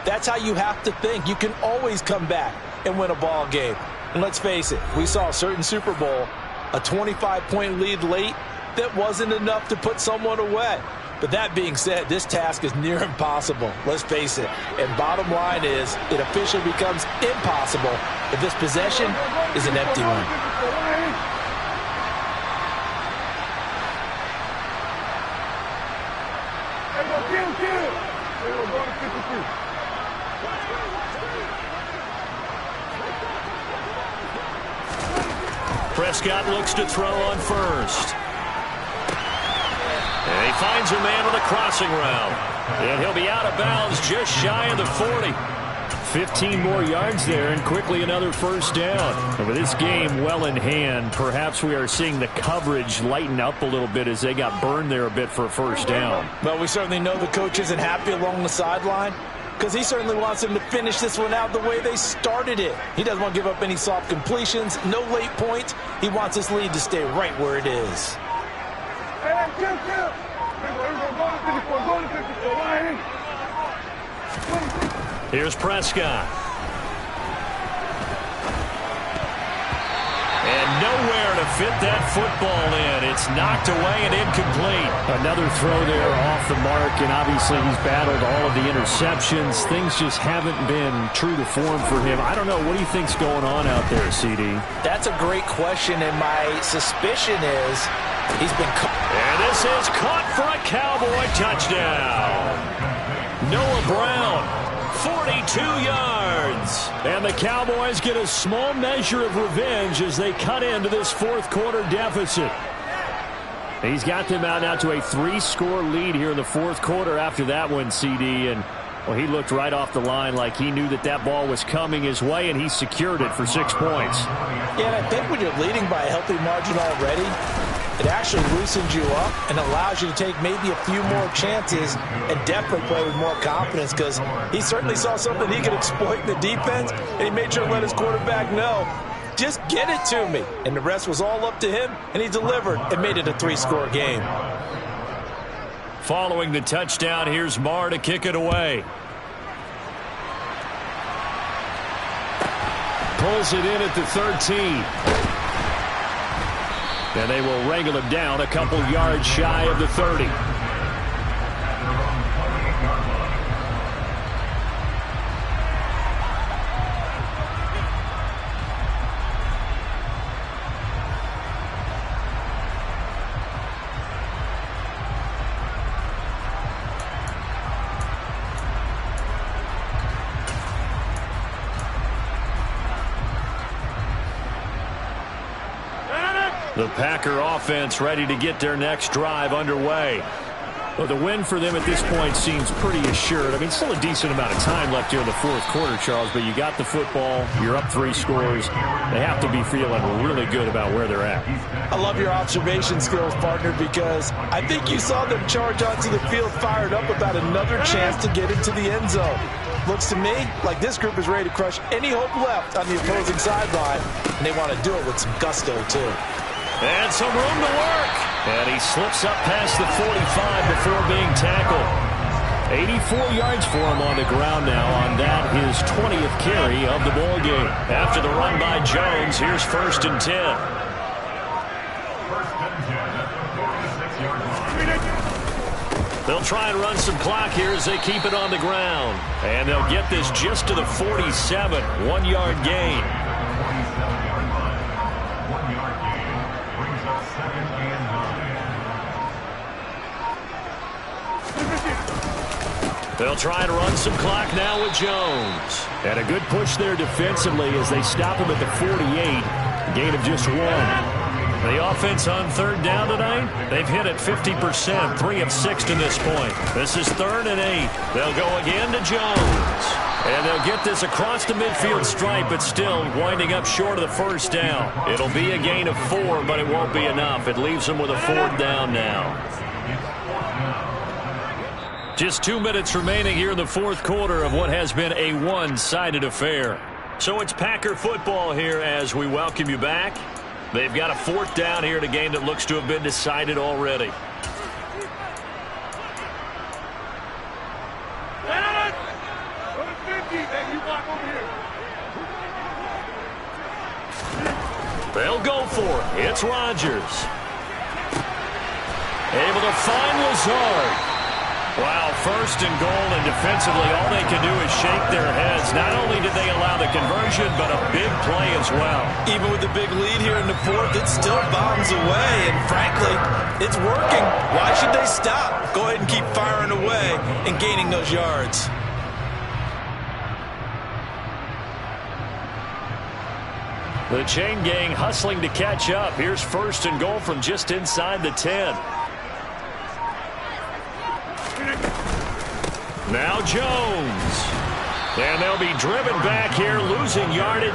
that's how you have to think. You can always come back and win a ball game. And let's face it, we saw a certain Super Bowl, a 25-point lead late, that wasn't enough to put someone away. But that being said, this task is near impossible. Let's face it. And bottom line is, it officially becomes impossible if this possession is an empty one. Prescott looks to throw on first. And he finds a man with a crossing route. And he'll be out of bounds just shy of the 40. 15 more yards there and quickly another first down. And with this game well in hand, perhaps we are seeing the coverage lighten up a little bit as they got burned there a bit for a first down. Well, we certainly know the coach isn't happy along the sideline because he certainly wants them to finish this one out the way they started it. He doesn't want to give up any soft completions, no late points. He wants his lead to stay right where it is. Here's Prescott. And nowhere to fit that football in. It's knocked away and incomplete. Another throw there off the mark, and obviously he's battled all of the interceptions. Things just haven't been true to form for him. I don't know. What do you think's going on out there, CD? That's a great question, and my suspicion is he's been caught. And this is caught for a Cowboy touchdown. Noah Brown, 42 yards. And the Cowboys get a small measure of revenge as they cut into this fourth quarter deficit. He's got them out now to a 3-score lead here in the fourth quarter after that one, CD. And, well, he looked right off the line like he knew that that ball was coming his way, and he secured it for 6 points. Yeah, and I think when you're leading by a healthy margin already, it actually loosens you up and allows you to take maybe a few more chances and definitely play with more confidence because he certainly saw something he could exploit in the defense, and he made sure to let his quarterback know, just get it to me. And the rest was all up to him, and he delivered and made it a 3-score game. Following the touchdown, here's Marr to kick it away. Pulls it in at the 13. And they will wrangle him down a couple yards shy of the 30. The Packer offense ready to get their next drive underway. Well, the win for them at this point seems pretty assured. I mean, still a decent amount of time left here in the fourth quarter, Charles, but you got the football, you're up 3 scores. They have to be feeling really good about where they're at. I love your observation skills, partner, because I think you saw them charge onto the field fired up about another chance to get into the end zone. Looks to me like this group is ready to crush any hope left on the opposing sideline, and they want to do it with some gusto, too. And some room to work. And he slips up past the 45 before being tackled. 84 yards for him on the ground now on that, his 20th carry of the ball game. After the run by Jones, here's 1st and 10. They'll try and run some clock here as they keep it on the ground. And they'll get this just to the 47, 1-yard gain. They'll try to run some clock now with Jones. And a good push there defensively as they stop him at the 48. Gain of just 1. The offense on 3rd down tonight, they've hit it 50%, 3 of 6 to this point. This is 3rd and 8. They'll go again to Jones. And they'll get this across the midfield stripe, but still winding up short of the 1st down. It'll be a gain of 4, but it won't be enough. It leaves them with a 4th down now. Just 2 minutes remaining here in the fourth quarter of what has been a one-sided affair. So it's Packer football here as we welcome you back. They've got a 4th down here in a game that looks to have been decided already. They'll go for it. It's Rodgers. Able to find Lazard. Wow, 1st and goal, and defensively all they can do is shake their heads. Not only did they allow the conversion, but a big play as well. Even with the big lead here in the 4th, it still bombs away, and frankly, it's working. Why should they stop? Go ahead and keep firing away and gaining those yards. The chain gang hustling to catch up. Here's 1st and goal from just inside the 10. Now Jones. And they'll be driven back here, losing yardage.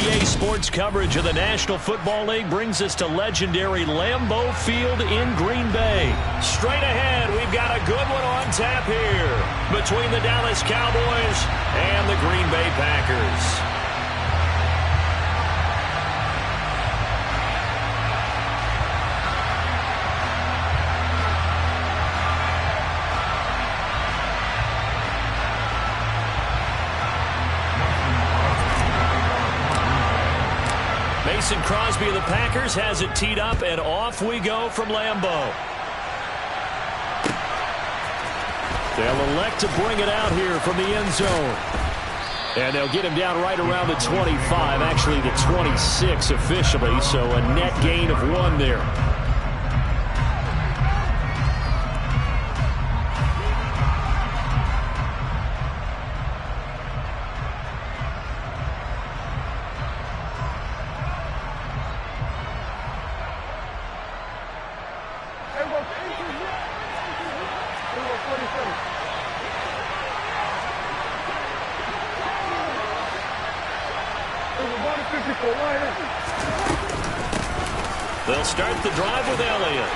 EA Sports coverage of the National Football League brings us to legendary Lambeau Field in Green Bay. Straight ahead, we've got a good one on tap here between the Dallas Cowboys and the Green Bay Packers. Mason Crosby of the Packers has it teed up, and off we go from Lambeau. They'll elect to bring it out here from the end zone. And they'll get him down right around the 25, actually the 26 officially, so a net gain of 1 there. They'll start the drive with Elliott.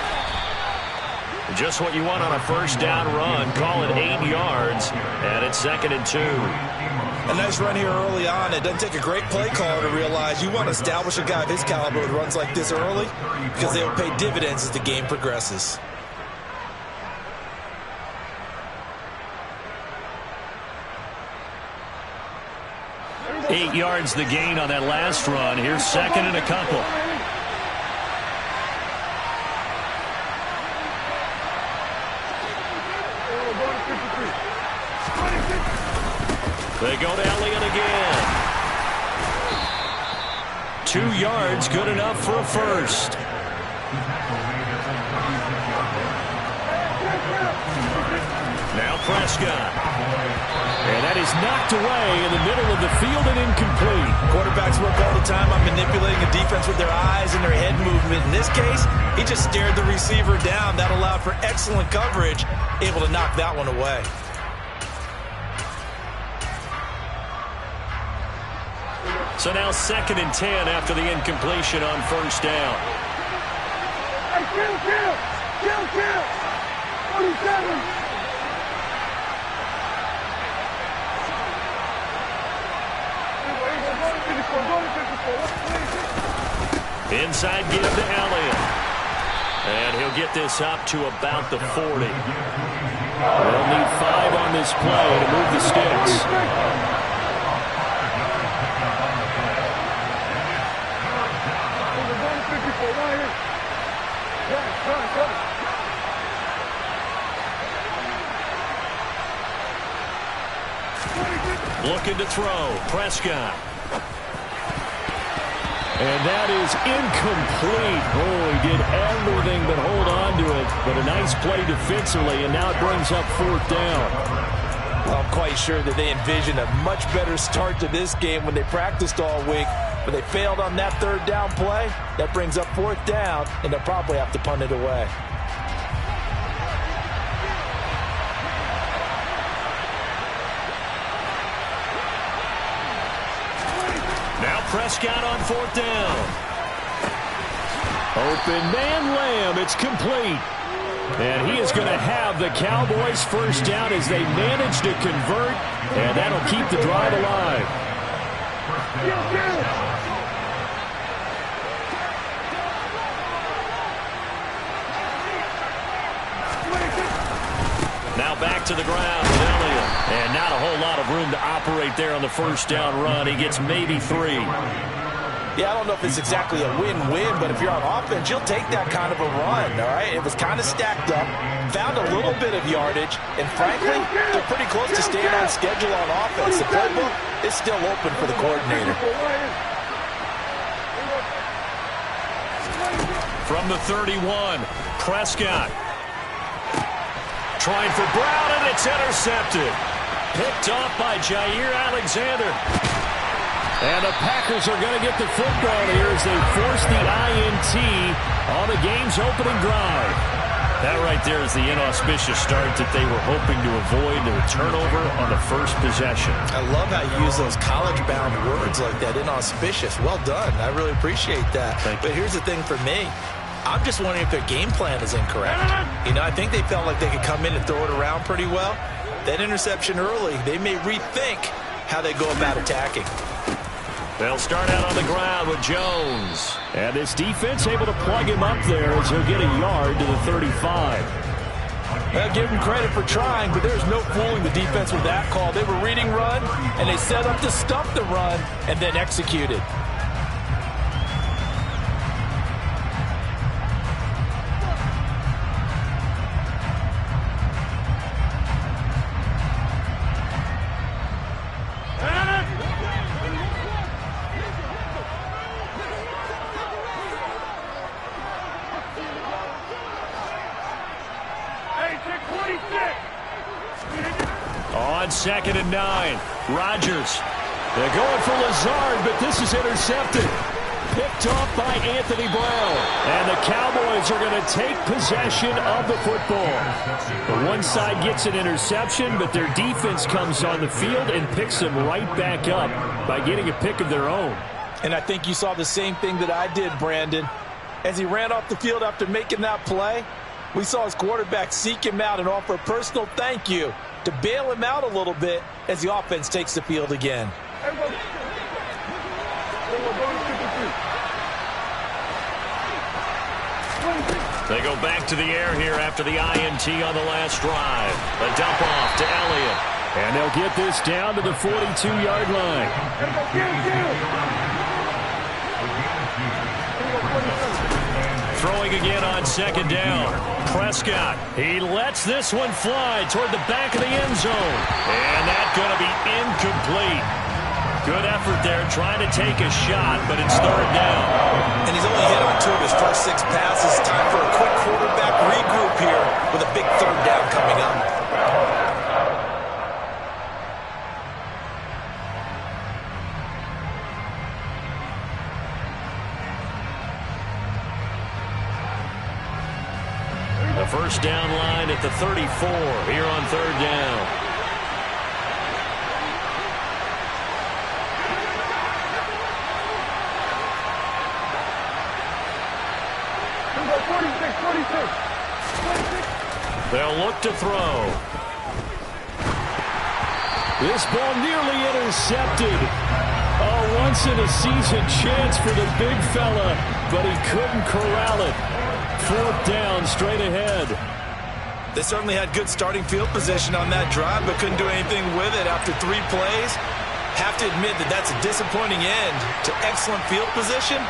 Just what you want on a first down run. Call it 8 yards, and it's 2nd and 2. A nice run here early on. It doesn't take a great play caller to realize you want to establish a guy of his caliber with runs like this early because they will pay dividends as the game progresses. Eight yards the gain on that last run. Here's 2nd and a couple. They go to Elliott again. 2 yards, good enough for a first. Now Prescott. And that is knocked away in the middle of the field and incomplete. Quarterbacks work all the time on manipulating a defense with their eyes and their head movement. In this case, he just stared the receiver down. That allowed for excellent coverage, able to knock that one away. So now 2nd and 10 after the incompletion on first down. Hey, kill! 47! Inside give to Elliott. And he'll get this up to about the 40. They'll need 5 on this play to move the sticks. Looking to throw. Prescott. And that is incomplete. Oh, he did everything but hold on to it. But a nice play defensively, and now it brings up 4th down. Well, I'm quite sure that they envisioned a much better start to this game when they practiced all week. But they failed on that 3rd down play. That brings up 4th down, and they'll probably have to punt it away. Prescott on 4th down. Open man Lamb. It's complete. And he is going to have the Cowboys first down as they manage to convert. And that'll keep the drive alive. Now back to the ground with Elliott. And not a whole lot of room to operate there on the first down run. He gets maybe 3. Yeah, I don't know if it's exactly a win-win, but if you're on offense, you'll take that kind of a run, all right? It was kind of stacked up, found a little bit of yardage, and frankly, they're pretty close to staying on schedule on offense. The playbook is still open for the coordinator. From the 31, Prescott. Trying for Brown, and it's intercepted. Picked off by Jair Alexander. And the Packers are going to get the football here as they force the INT on the game's opening drive. That right there is the inauspicious start that they were hoping to avoid, the turnover on the first possession. I love how you use those college-bound words like that, inauspicious. Well done. I really appreciate that. But here's the thing for me. I'm just wondering if their game plan is incorrect. You know, I think they felt like they could come in and throw it around pretty well. That interception early, they may rethink how they go about attacking. They'll start out on the ground with Jones. And this defense able to plug him up there as he'll get a yard to the 35. Well, give them credit for trying, but there's no fooling the defense with that call. They were reading run, and they set up to stop the run and then executed. On 2nd and 9, Rodgers. They're going for Lazard, but this is intercepted. Picked off by Anthony Brown. And the Cowboys are going to take possession of the football. The one side gets an interception, but their defense comes on the field and picks them right back up by getting a pick of their own. And I think you saw the same thing that I did, Brandon. As he ran off the field after making that play, we saw his quarterback seek him out and offer a personal thank you to bail him out a little bit as the offense takes the field again. They go back to the air here after the INT on the last drive. A dump off to Elliott. And they'll get this down to the 42-yard line. Throwing again on 2nd down. Prescott, he lets this one fly toward the back of the end zone. And that's going to be incomplete. Good effort there trying to take a shot, but it's 3rd down. And he's only hit on 2 of his first 6 passes. Time for a quick quarterback regroup here with a big 3rd down coming up. The first down line at the 34 here on 3rd down. They'll look to throw. This ball nearly intercepted. A once-in-a-season chance for the big fella, but he couldn't corral it. 4th down, straight ahead. They certainly had good starting field position on that drive, but couldn't do anything with it after 3 plays. Have to admit that that's a disappointing end to excellent field position.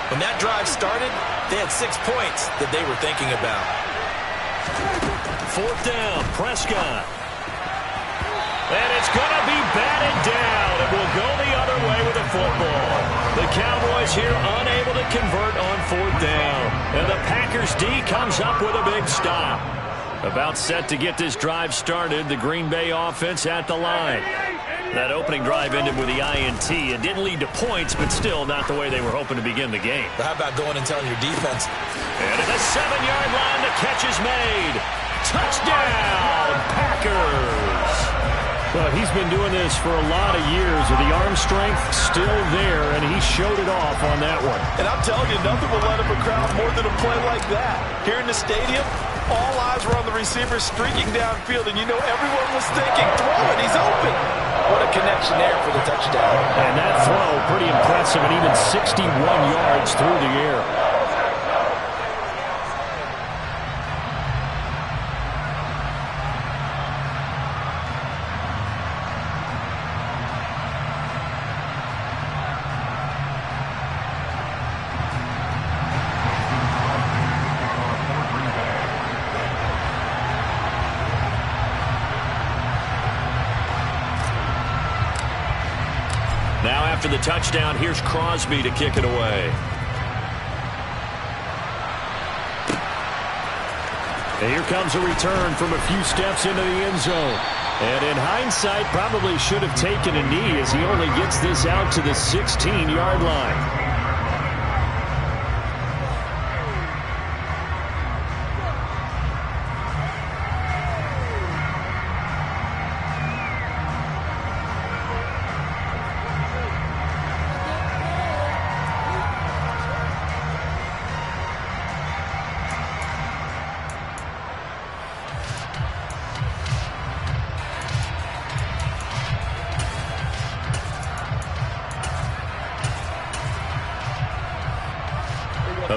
When that drive started, they had 6 points that they were thinking about. 4th down, Prescott. And it's going to be batted down. It will go the other way with the football. The Cowboys here unable to convert on 4th down. And the Packers D comes up with a big stop. About set to get this drive started, the Green Bay offense at the line. That opening drive ended with the INT. It didn't lead to points, but still not the way they were hoping to begin the game. But how about going and telling your defense? And at the 7-yard line, the catch is made. Touchdown, Packers! Well, he's been doing this for a lot of years with the arm strength still there, and he showed it off on that one. And I'm telling you, nothing will let up a crowd more than a play like that. Here in the stadium, all eyes were on the receiver streaking downfield, and you know everyone was thinking, throw it, he's open. What a connection there for the touchdown. And that throw, pretty impressive, and even 61 yards through the air. Now after the touchdown, here's Crosby to kick it away. And here comes a return from a few steps into the end zone. And in hindsight, probably should have taken a knee as he only gets this out to the 16-yard line.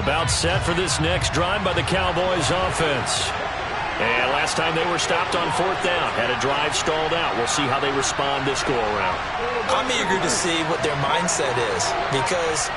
About set for this next drive by the Cowboys offense. And last time they were stopped on 4th down, had a drive stalled out. We'll see how they respond this go-around. I'm eager to see what their mindset is, because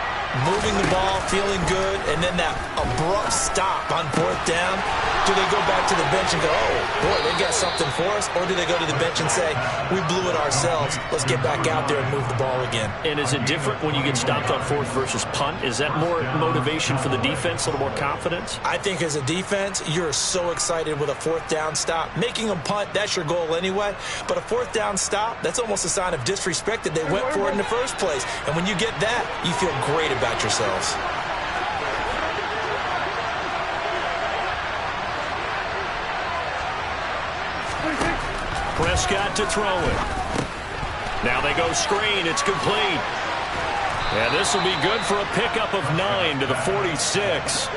moving the ball, feeling good, and then that abrupt stop on 4th down, do they go back to the bench and go, oh, boy, they got something for us? Or do they go to the bench and say, we blew it ourselves, let's get back out there and move the ball again? And is it different when you get stopped on 4th versus punt? Is that more motivation for the defense, a little more confidence? I think as a defense, you're so excited with a 4th down stop. Making them punt, that's your goal anyway. But a 4th down stop, that's almost a sign of disrespect that they went for it in the first place. And when you get that, you feel great about yourselves. Prescott to throw it. Now they go screen. It's complete. And this will be good for a pickup of 9 to the 46.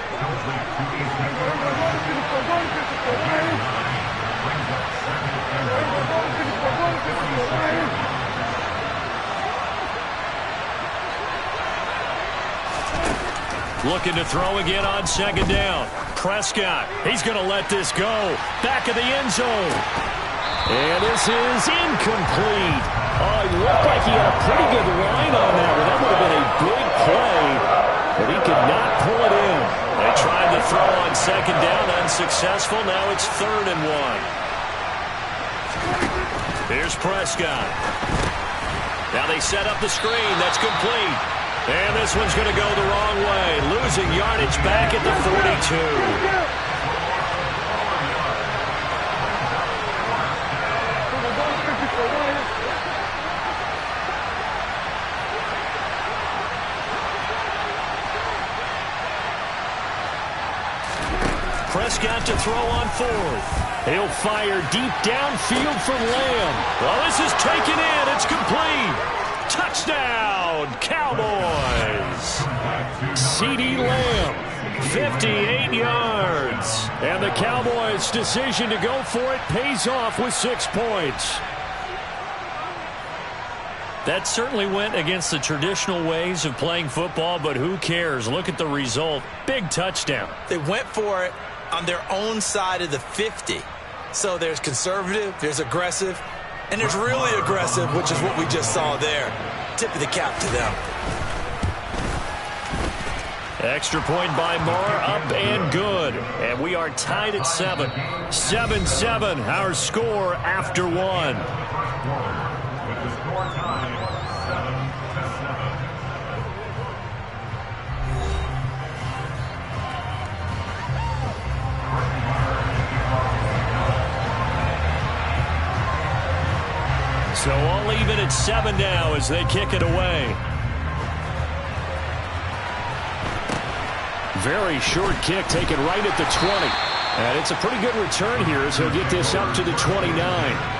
Looking to throw again on 2nd down. Prescott, he's going to let this go. Back of the end zone. And this is incomplete. Oh, it looked like he had a pretty good line on that one. That would have been a big play, but he could not pull it in. They tried to throw on 2nd down, unsuccessful. Now it's 3rd and 1. Here's Prescott. Now they set up the screen. That's complete. And this one's going to go the wrong way. Losing yardage back at the 42. Prescott to throw on 4th. He'll fire deep downfield from Lamb. Well, this is taken in. It's complete. Touchdown, Cowboys. CeeDee Lamb, 58 yards. And the Cowboys' decision to go for it pays off with 6 points. That certainly went against the traditional ways of playing football, but who cares? Look at the result. Big touchdown. They went for it on their own side of the 50. So there's conservative, there's aggressive, and there's really aggressive, which is what we just saw there. Tip of the cap to them. Extra point by Moore, up and good. And we are tied at 7. 7-7, our score after 1. With the score tied 7-7. So all even at 7 now as they kick it away. Very short kick taken right at the 20. And it's a pretty good return here as he'll get this up to the 29.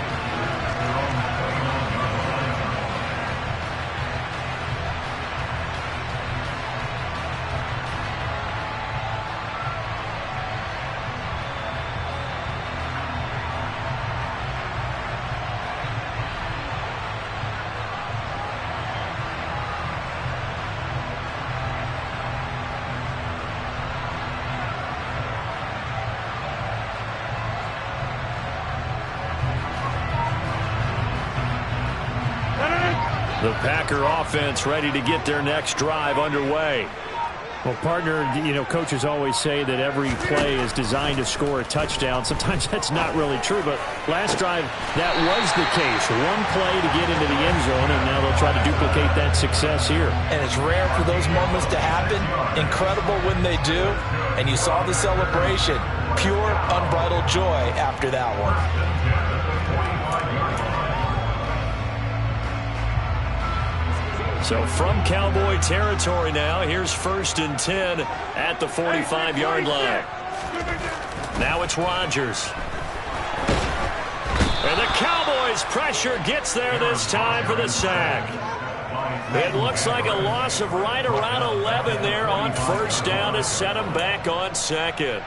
The Packer offense ready to get their next drive underway. Well, partner, coaches always say that every play is designed to score a touchdown. Sometimes that's not really true, but last drive, that was the case. One play to get into the end zone, and now they'll try to duplicate that success here. And it's rare for those moments to happen. Incredible when they do. And you saw the celebration. Pure, unbridled joy after that one. So from Cowboy territory now, here's 1st and 10 at the 45-yard line. Now it's Rodgers. And the Cowboys' pressure gets there this time for the sack. It looks like a loss of right around 11 there on 1st down to set him back on 2nd.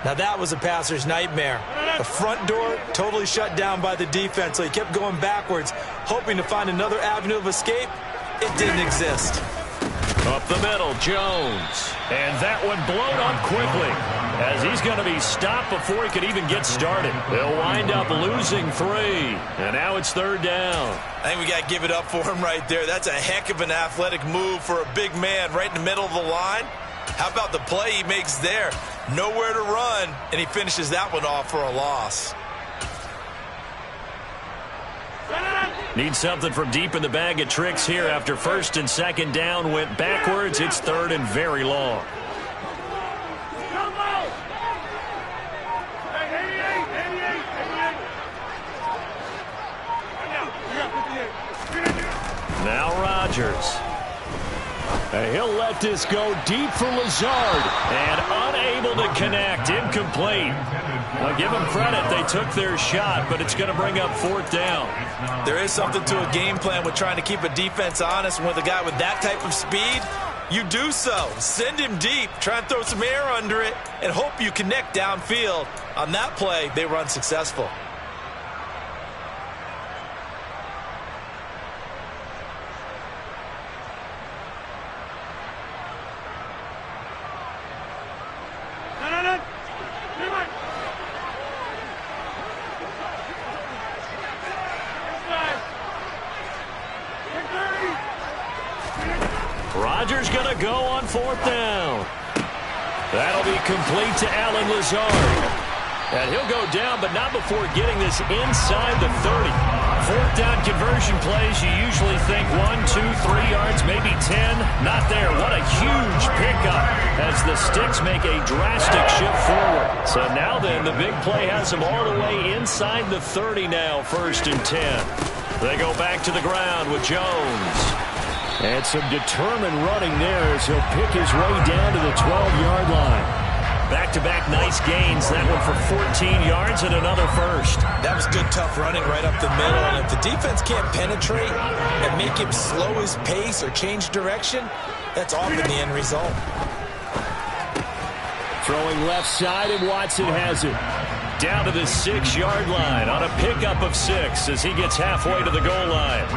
Now that was a passer's nightmare. The front door totally shut down by the defense, so he kept going backwards, hoping to find another avenue of escape. It didn't exist. Up the middle, Jones. And that one blown up quickly, as he's going to be stopped before he could even get started. They'll wind up losing 3. And now it's 3rd down. I think we got to give it up for him right there. That's a heck of an athletic move for a big man right in the middle of the line. How about the play he makes there? Nowhere to run, and he finishes that one off for a loss. Need something from deep in the bag of tricks here after 1st and 2nd down went backwards. It's 3rd and very long. Now Rodgers. And he'll let this go deep for Lazard. And unable to connect. Incomplete. I'll give them credit. They took their shot, but it's going to bring up 4th down. There is something to a game plan with trying to keep a defense honest. With a guy with that type of speed, you do so. Send him deep. Try and throw some air under it and hope you connect downfield. On that play, they run successful. Rodgers going to go on 4th down. That'll be complete to Allen Lazard. And he'll go down, but not before getting this inside the 30. 4th down conversion plays, you usually think 1, 2, 3 yards, maybe 10. Not there. What a huge pickup as the Sticks make a drastic shift forward. So now then, the big play has them all the way inside the 30 now, 1st and 10. They go back to the ground with Jones. And some determined running there as he'll pick his way down to the 12-yard line. Back-to-back nice gains. That one for 14 yards and another 1st. That was good, tough running right up the middle. And if the defense can't penetrate and make him slow his pace or change direction, that's often the end result. Throwing left side, and Watson has it. Down to the 6-yard line on a pickup of 6 as he gets halfway to the goal line.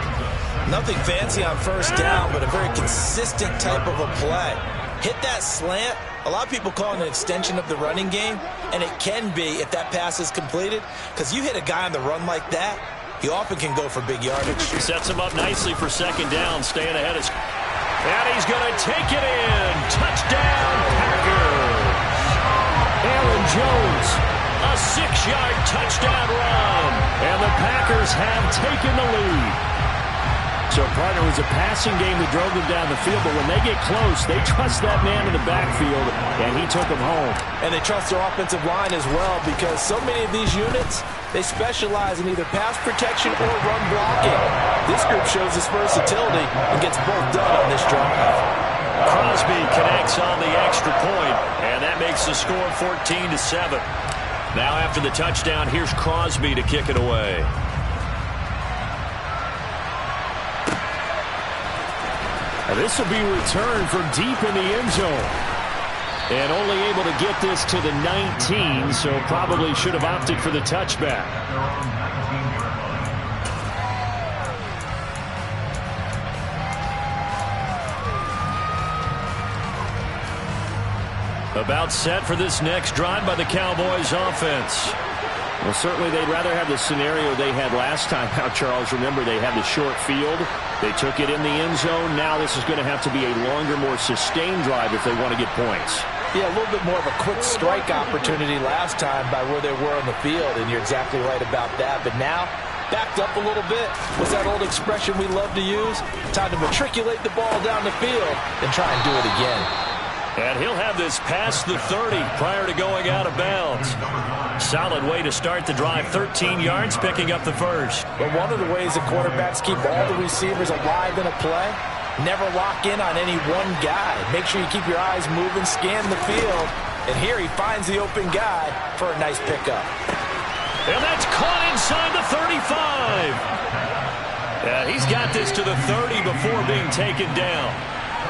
Nothing fancy on 1st down, but a very consistent type of a play. Hit that slant. A lot of people call it an extension of the running game, and it can be if that pass is completed, because you hit a guy on the run like that, he often can go for big yardage. Sets him up nicely for 2nd down, staying ahead of... And he's going to take it in. Touchdown, Packers. Aaron Jones, a 6-yard touchdown run. And the Packers have taken the lead. So, partner, it was a passing game that drove them down the field, but when they get close, they trust that man in the backfield, and he took them home. And they trust their offensive line as well, because so many of these units, they specialize in either pass protection or run blocking. This group shows its versatility and gets both done on this drive. Crosby connects on the extra point, and that makes the score 14-7. Now, after the touchdown, here's Crosby to kick it away. This will be returned from deep in the end zone. And only able to get this to the 19, so probably should have opted for the touchback. About set for this next drive by the Cowboys offense. Well, certainly they'd rather have the scenario they had last time out, Charles. Remember, they had the short field. They took it in the end zone. Now this is going to have to be a longer, more sustained drive if they want to get points. Yeah, a little bit more of a quick strike opportunity last time by where they were on the field, and you're exactly right about that. But now, backed up a little bit. What's that old expression we love to use? Time to matriculate the ball down the field and try and do it again. And he'll have this past the 30 prior to going out of bounds. Solid way to start the drive. 13 yards, picking up the 1st. But one of the ways that quarterbacks keep all the receivers alive in a play, never lock in on any one guy. Make sure you keep your eyes moving, scan the field. And here he finds the open guy for a nice pickup. And that's caught inside the 35. Yeah, he's got this to the 30 before being taken down.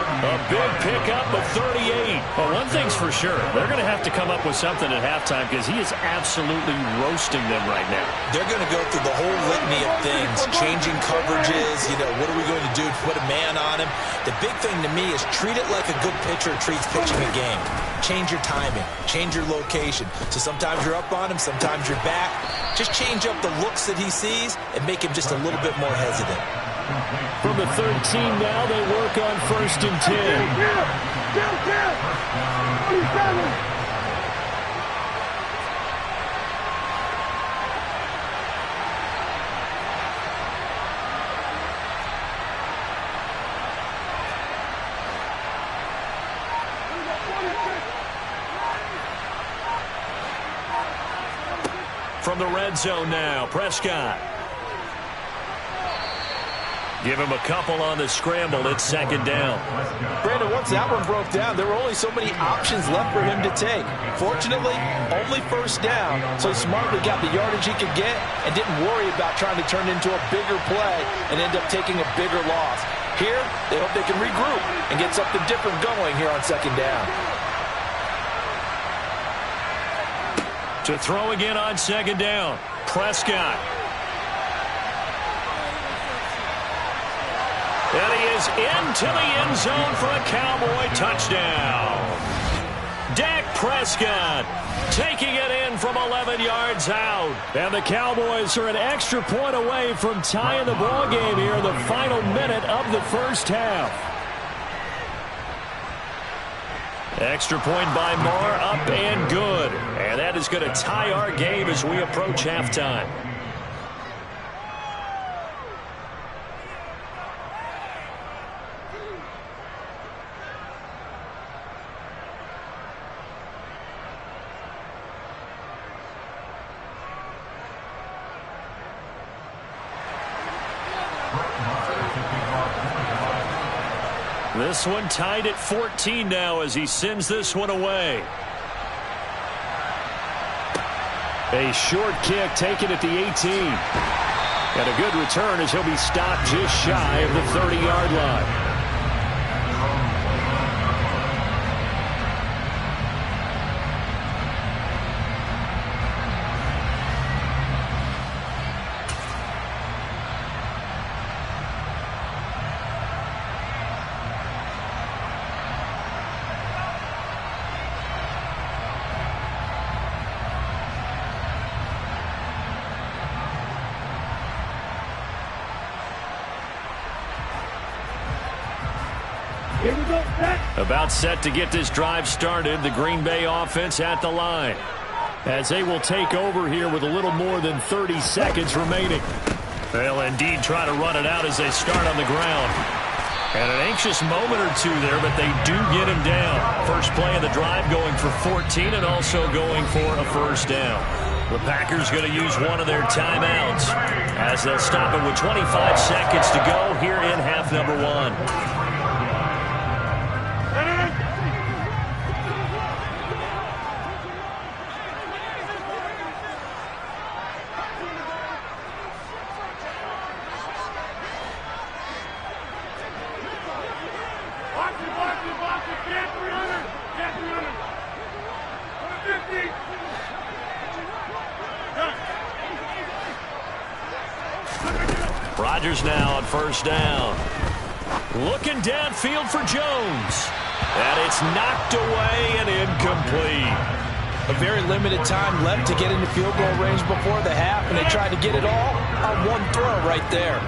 A big pickup of 38. Well, one thing's for sure. They're going to have to come up with something at halftime because he is absolutely roasting them right now. They're going to go through the whole litany litany of things, changing coverages, what are we going to do to put a man on him? The big thing to me is treat it like a good pitcher treats pitching a game. Change your timing, change your location. So sometimes you're up on him, sometimes you're back. Just change up the looks that he sees and make him just a little bit more hesitant. From the 13 now, they work on 1st and 10. From the red zone now, Prescott. Give him a couple on the scramble. It's 2nd down. Brandon, once that one broke down, there were only so many options left for him to take. Fortunately, only 1st down, so he smartly got the yardage he could get and didn't worry about trying to turn into a bigger play and end up taking a bigger loss. Here, they hope they can regroup and get something different going here on 2nd down. To throw again on 2nd down, Prescott. And he is into the end zone for a Cowboy touchdown. Dak Prescott taking it in from 11 yards out. And the Cowboys are an extra point away from tying the ball game here in the final minute of the 1st half. Extra point by Marr, up and good. And that is going to tie our game as we approach halftime. This one tied at 14 now as he sends this one away. A short kick taken at the 18. And a good return as he'll be stopped just shy of the 30-yard line. About set to get this drive started, the Green Bay offense at the line. As they will take over here with a little more than 30 seconds remaining. They'll indeed try to run it out as they start on the ground. And an anxious moment or two there, but they do get him down. First play of the drive going for 14 and also going for a 1st down. The Packers going to use one of their timeouts as they'll stop it with 25 seconds to go here in half number 1. Rodgers now on 1st down. Looking downfield for Jones. And it's knocked away and incomplete. A very limited time left to get into field goal range before the half, and they tried to get it all on one throw right there.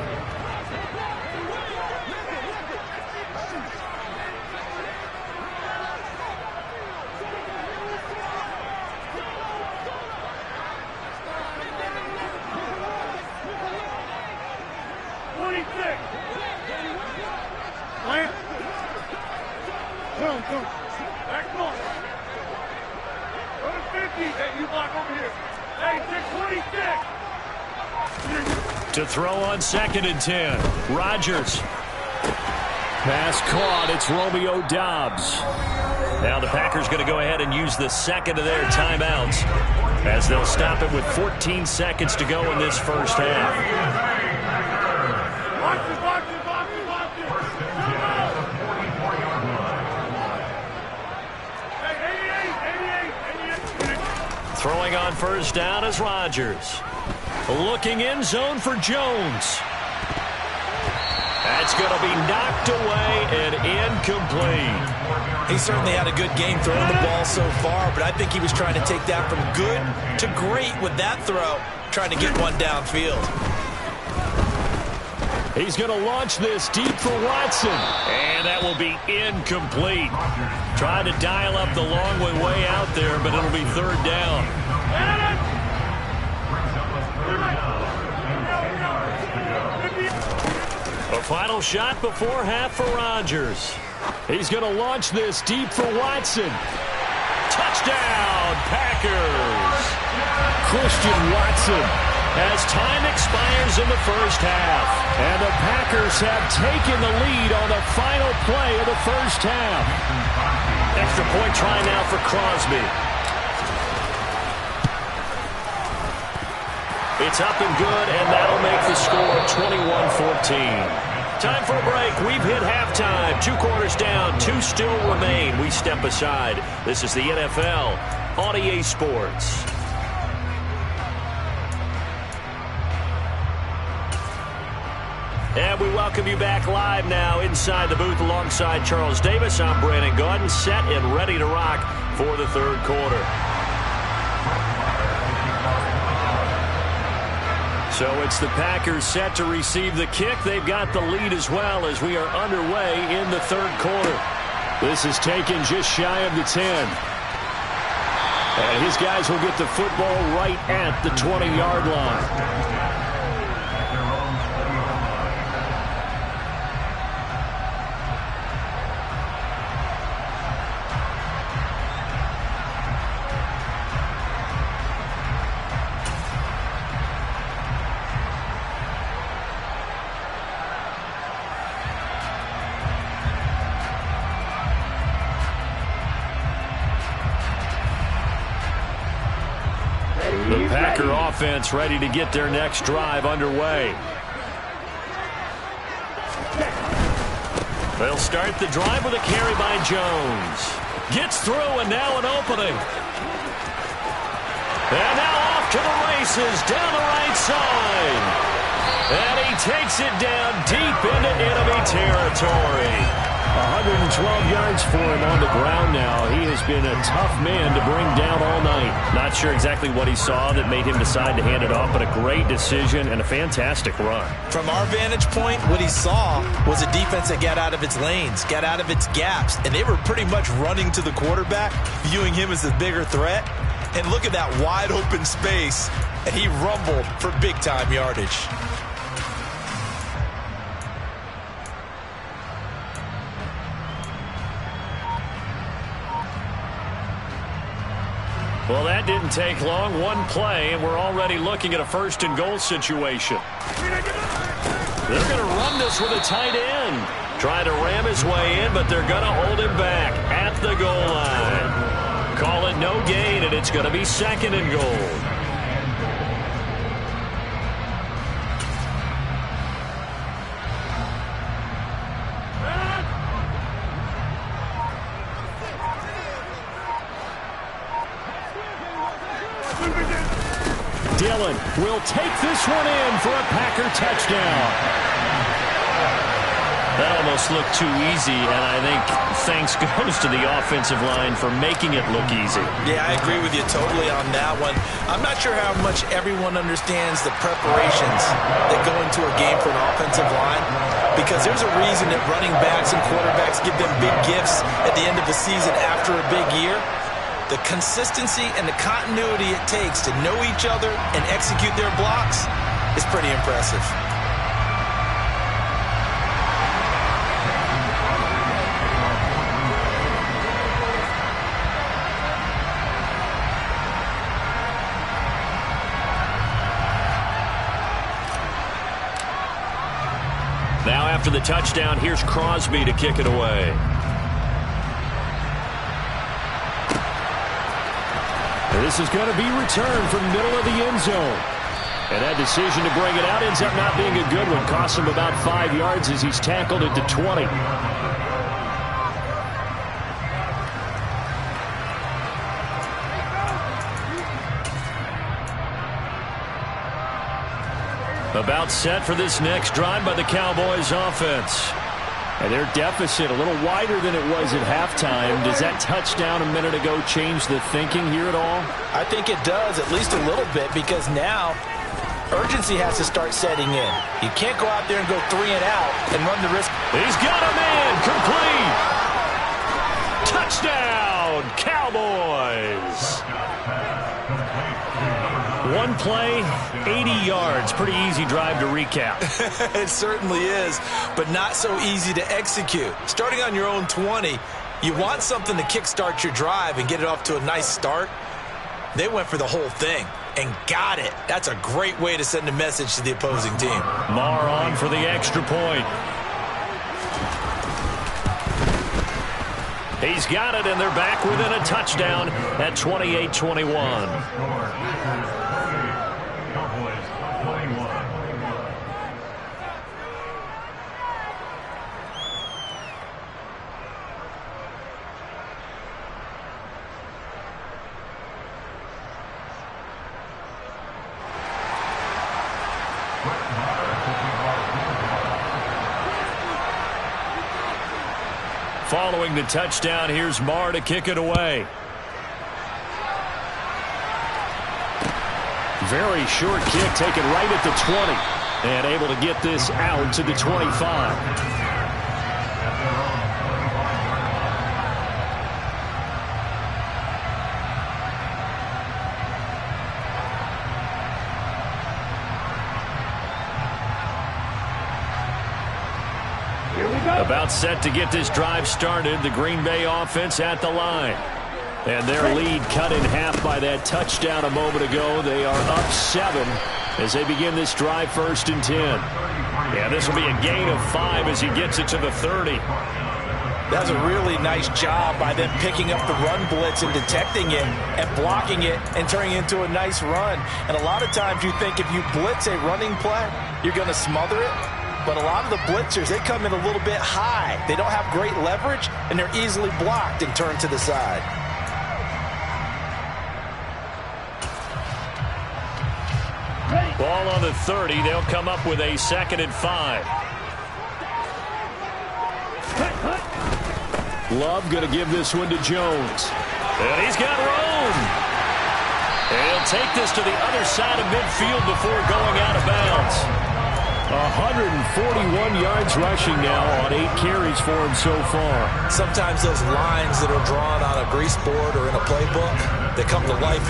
To throw on 2nd and 10. Rodgers. Pass caught. It's Romeo Doubs. Now the Packers going to go ahead and use the 2nd of their timeouts as they'll stop it with 14 seconds to go in this 1st half. Throwing on 1st down is Rodgers. Looking end zone for Jones. That's going to be knocked away and incomplete. He certainly had a good game throwing the ball so far, but I think he was trying to take that from good to great with that throw, trying to get one downfield. He's going to launch this deep for Watson. And that will be incomplete. Trying to dial up the long way out there, but it'll be third down. A final shot before half for Rodgers. He's going to launch this deep for Watson. Touchdown, Packers. Christian Watson as time expires in the first half. And the Packers have taken the lead on the final play of the first half. Extra point try now for Crosby. It's up and good, and that'll make the score 21-14. Time for a break. We've hit halftime. 2 quarters down, 2 still remain. We step aside. This is the NFL on EA Sports. And we welcome you back live now inside the booth alongside Charles Davis. I'm Brandon Gaudin, set and ready to rock for the third quarter. So it's the Packers set to receive the kick. They've got the lead as well as we are underway in the third quarter. This is taken just shy of the 10. And his guys will get the football right at the 20-yard line. The Packer offense ready to get their next drive underway. They'll start the drive with a carry by Jones. Gets through and now an opening. And now off to the races down the right side. And he takes it down deep into enemy territory. 112 yards for him on the ground now. He has been a tough man to bring down all night. Not sure exactly what he saw that made him decide to hand it off, but a great decision and a fantastic run. From our vantage point, what he saw was a defense that got out of its lanes, got out of its gaps, and they were pretty much running to the quarterback, viewing him as the bigger threat. And look at that wide open space, and he rumbled for big-time yardage. Well, that didn't take long. One play, and we're already looking at a first-and-goal situation. They're going to run this with a tight end. Trying to ram his way in, but they're going to hold him back at the goal line. Call it no gain, and it's going to be second and goal. Dillon will take this one in for a Packer touchdown. That almost looked too easy, and I think thanks goes to the offensive line for making it look easy. Yeah, I agree with you totally on that one. I'm not sure how much everyone understands the preparations that go into a game for an offensive line, because there's a reason that running backs and quarterbacks give them big gifts at the end of the season after a big year. The consistency and the continuity it takes to know each other and execute their blocks is pretty impressive. Now after the touchdown, here's Crosby to kick it away. This is going to be returned from middle of the end zone. And that decision to bring it out ends up not being a good one. Costs him about 5 yards as he's tackled at the 20. About set for this next drive by the Cowboys offense. And their deficit a little wider than it was at halftime. Does that touchdown a minute ago change the thinking here at all? I think it does, at least a little bit, because now urgency has to start setting in. You can't go out there and go 3 and out and run the risk. He's got a man complete. Touchdown, Cowboys. One play, 80 yards. Pretty easy drive to recap. It certainly is, but not so easy to execute. Starting on your own 20, you want something to kickstart your drive and get it off to a nice start. They went for the whole thing and got it. That's a great way to send a message to the opposing team. Maher on for the extra point. He's got it, and they're back within a touchdown at 28-21. Following the touchdown, here's Maher to kick it away. Very short kick taken right at the 20. And able to get this out to the 25. About set to get this drive started. The Green Bay offense at the line. And their lead cut in half by that touchdown a moment ago. They are up 7 as they begin this drive 1st and 10. Yeah, this will be a gain of 5 as he gets it to the 30. That's a really nice job by them picking up the run blitz and detecting it and blocking it and turning it into a nice run. And a lot of times you think if you blitz a running play, you're going to smother it. But a lot of the blitzers, they come in a little bit high. They don't have great leverage, and they're easily blocked and turned to the side. Ball on the 30. They'll come up with a 2nd and 5. Love going to give this one to Jones. And he's got room. And he'll take this to the other side of midfield before going out of bounds. 141 yards rushing now on 8 carries for him so far. Sometimes those lines that are drawn on a grease board or in a playbook, they come to life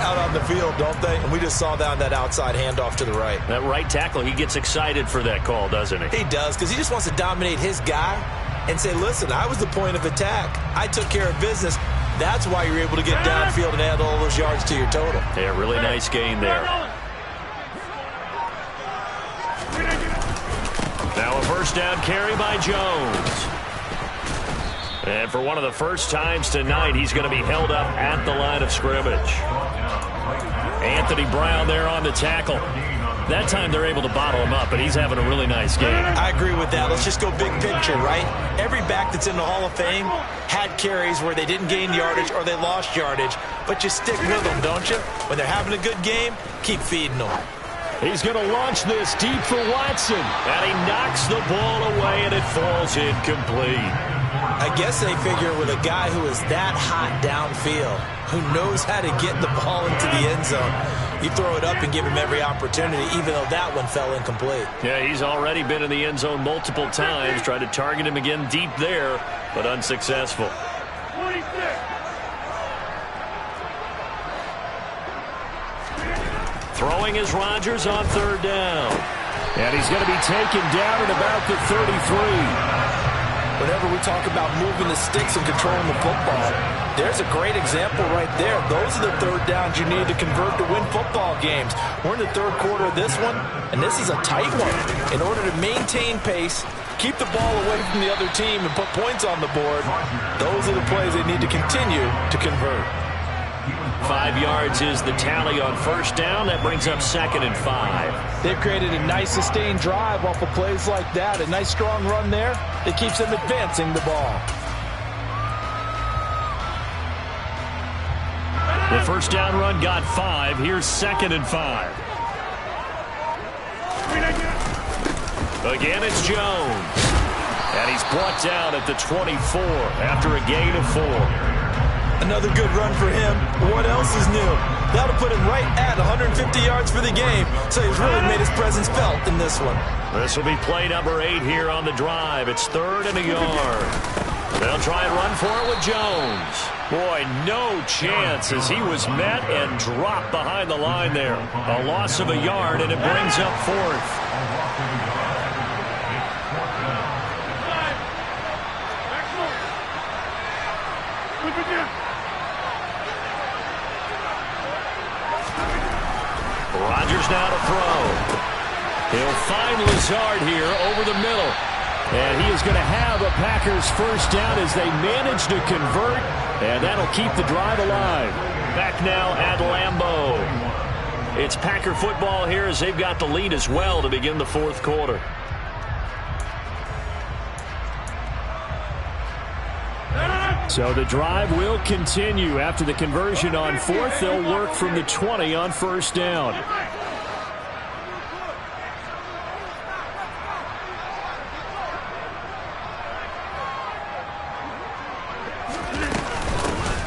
out on the field, don't they? And we just saw that on that outside handoff to the right. That right tackle, he gets excited for that call, doesn't he? He does, because he just wants to dominate his guy and say, listen, I was the point of attack. I took care of business. That's why you're able to get downfield and add all those yards to your total. Yeah, really nice gain there. Now a 1st down carry by Jones. And for one of the first times tonight, he's going to be held up at the line of scrimmage. Anthony Brown there on the tackle. That time they're able to bottle him up, but he's having a really nice game. I agree with that. Let's just go big picture, right? Every back that's in the Hall of Fame had carries where they didn't gain yardage or they lost yardage, but you stick with them, don't you? When they're having a good game, keep feeding them. He's going to launch this deep for Watson. And he knocks the ball away, and it falls incomplete. I guess they figure with a guy who is that hot downfield, who knows how to get the ball into the end zone, you throw it up and give him every opportunity, even though that one fell incomplete. Yeah, he's already been in the end zone multiple times. Tried to target him again deep there, but unsuccessful. 26. Throwing is Rodgers on 3rd down. And he's going to be taken down at about the 33. Whenever we talk about moving the sticks and controlling the football, there's a great example right there. Those are the 3rd downs you need to convert to win football games. We're in the 3rd quarter of this one, and this is a tight one. In order to maintain pace, keep the ball away from the other team, and put points on the board, those are the plays they need to continue to convert. 5 yards is the tally on 1st down. That brings up 2nd and 5. They've created a nice sustained drive off of plays like that. A nice strong run there that keeps them advancing the ball. The 1st down run got 5. Here's 2nd and 5. Again, it's Jones. And he's brought down at the 24 after a gain of 4. Another good run for him. What else is new? That'll put him right at 150 yards for the game, so he's really made his presence felt in this one. This will be play number 8 here on the drive. It's 3rd and a yard. They'll try and run for it with Jones. Boy, no chance as he was met and dropped behind the line there. A loss of a yard, and it brings up 4th. Rodgers now to throw. He'll find Lazard here over the middle. And he is going to have a Packers first down as they manage to convert. And that'll keep the drive alive. Back now at Lambeau. It's Packer football here as they've got the lead as well to begin the 4th quarter. So the drive will continue. After the conversion on 4th, they'll work from the 20 on first down.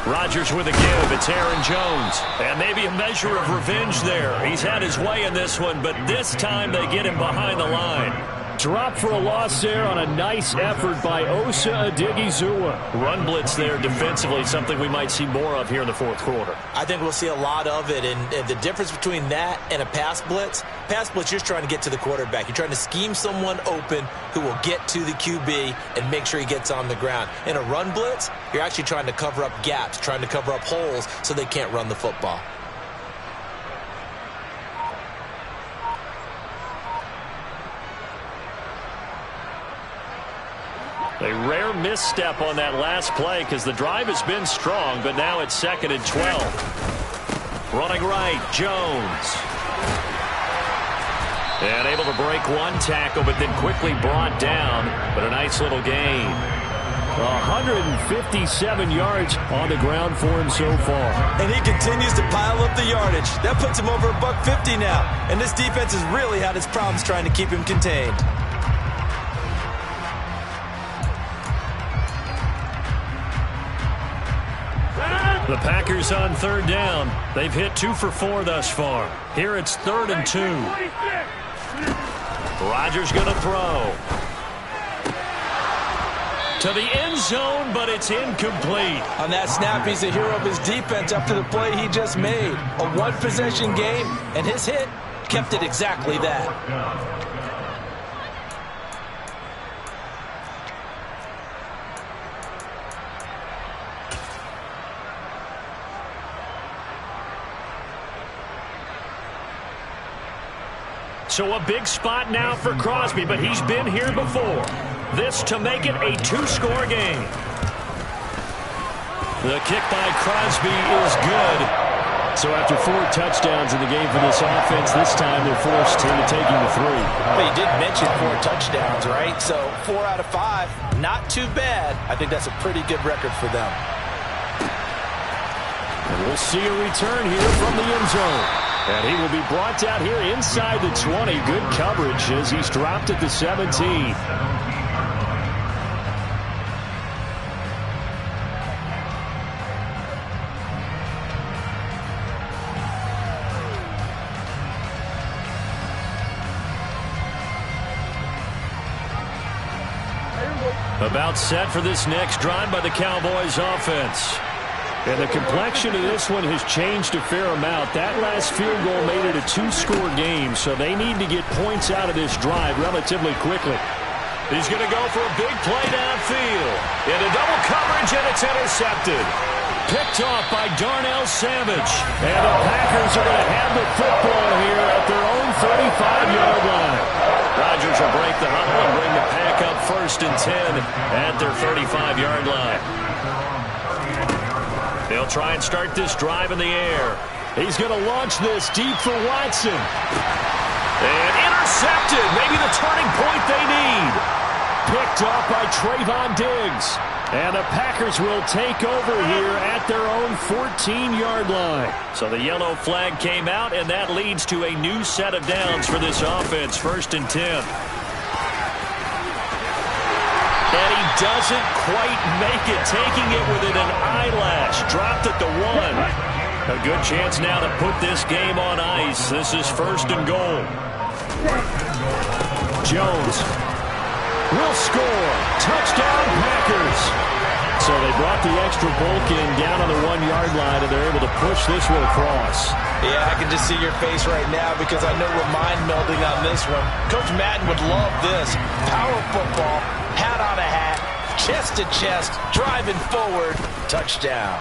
Rodgers with a give. It's Aaron Jones. And maybe a measure of revenge there. He's had his way in this one, but this time they get him behind the line. Drop for a loss there on a nice effort by Osa Odighizuwa. Run blitz there defensively, something we might see more of here in the 4th quarter. I think we'll see a lot of it, and the difference between that and a pass blitz, you're just trying to get to the quarterback. You're trying to scheme someone open who will get to the QB and make sure he gets on the ground. In a run blitz, you're actually trying to cover up gaps, trying to cover up holes so they can't run the football. A rare misstep on that last play because the drive has been strong, but now it's 2nd and 12. Running right, Jones. And able to break one tackle, but then quickly brought down. But a nice little gain. 157 yards on the ground for him so far. And he continues to pile up the yardage. That puts him over $150 now. And this defense has really had its problems trying to keep him contained. The Packers on 3rd down. They've hit 2 for 4 thus far. Here it's 3rd and 2. Rodgers going to throw. To the end zone, but it's incomplete. On that snap, he's a hero of his defense after the play he just made. A one-possession game, and his hit kept it exactly that. So a big spot now for Crosby, but he's been here before. This to make it a 2-score game. The kick by Crosby is good. So after 4 touchdowns in the game for this offense, this time they're forced into taking the 3. But you did mention 4 touchdowns, right? So 4 out of 5, not too bad. I think that's a pretty good record for them. And we'll see a return here from the end zone. And he will be brought down here inside the 20. Good coverage as he's dropped at the 17. About set for this next drive by the Cowboys offense. And the complexion of this one has changed a fair amount. That last field goal made it a 2-score game, so they need to get points out of this drive relatively quickly. He's going to go for a big play downfield. Into double coverage, and it's intercepted. Picked off by Darnell Savage. And the Packers are going to have the football here at their own 35-yard line. Rodgers will break the huddle and bring the Pack up 1st and 10 at their 35-yard line. They'll try and start this drive in the air. He's going to launch this deep for Watson. And intercepted. Maybe the turning point they need. Picked off by Trayvon Diggs. And the Packers will take over here at their own 14-yard line. So the yellow flag came out, and that leads to a new set of downs for this offense. 1st and 10. doesn't quite make it, taking it within an eyelash. Dropped at the 1. A good chance now to put this game on ice. This is 1st and goal. Jones will score. Touchdown, Packers. So they brought the extra bulk in down on the 1-yard line, and they're able to push this one across. Yeah, I can just see your face right now because I know we're mind melding on this one. Coach Madden would love this. Power football, hat on a hat, chest to chest, driving forward, touchdown.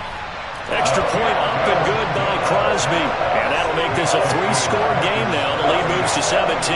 Extra point up and good by Crosby. And that'll make this a 3-score game now. The lead moves to 17.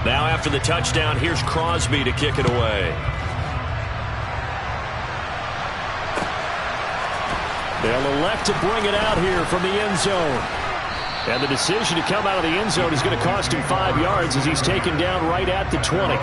Now after the touchdown, here's Crosby to kick it away. They'll elect to bring it out here from the end zone. And the decision to come out of the end zone is going to cost him 5 yards as he's taken down right at the 20.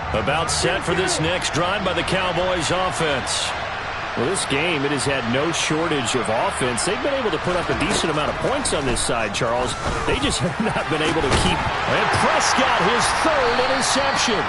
About set for this next drive by the Cowboys offense. Well, this game, it has had no shortage of offense. They've been able to put up a decent amount of points on this side, Charles. They just have not been able to keep. And Prescott, his 3rd interception.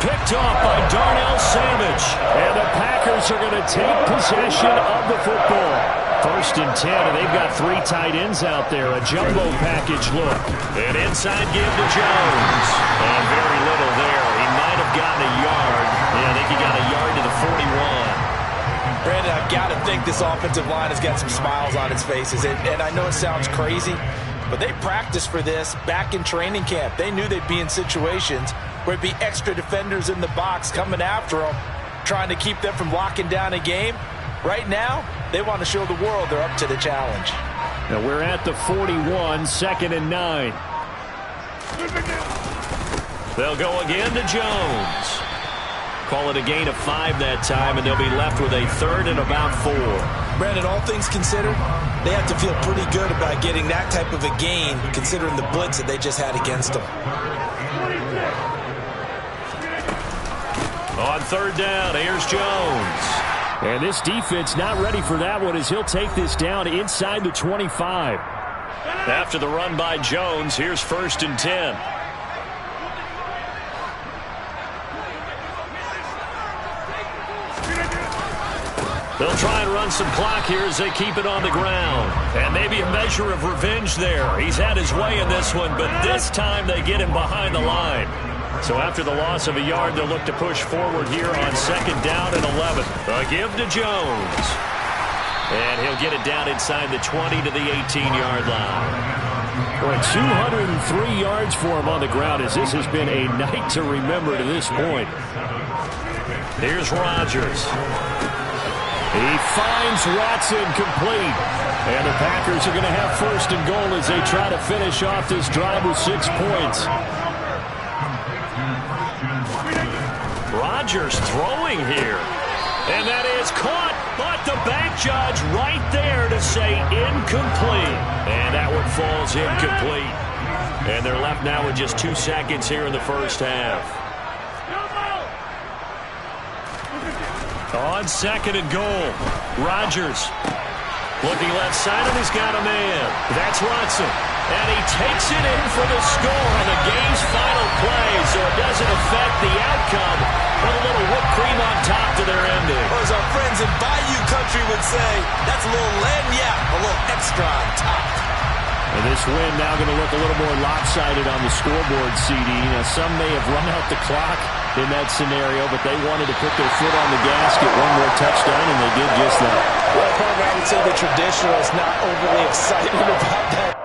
Picked off by Darnell Savage. And the Packers are going to take possession of the football. 1st and 10, and they've got 3 tight ends out there. A jumbo package look. An inside give to Jones. And very little there. He might have gotten a yard. Yeah, I think he got a yard to the 41. Brandon, I've got to think this offensive line has got some smiles on its faces. And I know it sounds crazy, but they practiced for this back in training camp. They knew they'd be in situations where it'd be extra defenders in the box coming after them, trying to keep them from locking down a game. Right now, they want to show the world they're up to the challenge. Now we're at the 41, 2nd and 9. They'll go again to Jones. Call it a gain of 5 that time, and they'll be left with a 3rd and about 4. Brandon, all things considered, they have to feel pretty good about getting that type of a gain, considering the blitz that they just had against them. On 3rd down, here's Jones. And this defense not ready for that one as he'll take this down inside the 25. After the run by Jones, here's 1st and 10. They'll try and run some clock here as they keep it on the ground. And maybe a measure of revenge there. He's had his way in this one, but this time they get him behind the line. So after the loss of a yard, they'll look to push forward here on 2nd down and 11. A give to Jones. And he'll get it down inside the 20 to the 18-yard line. Boy, 203 yards for him on the ground as this has been a night to remember to this point. Here's Rodgers. He finds Watson complete. And the Packers are going to have 1st and goal as they try to finish off this drive with 6 points. Rodgers throwing here. And that is caught, but the back judge right there to say incomplete. And that one falls incomplete. And they're left now with just 2 seconds here in the 1st half. On 2nd and goal, Rodgers looking left side, and he's got a man. That's Watson. And he takes it in for the score on the game's final play, so it doesn't affect the outcome, but a little whipped cream on top to their ending. Or as our friends in Bayou Country would say, that's a little lagniappe, a little extra on top. And this win now going to look a little more lopsided on the scoreboard, CD. Now, some may have run out the clock in that scenario, but they wanted to put their foot on the gas, get one more touchdown, and they did just that. Well, I would say the traditionalists not overly excited about that.